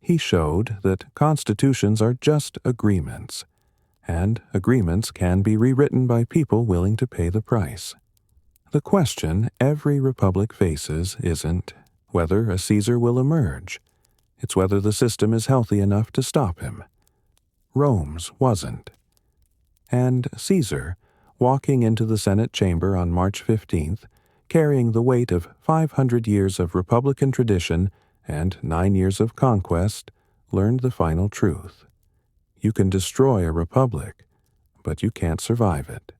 He showed that constitutions are just agreements, and agreements can be rewritten by people willing to pay the price. The question every republic faces isn't whether a Caesar will emerge. It's whether the system is healthy enough to stop him. Rome's wasn't. And Caesar, walking into the Senate chamber on March 15th, carrying the weight of 500 years of republican tradition and 9 years of conquest, learned the final truth. You can destroy a republic, but you can't survive it.